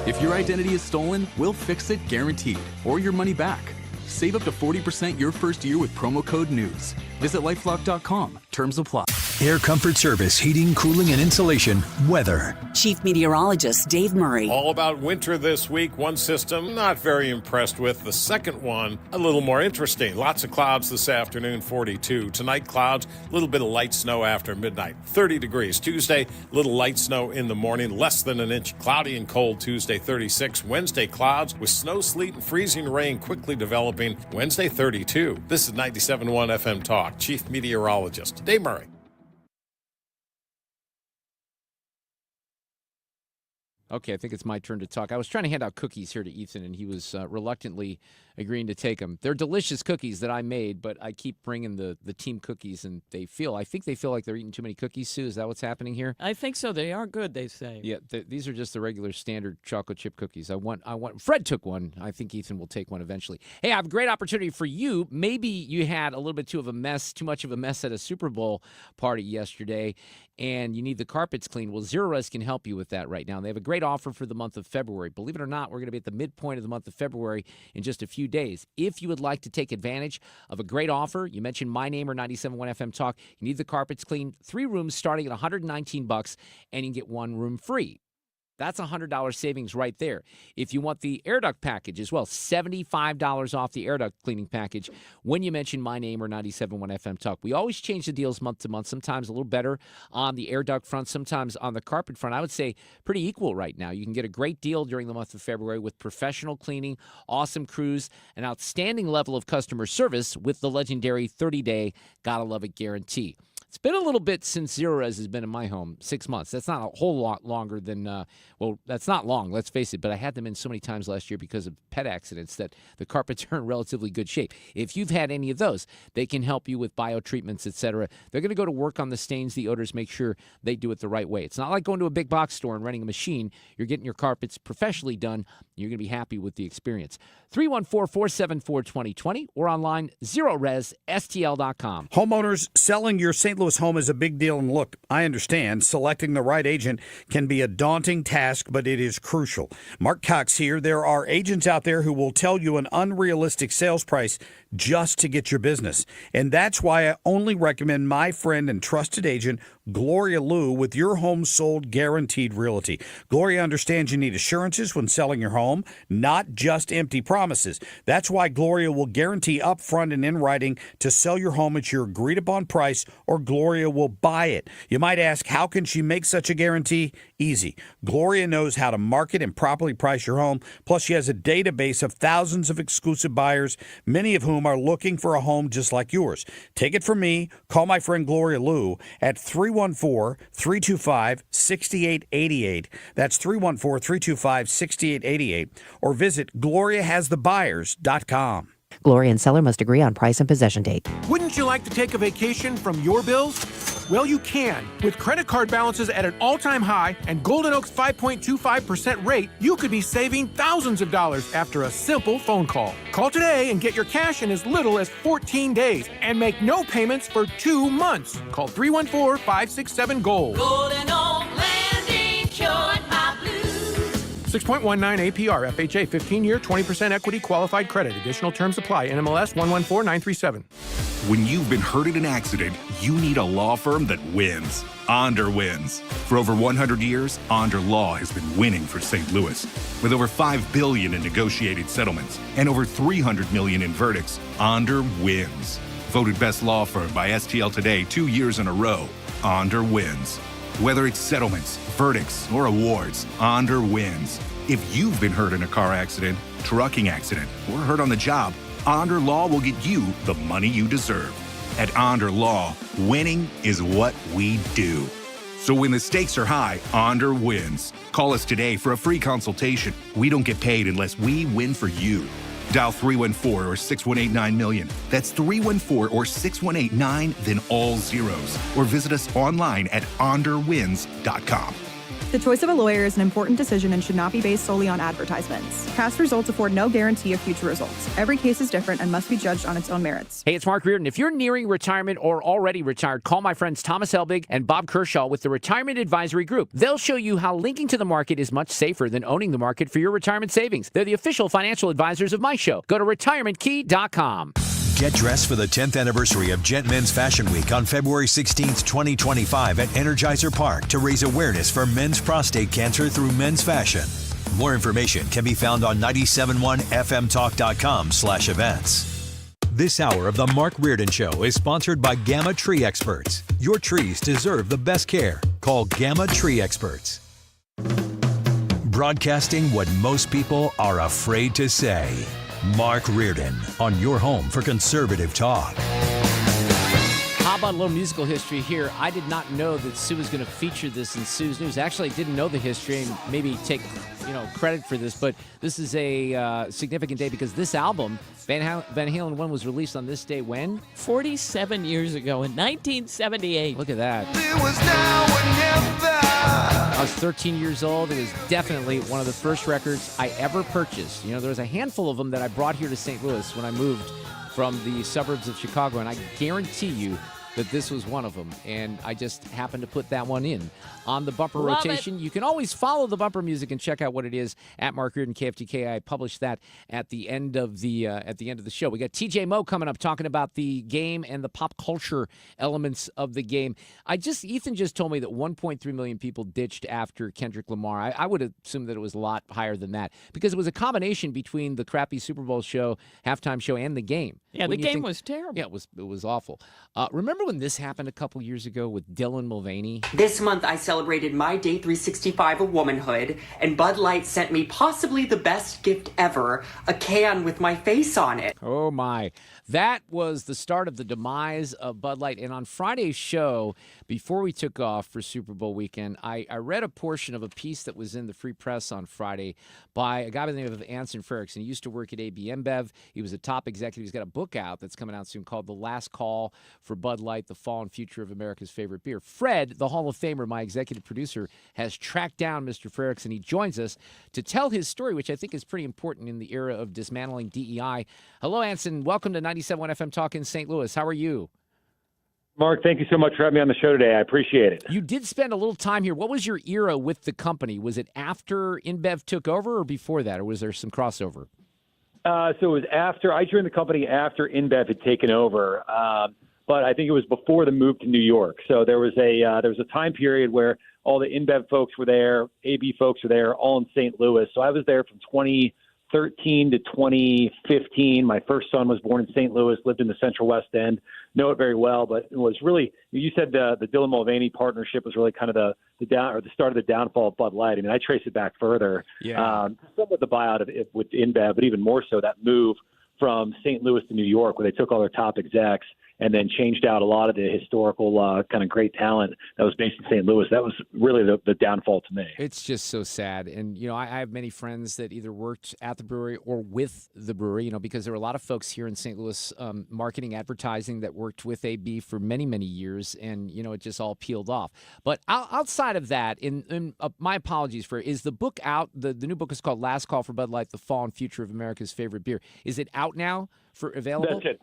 If your identity is stolen, we'll fix it guaranteed, or your money back. Save up to 40% your first year with promo code NEWS. Visit lifelock.com. Terms apply. Air Comfort Service, heating, cooling, and insulation. Weather. Chief Meteorologist Dave Murray. All about winter this week. One system not very impressed with. The second one a little more interesting. Lots of clouds this afternoon, 42. Tonight, clouds, a little bit of light snow after midnight, 30 degrees. Tuesday, little light snow in the morning, less than an inch. Cloudy and cold Tuesday, 36. Wednesday, clouds with snow, sleet, and freezing rain quickly developing. Wednesday, 32. This is 97.1 FM Talk. Chief Meteorologist Dave Murray. Okay, I think it's my turn to talk. I was trying to hand out cookies here to Ethan, and he was reluctantly agreeing to take them. They're delicious cookies that I made, but I keep bringing the team cookies, and I think they feel like they're eating too many cookies, Sue. Is that what's happening here? I think so. They are good, they say. Yeah, these are just the regular standard chocolate chip cookies. Fred took one. I think Ethan will take one eventually. Hey, I have a great opportunity for you. Maybe you had a little bit too much of a mess at a Super Bowl party yesterday, and you need the carpets cleaned. Well, Zero Res can help you with that right now. They have a great offer for the month of February. Believe it or not, we're going to be at the midpoint of the month of February in just a few days. If you would like to take advantage of a great offer, you mentioned my name or 97.1 FM Talk, you need the carpets cleaned. 3 rooms starting at $119, and you can get 1 room free. That's a $100 savings right there. If you want the air duct package as well, $75 off the air duct cleaning package when you mention my name or 97.1 FM Talk. We always change the deals month to month, sometimes a little better on the air duct front, sometimes on the carpet front. I would say pretty equal right now. You can get a great deal during the month of February with professional cleaning, awesome crews, an outstanding level of customer service with the legendary 30-day Gotta Love It guarantee. It's been a little bit since Zero Res has been in my home, 6 months. That's not a whole lot longer than, that's not long, let's face it, but I had them in so many times last year because of pet accidents that the carpets are in relatively good shape. If you've had any of those, they can help you with biotreatments, etc. They're going to go to work on the stains, the odors, make sure they do it the right way. It's not like going to a big box store and renting a machine. You're getting your carpets professionally done. You're going to be happy with the experience. 314-474-2020 or online, ZeroResSTL.com. Homeowners, selling your St. Louis home is a big deal, and look, I understand selecting the right agent can be a daunting task, but it is crucial. Mark Cox here. There are agents out there who will tell you an unrealistic sales price just to get your business, and that's why I only recommend my friend and trusted agent, Gloria Liu, with Your Home Sold Guaranteed Realty. Gloria understands you need assurances when selling your home, not just empty promises. That's why Gloria will guarantee upfront and in writing to sell your home at your agreed-upon price, or Gloria will buy it. You might ask, how can she make such a guarantee? Easy. Gloria knows how to market and properly price your home. Plus, she has a database of thousands of exclusive buyers, many of whom are looking for a home just like yours. Take it from me. Call my friend Gloria Liu at 314-325-6888. That's 314-325-6888. Or visit GloriaHasTheBuyers.com. Gloria and seller must agree on price and possession date. Wouldn't you like to take a vacation from your bills? Well, you can. With credit card balances at an all-time high and Golden Oak's 5.25% rate, you could be saving thousands of dollars after a simple phone call. Call today and get your cash in as little as 14 days and make no payments for 2 months. Call 314-567-GOLD. Golden Oak Lending cured my blues. 6.19 APR, FHA, 15-year, 20% equity qualified credit. Additional terms apply. NMLS 114937. When you've been hurt in an accident, you need a law firm that wins. Onder wins. For over 100 years, Onder Law has been winning for St. Louis. With over $5 billion in negotiated settlements and over $300 million in verdicts, Onder wins. Voted best law firm by STL Today 2 years in a row, Onder wins. Whether it's settlements, verdicts, or awards, Onder wins. If you've been hurt in a car accident, trucking accident, or hurt on the job, Onder Law will get you the money you deserve. At Onder Law, winning is what we do. So when the stakes are high, Onder wins. Call us today for a free consultation. We don't get paid unless we win for you. Dial 314 or 6189-MILLION. That's 314 or 6189, then all zeros. Or visit us online at onderwins.com. The choice of a lawyer is an important decision and should not be based solely on advertisements. Past results afford no guarantee of future results. Every case is different and must be judged on its own merits. Hey, it's Mark Reardon. If you're nearing retirement or already retired, call my friends Thomas Helbig and Bob Kershaw with the Retirement Advisory Group. They'll show you how linking to the market is much safer than owning the market for your retirement savings. They're the official financial advisors of my show. Go to retirementkey.com. Get dressed for the 10th anniversary of Gent Men's Fashion Week on February 16th, 2025 at Energizer Park to raise awareness for men's prostate cancer through men's fashion. More information can be found on 971fmtalk.com/events. This hour of the Mark Reardon Show is sponsored by Gamma Tree Experts. Your trees deserve the best care. Call Gamma Tree Experts. Broadcasting what most people are afraid to say. Mark Reardon on your home for conservative talk. How about a little musical history here? I did not know that Sue was going to feature this in Sue's News. Actually, I didn't know the history and maybe take credit for this, but this is a significant day because this album, Van Halen 1, was released on this day when? 47 years ago in 1978. Look at that. It was now or never. I was 13 years old. It was definitely one of the first records I ever purchased. There was a handful of them that I brought here to St. Louis when I moved from the suburbs of Chicago, and I guarantee you that this was one of them, and I just happened to put that one in on the bumper rotation. You can always follow the bumper music and check out what it is at Mark Reardon KFTK. I published that at the end of the show. We got TJ Moe coming up talking about the game and the pop culture elements of the game. Ethan just told me that 1.3 million people ditched after Kendrick Lamar. I would assume that it was a lot higher than that because it was a combination between the crappy Super Bowl show, halftime show, and the game. Yeah, the game was terrible. Yeah, it was awful. Remember when this happened a couple years ago with Dylan Mulvaney? This month, I celebrated my day 365 of womanhood, and Bud Light sent me possibly the best gift ever, a can with my face on it. Oh, my. That was the start of the demise of Bud Light. And on Friday's show, before we took off for Super Bowl weekend, I read a portion of a piece that was in the Free Press on Friday by a guy by the name of Anson Frericks, and he used to work at AB InBev. He was a top executive. He's got a book out that's coming out soon called The Last Call for Bud Light, The Fall and Future of America's Favorite Beer. Fred, the Hall of Famer, my executive producer, has tracked down Mr. Frericks, and he joins us to tell his story, which I think is pretty important in the era of dismantling DEI. Hello, Anson. Welcome to 97.1 FM Talk in St. Louis. How are you? Mark, thank you so much for having me on the show today. I appreciate it. You did spend a little time here. What was your era with the company? Was it after InBev took over or before that, or was there some crossover? So it was after. I joined the company after InBev had taken over, but I think it was before the move to New York. So there was a time period where all the InBev folks were there, AB folks were there, all in St. Louis. So I was there from 2013 to 2015. My first son was born in St. Louis, lived in the Central West End, know it very well, but it was really, you said the Dylan Mulvaney partnership was really kind of the start of the downfall of Bud Light. I mean, I trace it back further. Yeah. Somewhat the buyout of it with InBev, but even more so that move from St. Louis to New York where they took all their top execs and then changed out a lot of the historical kind of great talent that was based in St. Louis. That was really the downfall to me. It's just so sad. And, I have many friends that either worked at the brewery or with the brewery, because there were a lot of folks here in St. Louis marketing, advertising that worked with AB for many, many years. And, it just all peeled off. But outside of that, my apologies is the book out? The new book is called Last Call for Bud Light, The Fall and Future of America's Favorite Beer. Is it out now for available? That's it.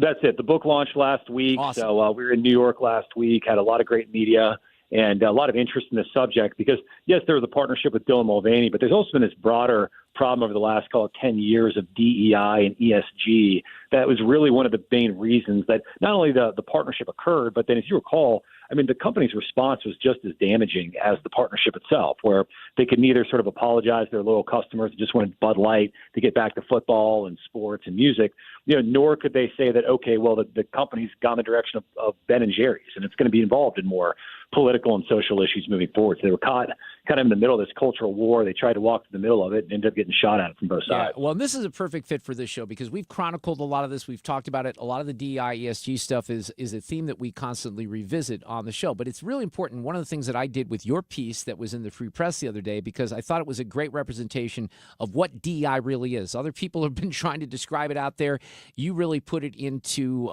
That's it. The book launched last week. Awesome. So we were in New York last week, had a lot of great media and a lot of interest in this subject because, yes, there was a partnership with Dylan Mulvaney, but there's also been this broader problem over the last, 10 years of DEI and ESG. That was really one of the main reasons that not only the partnership occurred, but then if you recall, the company's response was just as damaging as the partnership itself, where they could neither sort of apologize to their loyal customers who just wanted Bud Light to get back to football and sports and music, nor could they say that, okay, well, the company's gone the direction of Ben and Jerry's, and it's going to be involved in more political and social issues moving forward. So they were caught kind of in the middle of this cultural war. They tried to walk to the middle of it and ended up getting shot at from both sides. Well, this is a perfect fit for this show because we've chronicled a lot of this. We've talked about it. A lot of the DEI, ESG stuff is a theme that we constantly revisit on the show. But it's really important. One of the things that I did with your piece that was in the Free Press the other day, because I thought it was a great representation of what DEI really is. Other people have been trying to describe it out there. You really put it into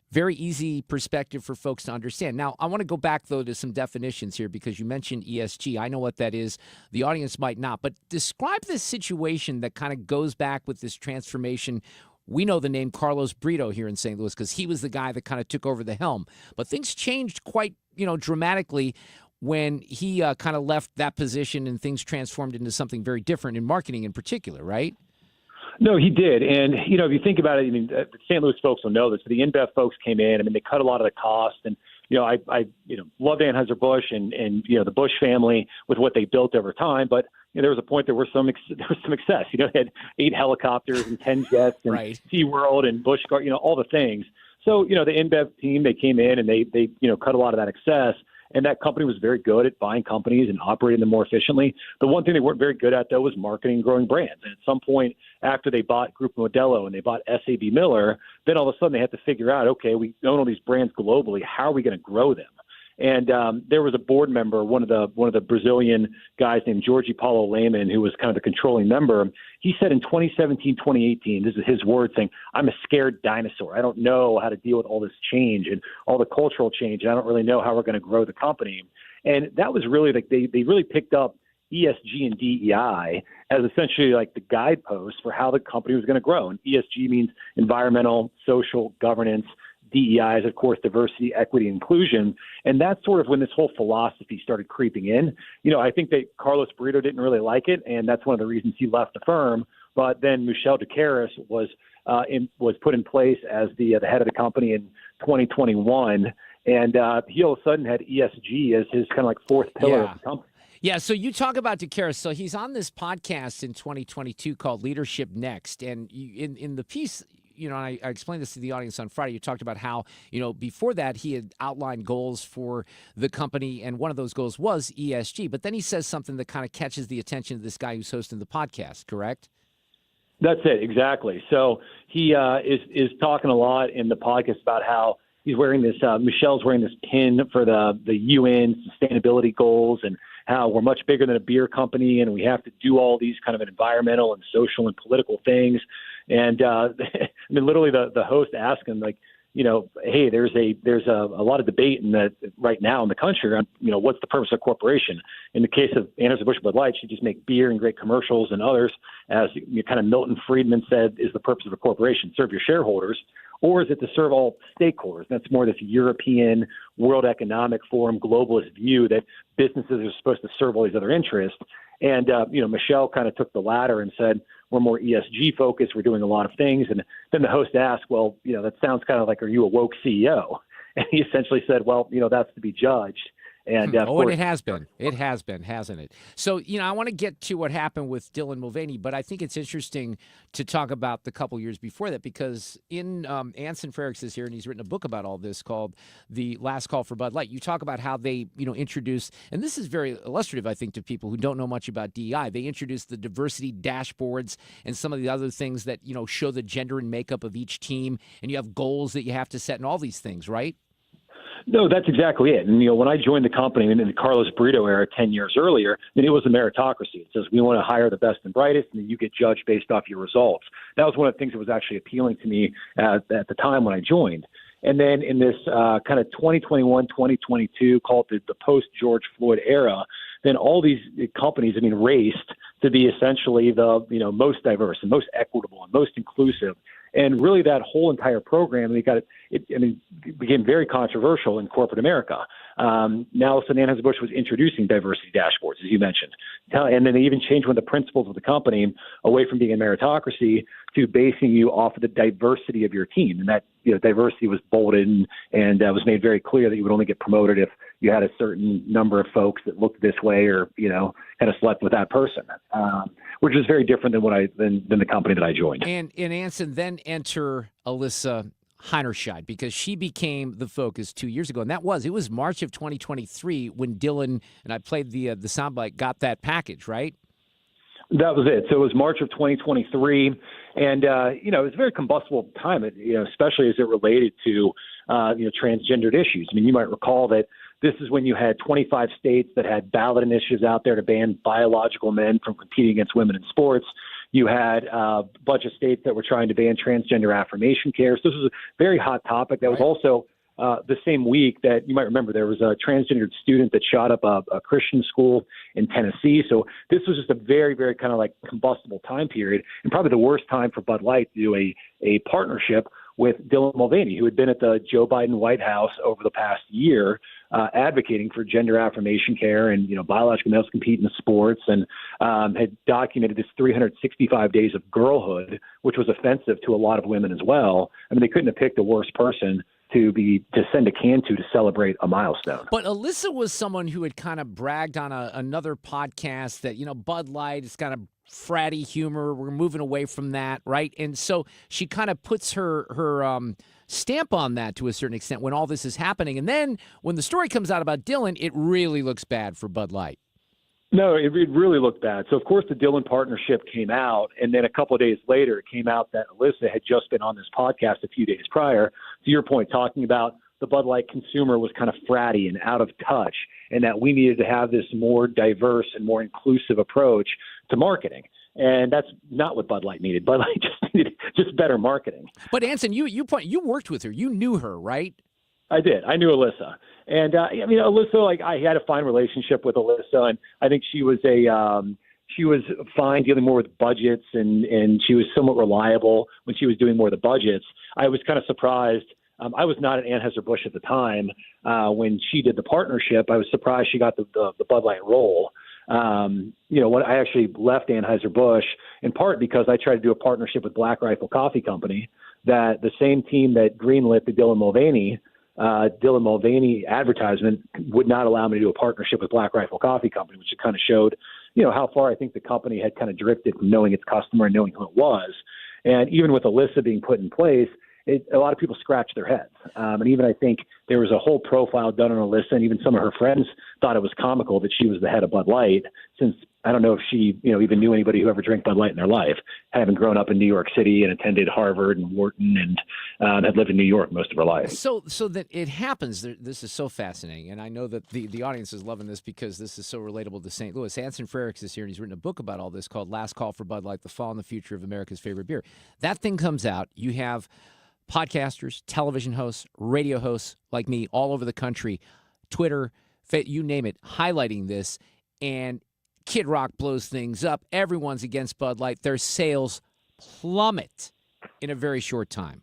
very easy perspective for folks to understand. Now, I want to go back, though, to some definitions here because you mentioned ESG. I know what that is. The audience might not. But describe this situation that kind of goes back with this transformation. We know the name Carlos Brito here in St. Louis because he was the guy that kind of took over the helm. But things changed quite, dramatically when he kind of left that position and things transformed into something very different in marketing in particular, right? No, he did. And, if you think about it, the St. Louis folks will know this. The InBev folks came in. They cut a lot of the cost. And, I loved Anheuser-Busch and the Busch family with what they built over time. But there was a point there was some excess. They had 8 helicopters and 10 jets and right. SeaWorld and Busch, all the things. So, the InBev team, they came in and they cut a lot of that excess. And that company was very good at buying companies and operating them more efficiently. The one thing they weren't very good at, though, was marketing and growing brands. And at some point after they bought Grupo Modelo and they bought SAB Miller, then all of a sudden they had to figure out, okay, we own all these brands globally. How are we going to grow them? And there was a board member, one of the Brazilian guys named Jorge Paulo Lehmann, who was kind of the controlling member. He said in 2017, 2018, this is his word, saying, I'm a scared dinosaur. I don't know how to deal with all this change and all the cultural change. And I don't really know how we're going to grow the company. And that was really like they really picked up ESG and DEI as essentially like the guideposts for how the company was going to grow. And ESG means environmental, social, governance. DEI is, of course, diversity, equity, inclusion. And that's sort of when this whole philosophy started creeping in. I think that Carlos Brito didn't really like it, and that's one of the reasons he left the firm. But then Michel Decaris was put in place as the head of the company in 2021. And he all of a sudden had ESG as his kind of like fourth pillar of the company. Yeah, so you talk about Decaris. So he's on this podcast in 2022 called Leadership Next. And in the piece, and I explained this to the audience on Friday, you talked about how, before that he had outlined goals for the company, and one of those goals was ESG. But then he says something that kind of catches the attention of this guy who's hosting the podcast, correct? That's it, exactly. So he is talking a lot in the podcast about how he's wearing this, Michelle's wearing this pin for the UN sustainability goals and how we're much bigger than a beer company and we have to do all these kind of environmental and social and political things. And literally the host asked him, like, hey, there's a lot of debate right now in the country on, what's the purpose of a corporation? In the case of Anheuser-Busch Bud Light, she just make beer and great commercials, and others, as kind of Milton Friedman said, is the purpose of a corporation, serve your shareholders, or is it to serve all stakeholders? That's more this European World Economic Forum globalist view that businesses are supposed to serve all these other interests. And, Michelle kind of took the latter and said, we're more ESG focused. We're doing a lot of things. And then the host asked, well, that sounds kind of like, are you a woke CEO? And he essentially said, well, that's to be judged. And and it has been. It has been, hasn't it? So, I want to get to what happened with Dylan Mulvaney, but I think it's interesting to talk about the couple years before that because in Anson Frericks is here, and he's written a book about all this called The Last Call for Bud Light. You talk about how they, introduced, and this is very illustrative, I think, to people who don't know much about DEI. They introduced the diversity dashboards and some of the other things that, show the gender and makeup of each team, and you have goals that you have to set and all these things, right? No, that's exactly it. And, when I joined the company in the Carlos Brito era 10 years earlier, then it was a meritocracy. It says we want to hire the best and brightest, and then you get judged based off your results. That was one of the things that was actually appealing to me at the time when I joined. And then in this kind of 2021, 2022, called the post-George Floyd era, then all these companies, raced to be essentially the, most diverse and most equitable and most inclusive. And really that whole entire program, it became very controversial in corporate America. Now, Anheuser-Busch was introducing diversity dashboards, as you mentioned. And then they even changed one of the principles of the company away from being a meritocracy to basing you off of the diversity of your team. And that diversity was bolded and was made very clear that you would only get promoted if you had a certain number of folks that looked this way or, kind of slept with that person, which is very different than the company that I joined. And in Anson, then enter Alyssa Heinerscheid, because she became the focus 2 years ago. And it was March of 2023 when Dylan, and I played the soundbite, got that package, right? That was it. So it was March of 2023. And, it was a very combustible time, especially as it related to, transgendered issues. You might recall that this is when you had 25 states that had ballot initiatives out there to ban biological men from competing against women in sports. You had a bunch of states that were trying to ban transgender affirmation care. So this was a very hot topic. That was also the same week that you might remember there was a transgendered student that shot up a Christian school in Tennessee. So this was just a very, very kind of like combustible time period, and probably the worst time for Bud Light to do a partnership with Dylan Mulvaney, who had been at the Joe Biden White House over the past year, advocating for gender affirmation care and, biological males compete in sports, and had documented this 365 days of girlhood, which was offensive to a lot of women as well. They couldn't have picked a worse person to send a can to celebrate a milestone. But Alyssa was someone who had kind of bragged on another podcast that, Bud Light is kind of fratty humor. We're moving away from that, right? And so she kind of puts her stamp on that to a certain extent when all this is happening. And then when the story comes out about Dylan, it really looks bad for Bud Light. No, it really looked bad. So, of course, the Dylan partnership came out, and then a couple of days later, it came out that Alyssa had just been on this podcast a few days prior, to your point, talking about the Bud Light consumer was kind of fratty and out of touch, and that we needed to have this more diverse and more inclusive approach to marketing. And that's not what Bud Light needed. Bud Light just needed better marketing. But Anson, you worked with her. You knew her, right? I did. I knew Alyssa. And, Alyssa, I had a fine relationship with Alyssa, and I think she was fine dealing more with budgets, and she was somewhat reliable when she was doing more of the budgets. I was kind of surprised. I was not at Anheuser-Busch at the time when she did the partnership. I was surprised she got the Bud Light role. When I actually left Anheuser-Busch, in part because I tried to do a partnership with Black Rifle Coffee Company, that the same team that greenlit the Dylan Mulvaney advertisement would not allow me to do a partnership with Black Rifle Coffee Company, which kind of showed, how far I think the company had kind of drifted from knowing its customer and knowing who it was. And even with Alyssa being put in place, a lot of people scratched their heads. And even I think there was a whole profile done on Alyssa, and even some of her friends thought it was comical that she was the head of Bud Light, since I don't know if she even knew anybody who ever drank Bud Light in their life, having grown up in New York City and attended Harvard and Wharton and had lived in New York most of her life. So that it happens. This is so fascinating, and I know that the audience is loving this because this is so relatable to St. Louis. Anson Frericks is here, and he's written a book about all this called Last Call for Bud Light, The Fall and the Future of America's Favorite Beer. That thing comes out. You have podcasters, television hosts, radio hosts like me all over the country, Twitter, you name it, highlighting this, and Kid Rock blows things up. Everyone's against Bud Light. Their sales plummet in a very short time.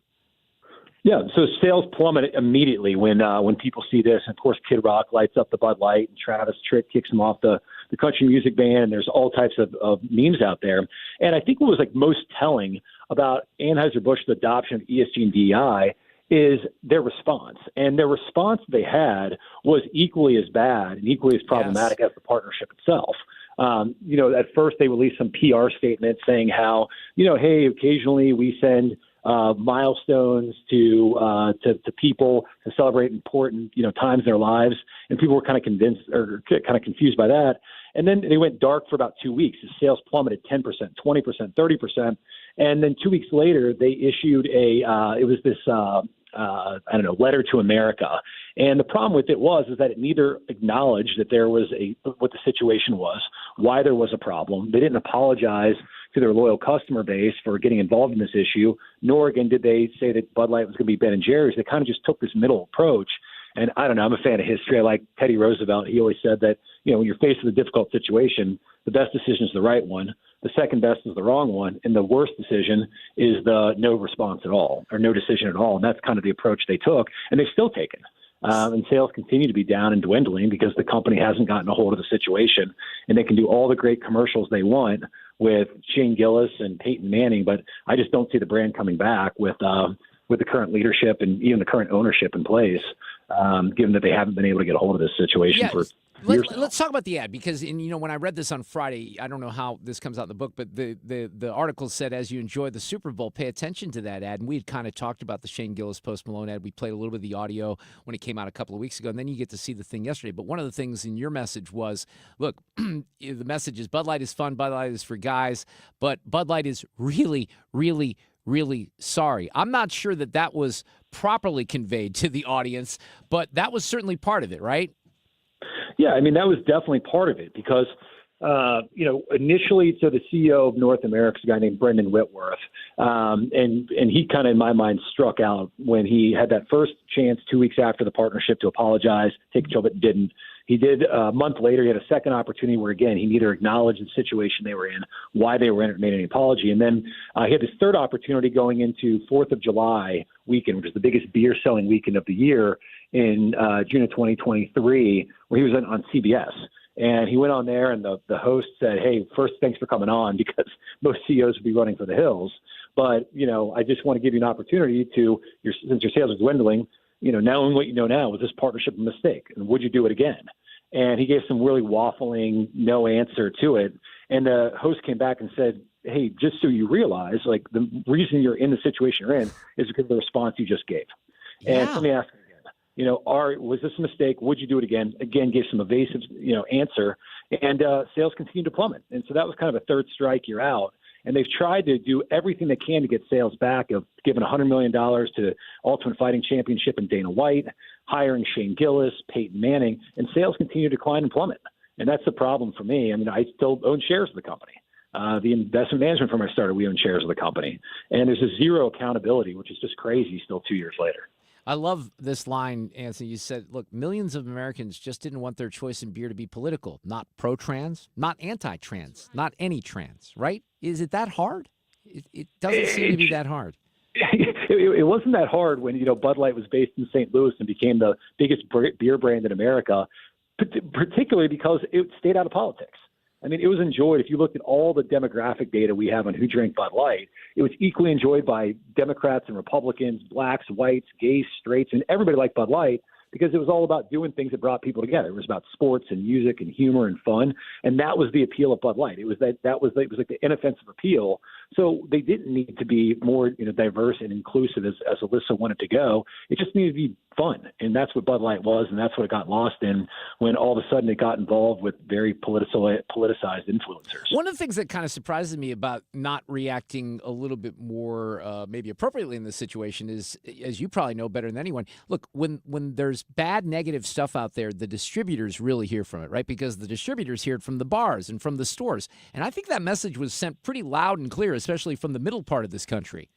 Yeah, so sales plummet immediately when people see this. And of course, Kid Rock lights up the Bud Light, and Travis Tritt kicks him off the country music band, and there's all types of memes out there. And I think what was most telling about Anheuser-Busch's adoption of ESG and DEI is their response. And their response they had was equally as bad and equally as problematic as the partnership itself. At first they released some PR statement saying how, hey, occasionally we send milestones to people to celebrate important, times in their lives. And people were kind of convinced or kind of confused by that. And then they went dark for about 2 weeks. The sales plummeted 10%, 20%, 30%. And then 2 weeks later, they issued letter to America. And the problem with it is that it neither acknowledged that there was what the situation was, why there was a problem. They didn't apologize to their loyal customer base for getting involved in this issue, nor again did they say that Bud Light was going to be Ben & Jerry's. They kind of just took this middle approach. And I don't know, I'm a fan of history. I like Teddy Roosevelt. He always said that, when you're faced with a difficult situation, the best decision is the right one. The second best is the wrong one. And the worst decision is the no response at all or no decision at all. And that's kind of the approach they took. And they've still taken. And sales continue to be down and dwindling because the company hasn't gotten a hold of the situation. And they can do all the great commercials they want with Shane Gillis and Peyton Manning. But I just don't see the brand coming back with the current leadership and even the current ownership in place, given that they haven't been able to get a hold of this situation for years. Let's talk about the ad because, when I read this on Friday, I don't know how this comes out in the book, but the article said, as you enjoy the Super Bowl, pay attention to that ad. And we had kind of talked about the Shane Gillis Post Malone ad. We played a little bit of the audio when it came out a couple of weeks ago, and then you get to see the thing yesterday. But one of the things in your message was, look, the message is Bud Light is fun, Bud Light is for guys, but Bud Light is really, really, really sorry. I'm not sure that was properly conveyed to the audience, but that was certainly part of it, right? Yeah, I mean, that was definitely part of it because, initially, so the CEO of North America is a guy named Brendan Whitworth, and he kind of, in my mind, struck out when he had that first chance 2 weeks after the partnership to apologize, take control, but didn't. He did a month later. He had a second opportunity where, again, he neither acknowledged the situation they were in, why they were in it, or made any apology. And then he had this third opportunity going into 4th of July weekend, which is the biggest beer-selling weekend of the year in June of 2023, where he was on CBS. And he went on there, and the host said, hey, first, thanks for coming on, because most CEOs would be running for the hills. But, I just want to give you an opportunity to, since your sales are dwindling, knowing what you know now, was this partnership a mistake? And would you do it again? And he gave some really waffling no answer to it. And the host came back and said, hey, just so you realize, like, the reason you're in the situation you're in is because of the response you just gave. Yeah. And let me ask again, was this a mistake? Would you do it again? Again, gave some evasive, answer. And sales continued to plummet. And so that was kind of a third strike, you're out. And they've tried to do everything they can to get sales back, of giving $100 million to Ultimate Fighting Championship and Dana White, hiring Shane Gillis, Peyton Manning, and sales continue to decline and plummet. And that's the problem for me. I mean, I still own shares of the company. The investment management firm I started, we own shares of the company. And there's a zero accountability, which is just crazy still 2 years later. I love this line, Anson. You said, look, millions of Americans just didn't want their choice in beer to be political, not pro-trans, not anti-trans, not any trans, right? Is it that hard? It doesn't seem to be that hard. It wasn't that hard when, Bud Light was based in St. Louis and became the biggest beer brand in America, particularly because it stayed out of politics. I mean, it was enjoyed. If you looked at all the demographic data we have on who drank Bud Light, it was equally enjoyed by Democrats and Republicans, blacks, whites, gays, straights, and everybody liked Bud Light because it was all about doing things that brought people together. It was about sports and music and humor and fun, and that was the appeal of Bud Light. It was like the inoffensive appeal. So they didn't need to be more diverse and inclusive as Alyssa wanted to go. It just needed to be fun, and that's what Bud Light was, and that's what it got lost in when all of a sudden it got involved with very politicized influencers. One of the things that kind of surprises me about not reacting a little bit more maybe appropriately in this situation is, as you probably know better than anyone, look, when there's bad, negative stuff out there, the distributors really hear from it, right? Because the distributors hear it from the bars and from the stores. And I think that message was sent pretty loud and clear, especially from the middle part of this country.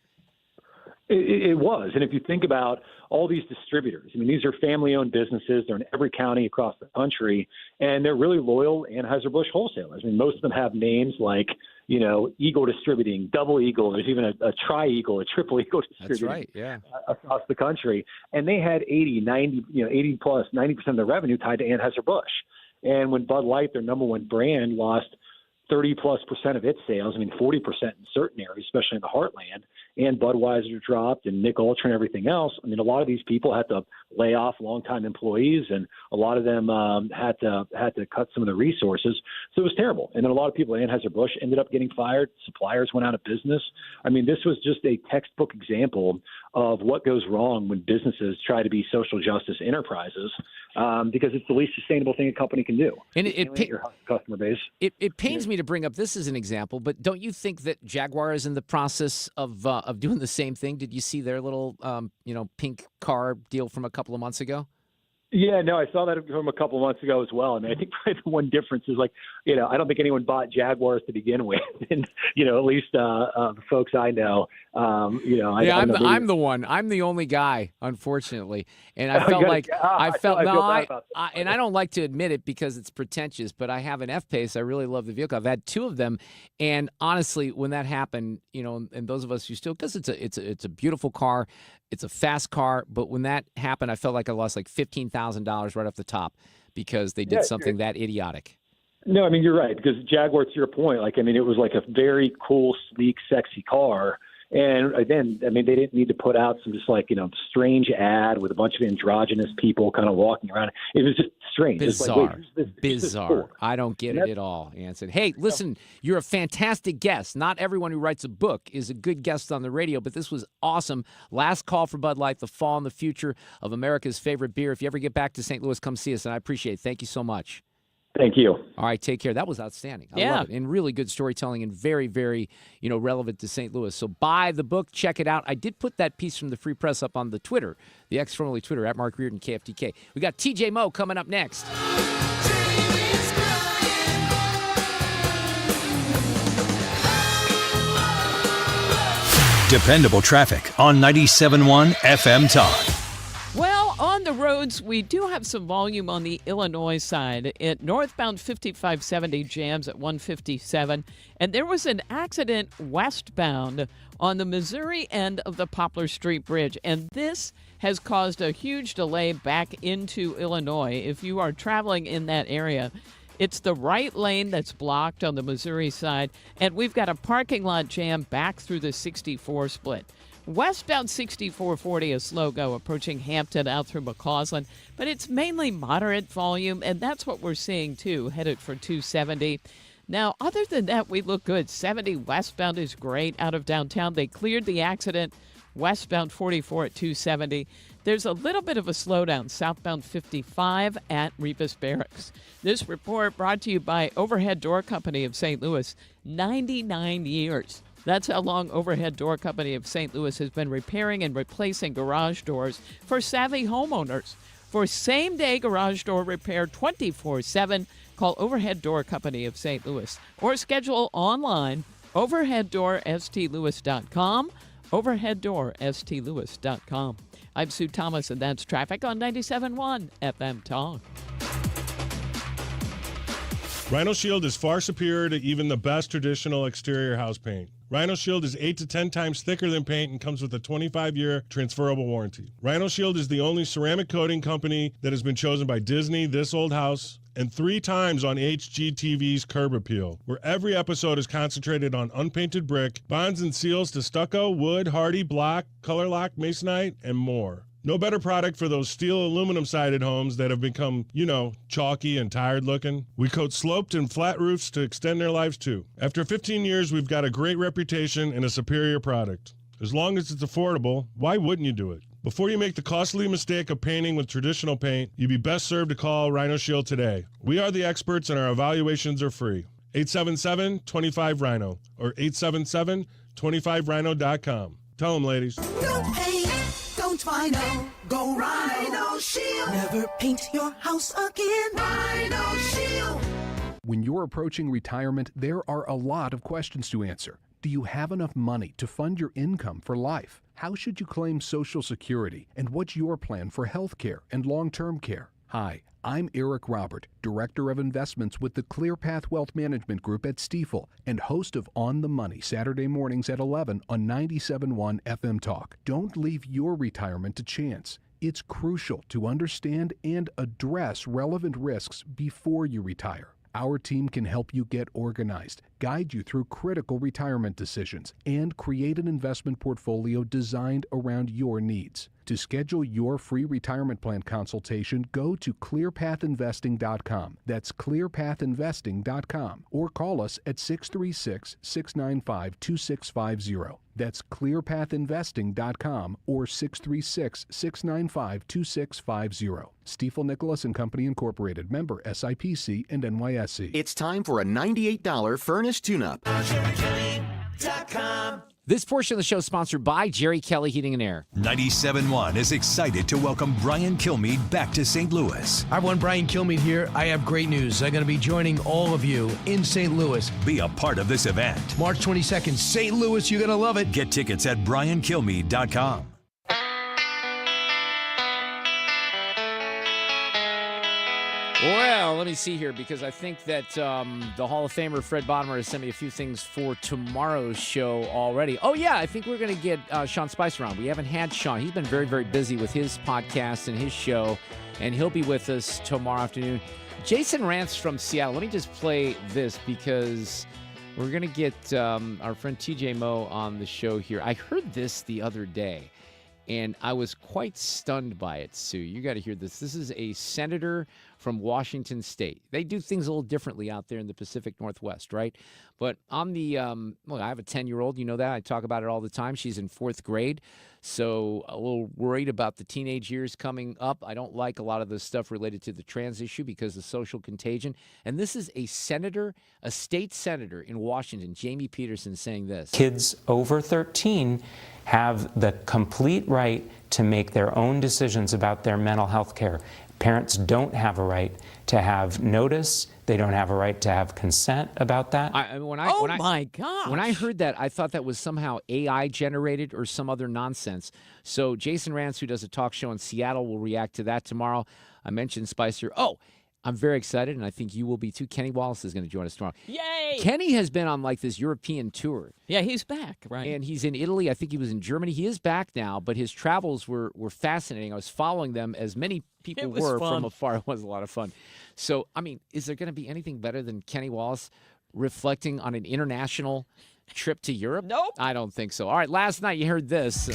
It was. And if you think about all these distributors, I mean, these are family-owned businesses. They're in every county across the country, and they're really loyal Anheuser-Busch wholesalers. I mean, most of them have names like, Eagle Distributing, Double Eagle. There's even a Tri-Eagle, a Triple Eagle Distributing. That's right, yeah. Across the country. And they had 80 plus 90% of their revenue tied to Anheuser-Busch. And when Bud Light, their number one brand, lost 30+% of its sales, 40% in certain areas, especially in the heartland, and Budweiser dropped and Mick Ultra and everything else, I mean, a lot of these people had to lay off longtime employees, and a lot of them had to cut some of the resources. So it was terrible. And then a lot of people at Anheuser-Busch ended up getting fired. Suppliers went out of business. I mean, this was just a textbook example of what goes wrong when businesses try to be social justice enterprises, because it's the least sustainable thing a company can do. And your customer base. It pains me to bring up this as an example, but don't you think that Jaguar is in the process of doing the same thing? Did you see their little pink car deal from a couple of months ago? Yeah, no, I saw that from a couple of months ago as well. I mean, I think probably the one difference is I don't think anyone bought Jaguars to begin with, and at least the folks I know. I'm the one. I'm the only guy, unfortunately, and I felt and I don't like to admit it because it's pretentious, but I have an F-Pace. I really love the vehicle. I've had two of them, and honestly, when that happened, and those of us who still, because it's a beautiful car. It's a fast car, but when that happened, I felt like I lost like $15,000 right off the top because they did something that idiotic. No, I mean, you're right, because Jaguar, to your point, it was like a very cool, sleek, sexy car. And then, they didn't need to put out some just strange ad with a bunch of androgynous people kind of walking around. It was just strange. Bizarre. It's Bizarre. I don't get it at all, Anson. Hey, listen, you're a fantastic guest. Not everyone who writes a book is a good guest on the radio, but this was awesome. Last call for Bud Light, the fall and the future of America's favorite beer. If you ever get back to St. Louis, come see us, and I appreciate it. Thank you so much. Thank you. All right, take care. That was outstanding. I love it. And really good storytelling and very, very, relevant to St. Louis. So buy the book, check it out. I did put that piece from the Free Press up on the Twitter, the ex-formerly Twitter, at Mark Reardon, KFTK. We got TJ Moe coming up next. Dependable traffic on 97.1 FM Talk. Well, on the roads, we do have some volume on the Illinois side. At northbound 5570 jams at 157. And there was an accident westbound on the Missouri end of the Poplar Street Bridge. And this has caused a huge delay back into Illinois. If you are traveling in that area, it's the right lane that's blocked on the Missouri side. And we've got a parking lot jam back through the 64 split. Westbound 6440 is slow go approaching Hampton out through McCausland, but it's mainly moderate volume, and that's what we're seeing too, headed for 270. Now, other than that, we look good. 70 westbound is great out of downtown. They cleared the accident westbound 44 at 270. There's a little bit of a slowdown southbound 55 at Rebus Barracks. This report brought to you by Overhead Door Company of St. Louis, 99 years. That's how long Overhead Door Company of St. Louis has been repairing and replacing garage doors for savvy homeowners. For same-day garage door repair 24/7, call Overhead Door Company of St. Louis or schedule online overheaddoorstlewis.com, overheaddoorstlewis.com. I'm Sue Thomas, and that's traffic on 97.1 FM Talk. Rhino Shield is far superior to even the best traditional exterior house paint. Rhino Shield is 8 to 10 times thicker than paint and comes with a 25-year transferable warranty. Rhino Shield is the only ceramic coating company that has been chosen by Disney, This Old House, and 3 times on HGTV's Curb Appeal, where every episode is concentrated on unpainted brick, bonds and seals to stucco, wood, hardy, block, color lock, masonite, and more. No better product for those steel aluminum-sided homes that have become, chalky and tired looking. We coat sloped and flat roofs to extend their lives too. After 15 years, we've got a great reputation and a superior product. As long as it's affordable, why wouldn't you do it? Before you make the costly mistake of painting with traditional paint, you'd be best served to call Rhino Shield today. We are the experts and our evaluations are free. 877-25-RHINO or 877-25rhino.com. Tell them, ladies. Don't paint, don't Rhino, go Rhino Shield. Never paint your house again. Rhino Shield. When you're approaching retirement, there are a lot of questions to answer. Do you have enough money to fund your income for life? How should you claim Social Security? And what's your plan for health care and long-term care? Hi, I'm Eric Robert, Director of Investments with the ClearPath Wealth Management Group at Stifel and host of On the Money Saturday mornings at 11 on 97.1 FM Talk. Don't leave your retirement to chance. It's crucial to understand and address relevant risks before you retire. Our team can help you get organized, guide you through critical retirement decisions, and create an investment portfolio designed around your needs. To schedule your free retirement plan consultation, go to clearpathinvesting.com. That's clearpathinvesting.com. Or call us at 636-695-2650. That's clearpathinvesting.com or 636-695-2650. Stifel Nicholas and Company Incorporated, member SIPC and NYSE. It's time for a $98 furnace tune-up. This portion of the show is sponsored by Jerry Kelly Heating and Air. 97.1 is excited to welcome Brian Kilmeade back to St. Louis. Hi, everyone. Brian Kilmeade here. I have great news. I'm going to be joining all of you in St. Louis. Be a part of this event. March 22nd, St. Louis. You're going to love it. Get tickets at briankilmeade.com. Well, let me see here, because I think that the Hall of Famer Fred Bottomer has sent me a few things for tomorrow's show already. Oh, yeah, I think we're going to get Sean Spicer on. We haven't had Sean. He's been very, very busy with his podcast and his show, and he'll be with us tomorrow afternoon. Jason Rantz from Seattle. Let me just play this because we're going to get our friend TJ Moe on the show here. I heard this the other day, and I was quite stunned by it, Sue. You got to hear this. This is a senator from Washington State. They do things a little differently out there in the Pacific Northwest, right? But on the, well, I have a 10-year-old. You know that. I talk about it all the time. She's in 4th grade, so a little worried about the teenage years coming up. I don't like a lot of the stuff related to the trans issue because of social contagion. And this is a senator, a state senator in Washington, Jamie Peterson, saying this. Kids over 13 have the complete right to make their own decisions about their mental health care. Parents don't have a right to have notice. They don't have a right to have consent about that. My gosh. When I heard that, I thought that was somehow AI generated or some other nonsense. So Jason Rantz, who does a talk show in Seattle, will react to that tomorrow. I mentioned Spicer. Oh, I'm very excited, and I think you will be too. Kenny Wallace is going to join us tomorrow. Yay! Kenny has been on like this European tour. Yeah, he's back, right? And he's in Italy. I think he was in Germany. He is back now, but his travels were fascinating. I was following them, as many people were from afar. It was a lot of fun. So, I mean, is there going to be anything better than Kenny Wallace reflecting on an international trip to Europe? Nope. I don't think so. All right, last night you heard this.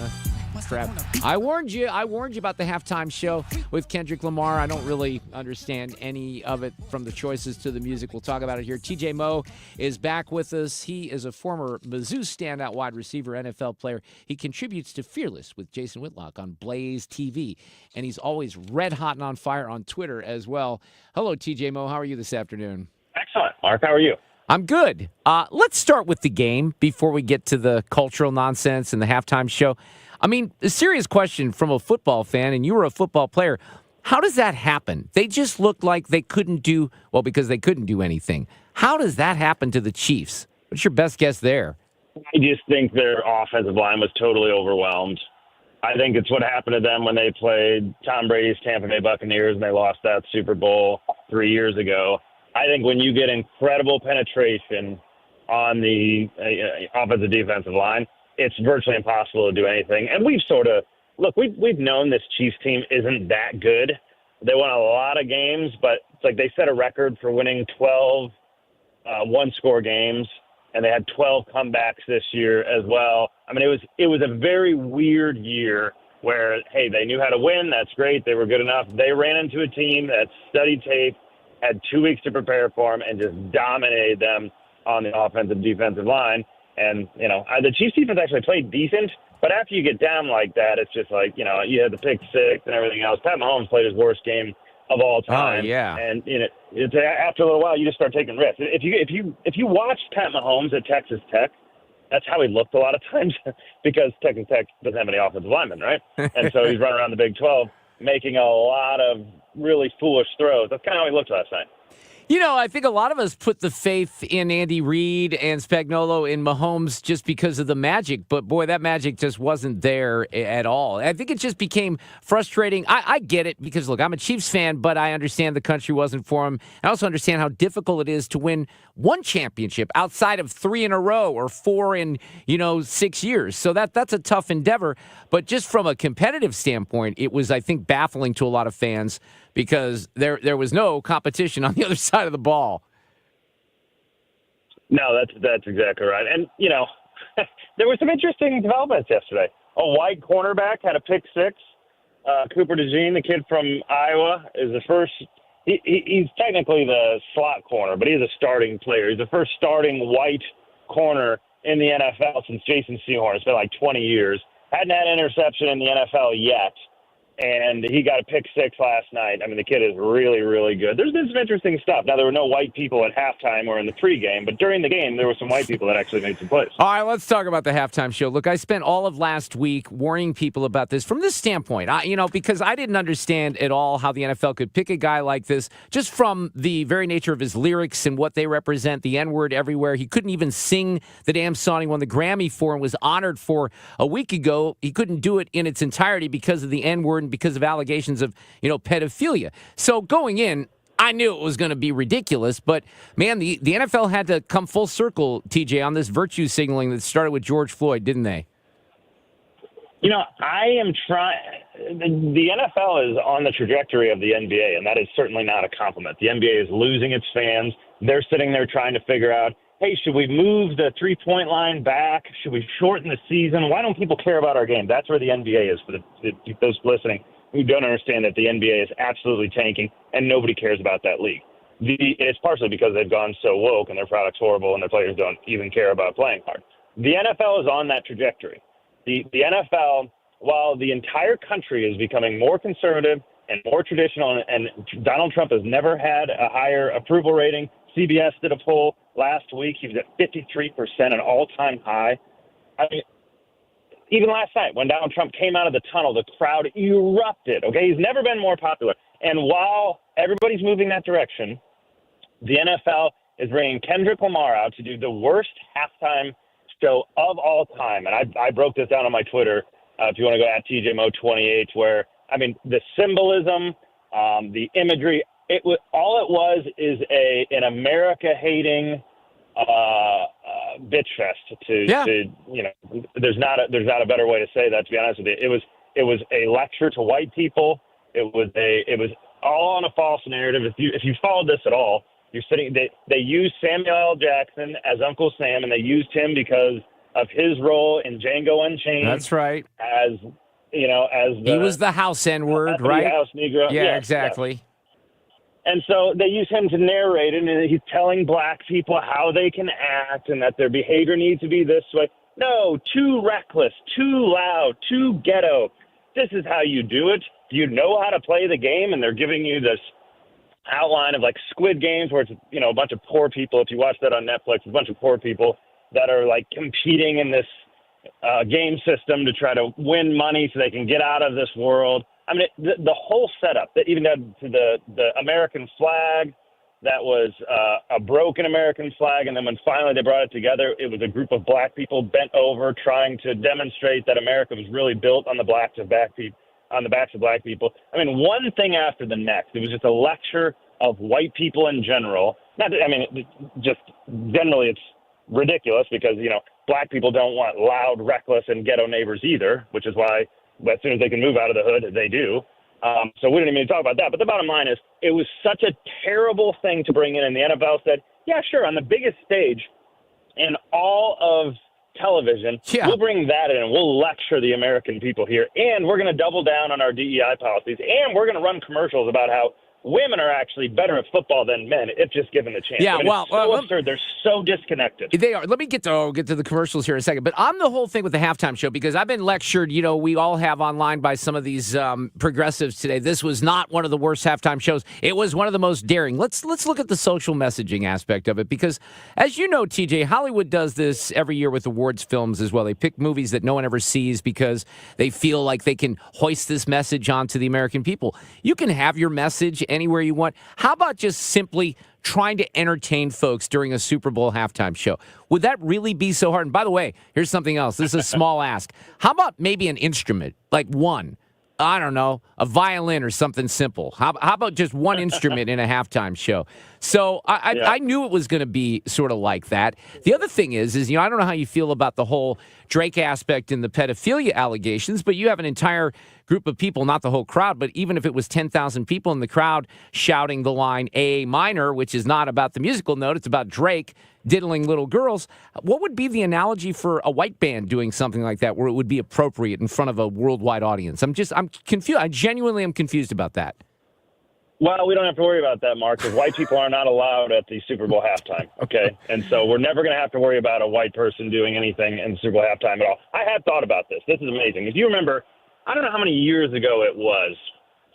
Crap. I warned you about the halftime show with Kendrick Lamar. I don't really understand any of it, from the choices to the music. We'll talk about it here. TJ Moe is back with us. He is a former Mizzou standout wide receiver, NFL player. He contributes to Fearless with Jason Whitlock on Blaze TV, and he's always red hot and on fire on Twitter as well. Hello, TJ Moe. How are you this afternoon? Excellent. Mark, how are you? I'm good. Let's start with the game before we get to the cultural nonsense and the halftime show. I mean, a serious question from a football fan, and you were a football player. How does that happen? They just looked like they couldn't do, well, because they couldn't do anything. How does that happen to the Chiefs? What's your best guess there? I just think their offensive line was totally overwhelmed. I think it's what happened to them when they played Tom Brady's Tampa Bay Buccaneers and they lost that Super Bowl 3 years ago. I think when you get incredible penetration on the offensive defensive line, it's virtually impossible to do anything. And we've we've known this Chiefs team isn't that good. They won a lot of games, but it's like they set a record for winning 12 one-score games, and they had 12 comebacks this year as well. I mean, it was a very weird year where, hey, they knew how to win. That's great. They were good enough. They ran into a team that studied tape, had 2 weeks to prepare for them, and just dominated them on the offensive defensive line. And, you know, the Chiefs defense actually played decent, but after you get down like that, it's just like, you know, you had the pick six and everything else. Pat Mahomes played his worst game of all time. Oh, yeah. And, you know, it's, after a little while, you just start taking risks. If you watch Pat Mahomes at Texas Tech, that's how he looked a lot of times because Texas Tech doesn't have any offensive linemen, right? And so he's running around the Big 12 making a lot of really foolish throws. That's kind of how he looked last night. You know, I think a lot of us put the faith in Andy Reid and Spagnuolo in Mahomes just because of the magic. But, boy, that magic just wasn't there at all. I think it just became frustrating. I get it because, look, I'm a Chiefs fan, but I understand the country wasn't for him. I also understand how difficult it is to win one championship outside of 3 in a row or 4 in, 6 years. So that's a tough endeavor. But just from a competitive standpoint, it was, I think, baffling to a lot of fans because there was no competition on the other side of the ball. No, that's exactly right. And, there were some interesting developments yesterday. A white cornerback had a pick six. Cooper DeJean, the kid from Iowa, is the first. He's technically the slot corner, but he's a starting player. He's the first starting white corner in the NFL since Jason Sehorn. It's been like 20 years. Hadn't had an interception in the NFL yet. And he got a pick six last night. I mean, the kid is really, really good. There's been some interesting stuff. Now, there were no white people at halftime or in the pregame, but during the game, there were some white people that actually made some plays. All right, let's talk about the halftime show. Look, I spent all of last week warning people about this from this standpoint, because I didn't understand at all how the NFL could pick a guy like this just from the very nature of his lyrics and what they represent, the N-word everywhere. He couldn't even sing the damn song he won the Grammy for and was honored for a week ago. He couldn't do it in its entirety because of the N-word and because of allegations of, pedophilia. So going in, I knew it was going to be ridiculous, but man, the NFL had to come full circle, TJ, on this virtue signaling that started with George Floyd, didn't they? I am trying. The NFL is on the trajectory of the NBA, and that is certainly not a compliment. The NBA is losing its fans. They're sitting there trying to figure out, hey, should we move the three-point line back? Should we shorten the season? Why don't people care about our game? That's where the NBA is for those listening who don't understand that the NBA is absolutely tanking and nobody cares about that league. It's partially because they've gone so woke and their product's horrible and their players don't even care about playing hard. The NFL is on that trajectory. The NFL, while the entire country is becoming more conservative and more traditional, and Donald Trump has never had a higher approval rating. CBS did a poll last week. He was at 53%, an all-time high. I mean, even last night when Donald Trump came out of the tunnel, the crowd erupted. Okay, he's never been more popular. And while everybody's moving that direction, the NFL is bringing Kendrick Lamar out to do the worst halftime show of all time. And I broke this down on my Twitter, if you want to go at TJMO28, where, I mean, the symbolism, the imagery, all it was is an America-hating bitch fest. There's not a better way to say that, to be honest with you. It was a lecture to white people. It was all on a false narrative. If you followed this at all, you're sitting. They used Samuel L. Jackson as Uncle Sam, and they used him because of his role in Django Unchained. That's right. As he was the house N-word, right? House Negro. Yeah, yes, exactly. Yes. And so they use him to narrate it, and he's telling black people how they can act and that their behavior needs to be this way. No, too reckless, too loud, too ghetto. This is how you do it. Do you know how to play the game? And they're giving you this outline of like Squid Games where it's, a bunch of poor people. If you watch that on Netflix, it's a bunch of poor people that are like competing in this game system to try to win money so they can get out of this world. I mean, the whole setup, that even down to the American flag, that was a broken American flag. And then when finally they brought it together, it was a group of black people bent over trying to demonstrate that America was really built on the backs of black people. I mean, one thing after the next. It was just a lecture of white people in general. Just generally it's ridiculous because, black people don't want loud, reckless, and ghetto neighbors either, which is why as soon as they can move out of the hood, they do. So we didn't even talk about that. But the bottom line is it was such a terrible thing to bring in. And the NFL said, yeah, sure, on the biggest stage in all of television, we'll bring that in and we'll lecture the American people here. And we're going to double down on our DEI policies. And we're going to run commercials about how women are actually better at football than men if just given the chance. Yeah, it's so absurd. They're so disconnected. They are. Let me get to the commercials here in a second. But on the whole thing with the halftime show, because I've been lectured, we all have online by some of these progressives today. This was not one of the worst halftime shows. It was one of the most daring. Let's look at the social messaging aspect of it, because as you know, TJ, Hollywood does this every year with awards films as well. They pick movies that no one ever sees because they feel like they can hoist this message onto the American people. You can have your message anywhere you want. How about just simply trying to entertain folks during a Super Bowl halftime show? Would that really be so hard? And by the way, here's something else. This is a small ask. How about maybe an instrument, like one? I don't know, a violin or something simple. How about just one instrument in a halftime show? So I knew it was going to be sort of like that. The other thing is I don't know how you feel about the whole Drake aspect and the pedophilia allegations, but you have an entire group of people, not the whole crowd, but even if it was 10,000 people in the crowd shouting the line A minor, which is not about the musical note, it's about Drake diddling little girls, what would be the analogy for a white band doing something like that where it would be appropriate in front of a worldwide audience? I'm confused. I genuinely am confused about that. Well, we don't have to worry about that, Mark, because white people are not allowed at the Super Bowl halftime, okay? And so we're never going to have to worry about a white person doing anything in the Super Bowl halftime at all. I had thought about this. This is amazing. If you remember, I don't know how many years ago it was,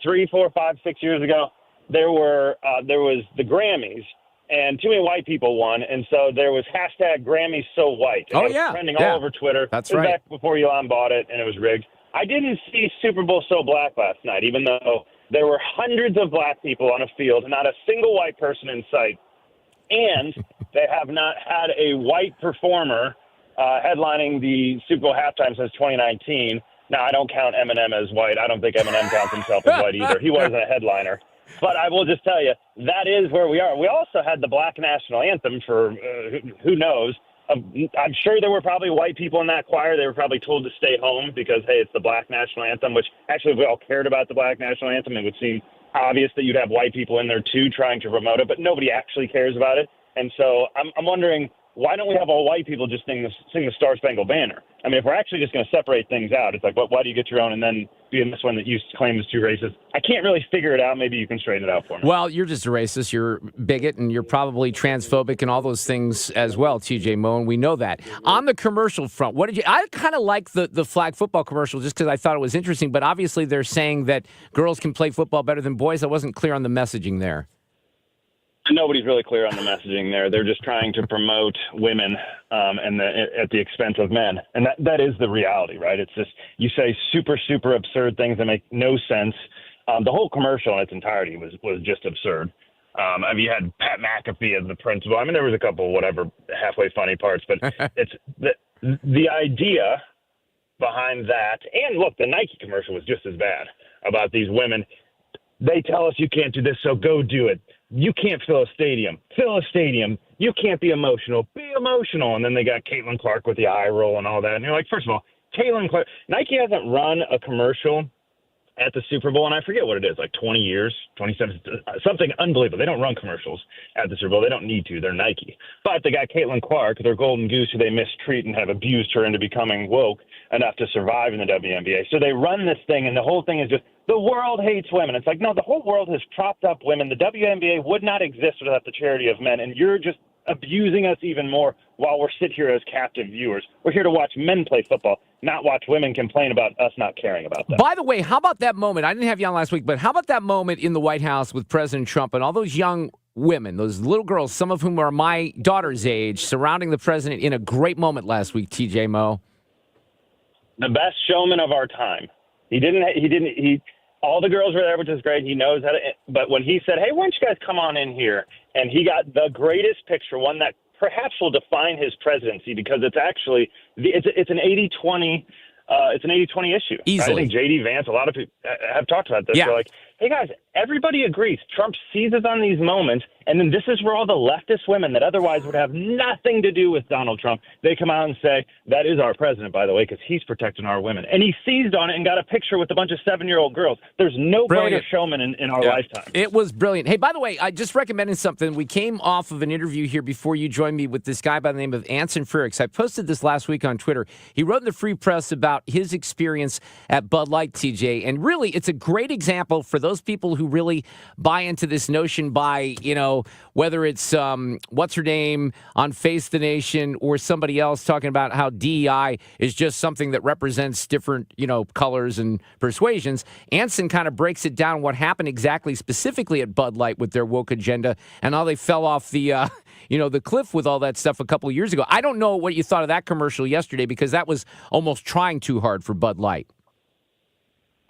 3, 4, 5, 6 years ago, there was the Grammys, and too many white people won, and so there was hashtag Grammys So White. And it was trending all over Twitter. That's it was right. back before Elon bought it, and it was rigged. I didn't see Super Bowl So Black last night, even though there were hundreds of black people on a field, not a single white person in sight, and they have not had a white performer headlining the Super Bowl halftime since 2019. Now, I don't count Eminem as white. I don't think Eminem counts himself as white either. He wasn't a headliner. But I will just tell you, that is where we are. We also had the Black National Anthem for who knows. I'm sure there were probably white people in that choir. They were probably told to stay home because, hey, it's the Black National Anthem, which actually if we all cared about the Black National Anthem, it would seem obvious that you'd have white people in there too trying to promote it, but nobody actually cares about it. And so I'm wondering, why don't we have all white people just sing the Star Spangled Banner? I mean, if we're actually just going to separate things out, it's like, why do you get your own and then be in this one that you claim is too racist? I can't really figure it out. Maybe you can straighten it out for me. Well, you're just a racist. You're a bigot, and you're probably transphobic and all those things as well, TJ Moe, and we know that. On the commercial front, I kind of like the flag football commercial just because I thought it was interesting, but obviously they're saying that girls can play football better than boys. I wasn't clear on the messaging there. Nobody's really clear on the messaging there. They're just trying to promote women at the expense of men. And that is the reality, right? It's just, you say super, super absurd things that make no sense. The whole commercial in its entirety was just absurd. I mean, you had Pat McAfee as the principal. I mean, there was a couple, whatever, halfway funny parts, but it's the idea behind that. And look, the Nike commercial was just as bad about these women. They tell us you can't do this, so go do it. You can't fill a stadium. Fill a stadium. You can't be emotional. Be emotional. And then they got Caitlin Clark with the eye roll and all that. And you're like, first of all, Caitlin Clark, Nike hasn't run a commercial at the Super Bowl, and I forget what it is, like 20 years, 27, something unbelievable. They don't run commercials at the Super Bowl. They don't need to. They're Nike. But they got Caitlin Clark, their golden goose, who they mistreat and have abused her into becoming woke enough to survive in the WNBA. So they run this thing, and the whole thing is just, the world hates women. It's like, no, the whole world has propped up women. The WNBA would not exist without the charity of men, and you're just abusing us even more while we're sit here as captive viewers. We're here to watch men play football, not watch women complain about us not caring about them. By the way, how about that moment? I didn't have you on last week, but how about that moment in the White House with President Trump and all those young women, those little girls, some of whom are my daughter's age, surrounding the president in a great moment last week, TJ Moe? The best showman of our time. All the girls were there, which is great. He knows how to, but when he said, hey, why don't you guys come on in here? And he got the greatest picture, one that perhaps will define his presidency, because it's actually, it's an 80-20, it's an 80-20 issue. Easily. I think J.D. Vance, a lot of people have talked about this. Yeah. They're like, hey, guys, everybody agrees. Trump seizes on these moments, and then this is where all the leftist women that otherwise would have nothing to do with Donald Trump, they come out and say, that is our president, by the way, because he's protecting our women. And he seized on it and got a picture with a bunch of 7-year-old girls. There's no greater showman in our lifetime. It was brilliant. Hey, by the way, I just recommended something. We came off of an interview here before you joined me with this guy by the name of Anson Frericks. I posted this last week on Twitter. He wrote in the Free Press about his experience at Bud Light, TJ, and really it's a great example for those people who really buy into this notion by, whether it's what's her name on Face the Nation or somebody else talking about how DEI is just something that represents different, colors and persuasions. Anson kind of breaks it down what happened exactly specifically at Bud Light with their woke agenda and how they fell off the the cliff with all that stuff a couple of years ago. I don't know what you thought of that commercial yesterday, because that was almost trying too hard for Bud Light.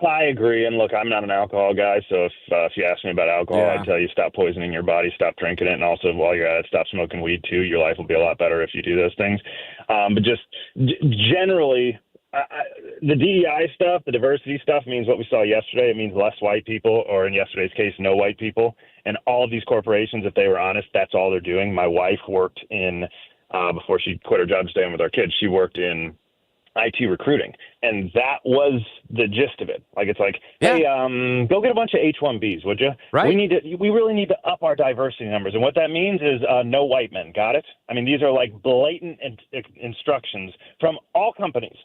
I agree. And look, I'm not an alcohol guy, so if you ask me about alcohol, I'd tell you stop poisoning your body, stop drinking it, and also while you're at it, stop smoking weed too. Your life will be a lot better if you do those things. But just generally, the DEI stuff, the diversity stuff means what we saw yesterday. It means less white people, or in yesterday's case, no white people. And all of these corporations, if they were honest, that's all they're doing. My wife worked in, before she quit her job staying with our kids, she worked in IT recruiting. And that was the gist of it. Like, it's like, hey, go get a bunch of H-1Bs, would you? Right. We really need to up our diversity numbers. And what that means is no white men. Got it? I mean, these are like blatant instructions from all companies.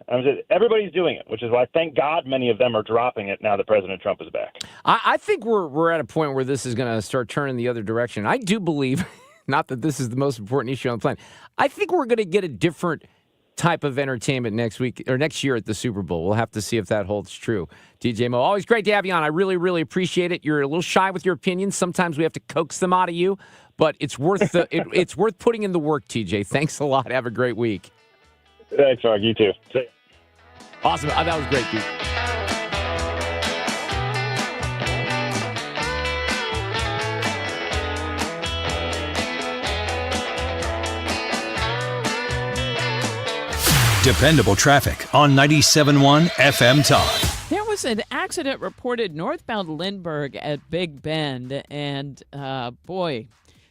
Everybody's doing it, which is why, thank God, many of them are dropping it now that President Trump is back. I think we're at a point where this is going to start turning the other direction. I do believe, not that this is the most important issue on the planet, I think we're going to get a different type of entertainment next week or next year at the Super Bowl. We'll have to see if that holds true. DJ Mo, always great to have you on. I really, really appreciate it. You're a little shy with your opinions. Sometimes we have to coax them out of you, but it's worth it's worth putting in the work, TJ. Thanks a lot. Have a great week. Thanks, Mark. You too. See ya. Awesome. That was great, dude. Dependable traffic on 97.1 FM Talk. There was an accident reported northbound Lindbergh at Big Bend, and boy,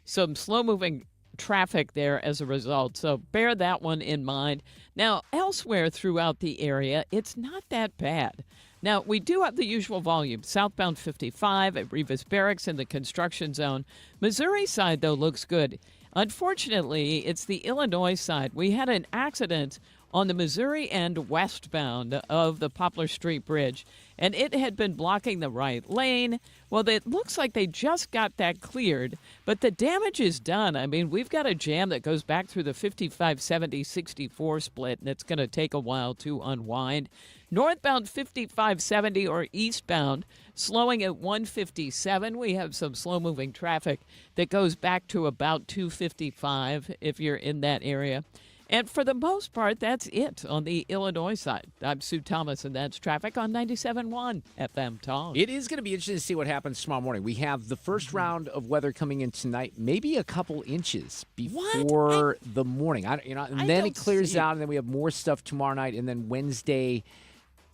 some slow-moving traffic there as a result. So bear that one in mind. Now, elsewhere throughout the area, it's not that bad. Now, we do have the usual volume. Southbound 55 at Revis Barracks in the construction zone. Missouri side, though, looks good. Unfortunately, it's the Illinois side. We had an accident on the Missouri end westbound of the Poplar Street Bridge, and it had been blocking the right lane. Well, it looks like they just got that cleared, but the damage is done. I mean, we've got a jam that goes back through the 55-70-64 split, and it's going to take a while to unwind. Northbound 5570 or eastbound, slowing at 157. We have some slow-moving traffic that goes back to about 255 if you're in that area. And for the most part, that's it on the Illinois side. I'm Sue Thomas, and that's traffic on 97.1 FM Talk. It is going to be interesting to see what happens tomorrow morning. We have the first round of weather coming in tonight, maybe a couple inches before the morning. And then it clears out, and then we have more stuff tomorrow night, and then Wednesday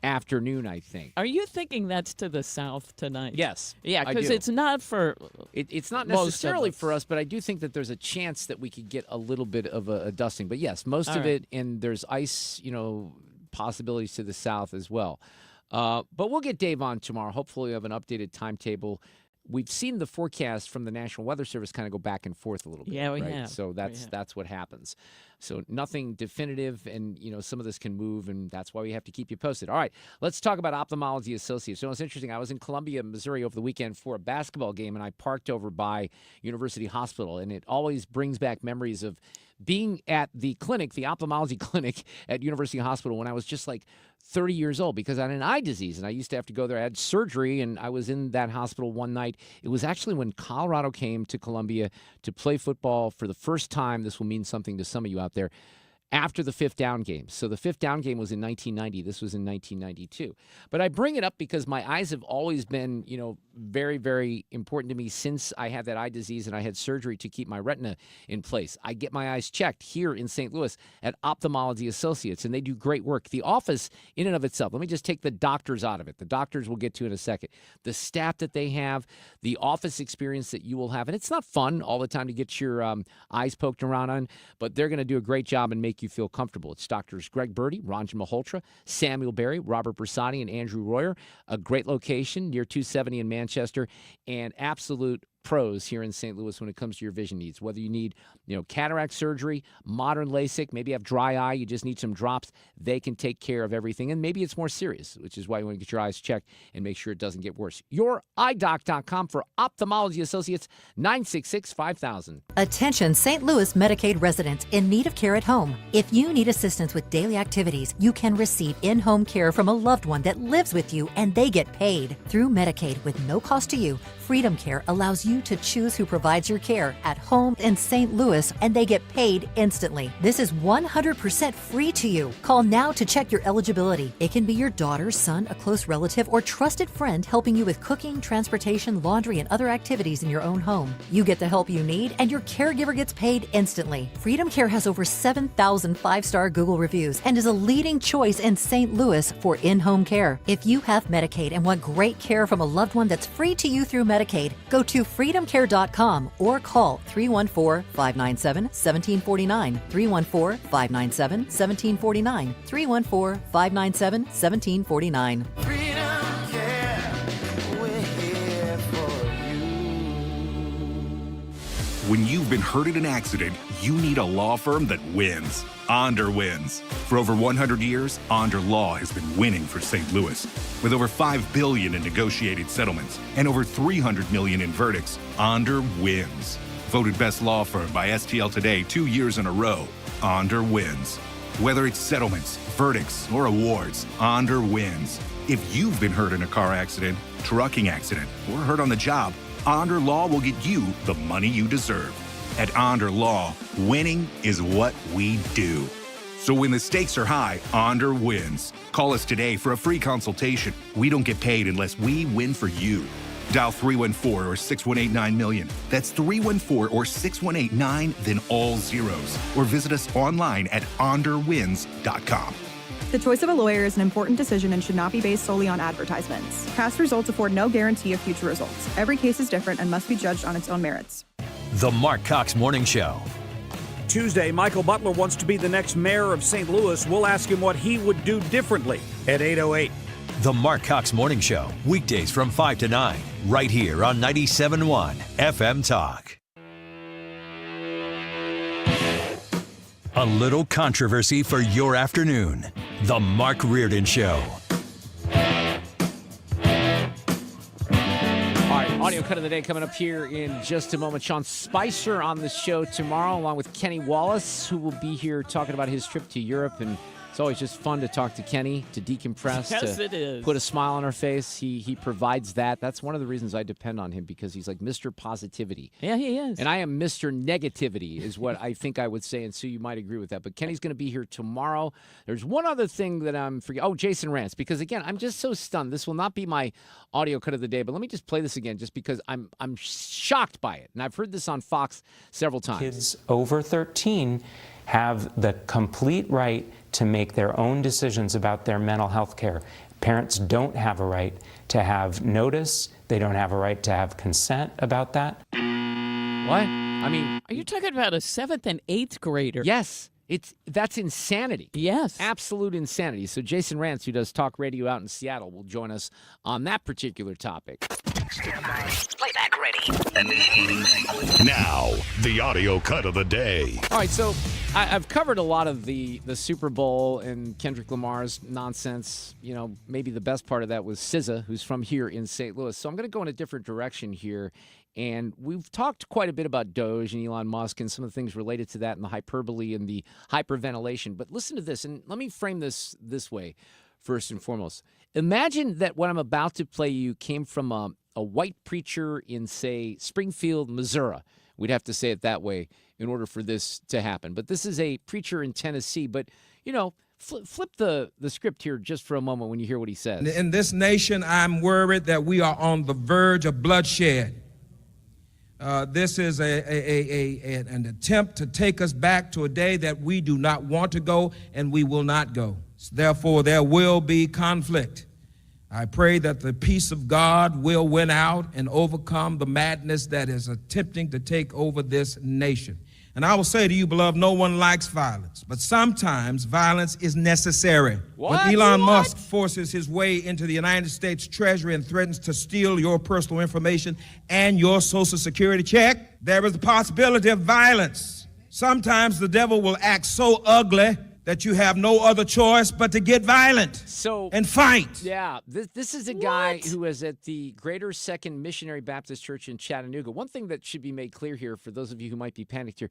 afternoon, I think. Are you thinking that's to the south tonight? Yes. Yeah, because it's not for It's not necessarily for us, but I do think that there's a chance that we could get a little bit of a dusting. But yes, most of it, and there's ice, possibilities to the south as well. But we'll get Dave on tomorrow. Hopefully we have an updated timetable. We've seen the forecast from the National Weather Service kind of go back and forth a little bit. Yeah, we right? have. So that's what happens. So nothing definitive, and some of this can move, and that's why we have to keep you posted. All right, let's talk about Ophthalmology Associates. It's interesting. I was in Columbia, Missouri over the weekend for a basketball game, and I parked over by University Hospital, and it always brings back memories of being at the clinic, the ophthalmology clinic at University Hospital when I was just like 30 years old, because I had an eye disease, and I used to have to go there. I had surgery, and I was in that hospital one night. It was actually when Colorado came to Columbia to play football for the first time. This will mean something to some of you out there. After the fifth down game. So the fifth down game was in 1990. This was in 1992. But I bring it up because my eyes have always been, very, very important to me since I had that eye disease and I had surgery to keep my retina in place. I get my eyes checked here in St. Louis at Ophthalmology Associates, and they do great work. The office in and of itself, let me just take the doctors out of it. The doctors we'll get to in a second. The staff that they have, the office experience that you will have. And it's not fun all the time to get your eyes poked around on, but they're going to do a great job and make you feel comfortable. It's Doctors Greg Birdie, Ranjan Malhotra, Samuel Berry, Robert Bersani, and Andrew Royer. A great location near 270 in Manchester, and absolute pros here in St. Louis when it comes to your vision needs. Whether you need, cataract surgery, modern LASIK, maybe you have dry eye, you just need some drops, they can take care of everything. And maybe it's more serious, which is why you want to get your eyes checked and make sure it doesn't get worse. YourEyeDoc.com for Ophthalmology Associates, 966-5000. Attention St. Louis Medicaid residents in need of care at home. If you need assistance with daily activities, you can receive in-home care from a loved one that lives with you, and they get paid. Through Medicaid with no cost to you, Freedom Care allows you to choose who provides your care at home in St. Louis, and they get paid instantly. This is 100% free to you. Call now to check your eligibility. It can be your daughter, son, a close relative, or trusted friend helping you with cooking, transportation, laundry, and other activities in your own home. You get the help you need, and your caregiver gets paid instantly. Freedom Care has over 7,000 five-star Google reviews and is a leading choice in St. Louis for in-home care. If you have Medicaid and want great care from a loved one that's free to you through Medicaid, go to freedomcare.com or call 314-597-1749, 314-597-1749, 314-597-1749. When you've been hurt in an accident, you need a law firm that wins. Onder wins. For over 100 years, Onder Law has been winning for St. Louis. With over $5 billion in negotiated settlements and over $300 million in verdicts, Onder wins. Voted best law firm by STL Today 2 years in a row, Onder wins. Whether it's settlements, verdicts, or awards, Onder wins. If you've been hurt in a car accident, trucking accident, or hurt on the job, Onder Law will get you the money you deserve. At Onder Law, winning is what we do. So when the stakes are high, Onder wins. Call us today for a free consultation. We don't get paid unless we win for you. Dial 314 or 6189-million. That's 314 or 6189, then all zeros. Or visit us online at onderwins.com. The choice of a lawyer is an important decision and should not be based solely on advertisements. Past results afford no guarantee of future results. Every case is different and must be judged on its own merits. The Mark Cox Morning Show. Tuesday, Michael Butler wants to be the next mayor of St. Louis. We'll ask him what he would do differently at 8:08. The Mark Cox Morning Show, weekdays from 5 to 9, right here on 97.1 FM Talk. A little controversy for your afternoon. The Mark Reardon Show. Audio cut of the day coming up here in just a moment. Sean Spicer on the show tomorrow, along with Kenny Wallace, who will be here talking about his trip to Europe. And it's always just fun to talk to Kenny, to decompress, Yes, to it is. put a smile on our face. He provides that. That's one of the reasons I depend on him, because he's like Mr. Positivity. Yeah, he is. And I am Mr. Negativity, is what I think I would say. And Sue, you might agree with that. But Kenny's going to be here tomorrow. There's one other thing that I'm forgetting. Oh, Jason Rants. Because, again, I'm just so stunned. This will not be my audio cut of the day. But let me just play this again, just because I'm shocked by it. And I've heard this on Fox several times. Kids over 13 have the complete right to make their own decisions about their mental health care. Parents don't have a right to have notice. They don't have a right to have consent about that. What? I mean, are you talking about a 7th and 8th grader? Yes. That's insanity. Yes. Absolute insanity. So Jason Rants, who does talk radio out in Seattle, will join us on that particular topic. Playback ready. Now, the audio cut of the day. All right, so I've covered a lot of the Super Bowl and Kendrick Lamar's nonsense. You know, maybe the best part of that was SZA, who's from here in St. Louis. So I'm going to go in a different direction here. And we've talked quite a bit about Doge and Elon Musk and some of the things related to that and the hyperbole and the hyperventilation. But listen to this, and let me frame this way, first and foremost. Imagine that what I'm about to play you came from a white preacher in, say, Springfield, Missouri. We'd have to say it that way in order for this to happen. But this is a preacher in Tennessee. But, you know, flip the script here just for a moment when you hear what he says. In this nation, I'm worried that we are on the verge of bloodshed. This is an attempt to take us back to a day that we do not want to go and we will not go. Therefore, there will be conflict. I pray that the peace of God will win out and overcome the madness that is attempting to take over this nation. And I will say to you, beloved, no one likes violence, but sometimes violence is necessary. What? When Elon Musk forces his way into the United States Treasury and threatens to steal your personal information and your Social Security check, there is the possibility of violence. Sometimes the devil will act so ugly that you have no other choice but to get violent and fight. Yeah, this is a guy who is at the Greater Second Missionary Baptist Church in Chattanooga. One thing that should be made clear here for those of you who might be panicked here,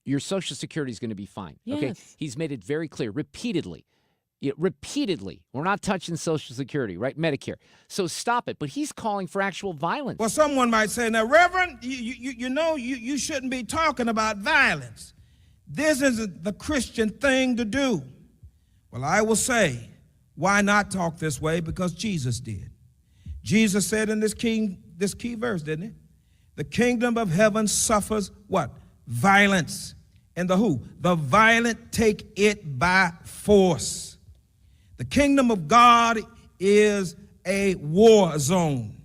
your Social Security is going to be fine. Okay, Yes. he's made it very clear repeatedly. Repeatedly, we're not touching Social Security, right? Medicare. So stop it. But he's calling for actual violence. Well, someone might say, now, Reverend, you shouldn't be talking about violence. This isn't the Christian thing to do. Well, I will say, why not talk this way? Because Jesus did. Jesus said in this key verse, didn't he? The kingdom of heaven suffers what? Violence. And the who? The violent take it by force. The kingdom of God is a war zone.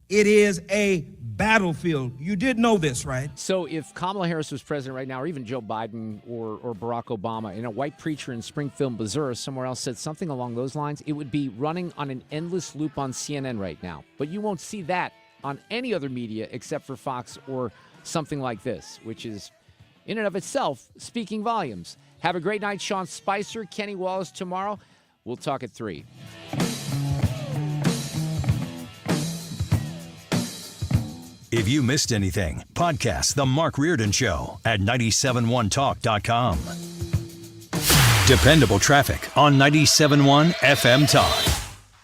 It is a battlefield. You did know this, right? So if Kamala Harris was president right now, or even Joe Biden or Barack Obama, and a white preacher in Springfield, Missouri, somewhere else said something along those lines, it would be running on an endless loop on CNN right now. But you won't see that on any other media except for Fox or something like this, which is in and of itself speaking volumes. Have a great night, Sean Spicer, Kenny Wallace tomorrow. We'll talk at 3. If you missed anything, podcast The Mark Reardon Show at 971talk.com. Dependable traffic on 97.1 FM Talk.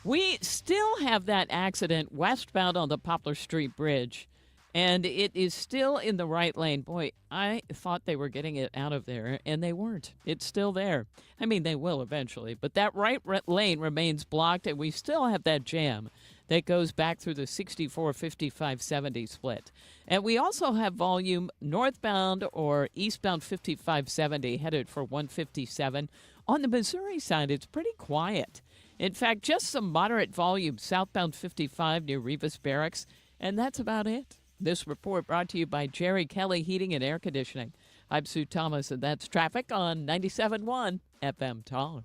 We still have that accident westbound on the Poplar Street Bridge, and it is still in the right lane. Boy, I thought they were getting it out of there, and they weren't. It's still there. I mean, they will eventually, but that right lane remains blocked, and we still have that jam that goes back through the 64, 55, 70 split. And we also have volume northbound or eastbound 55, 70 headed for 157. On the Missouri side, it's pretty quiet. In fact, just some moderate volume southbound 55 near Rivas Barracks, and that's about it. This report brought to you by Jerry Kelly Heating and Air Conditioning. I'm Sue Thomas, and that's traffic on 97.1 FM Talk.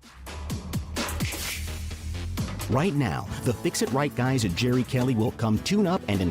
Right now, the Fix-It-Right guys at Jerry Kelly will come tune up and install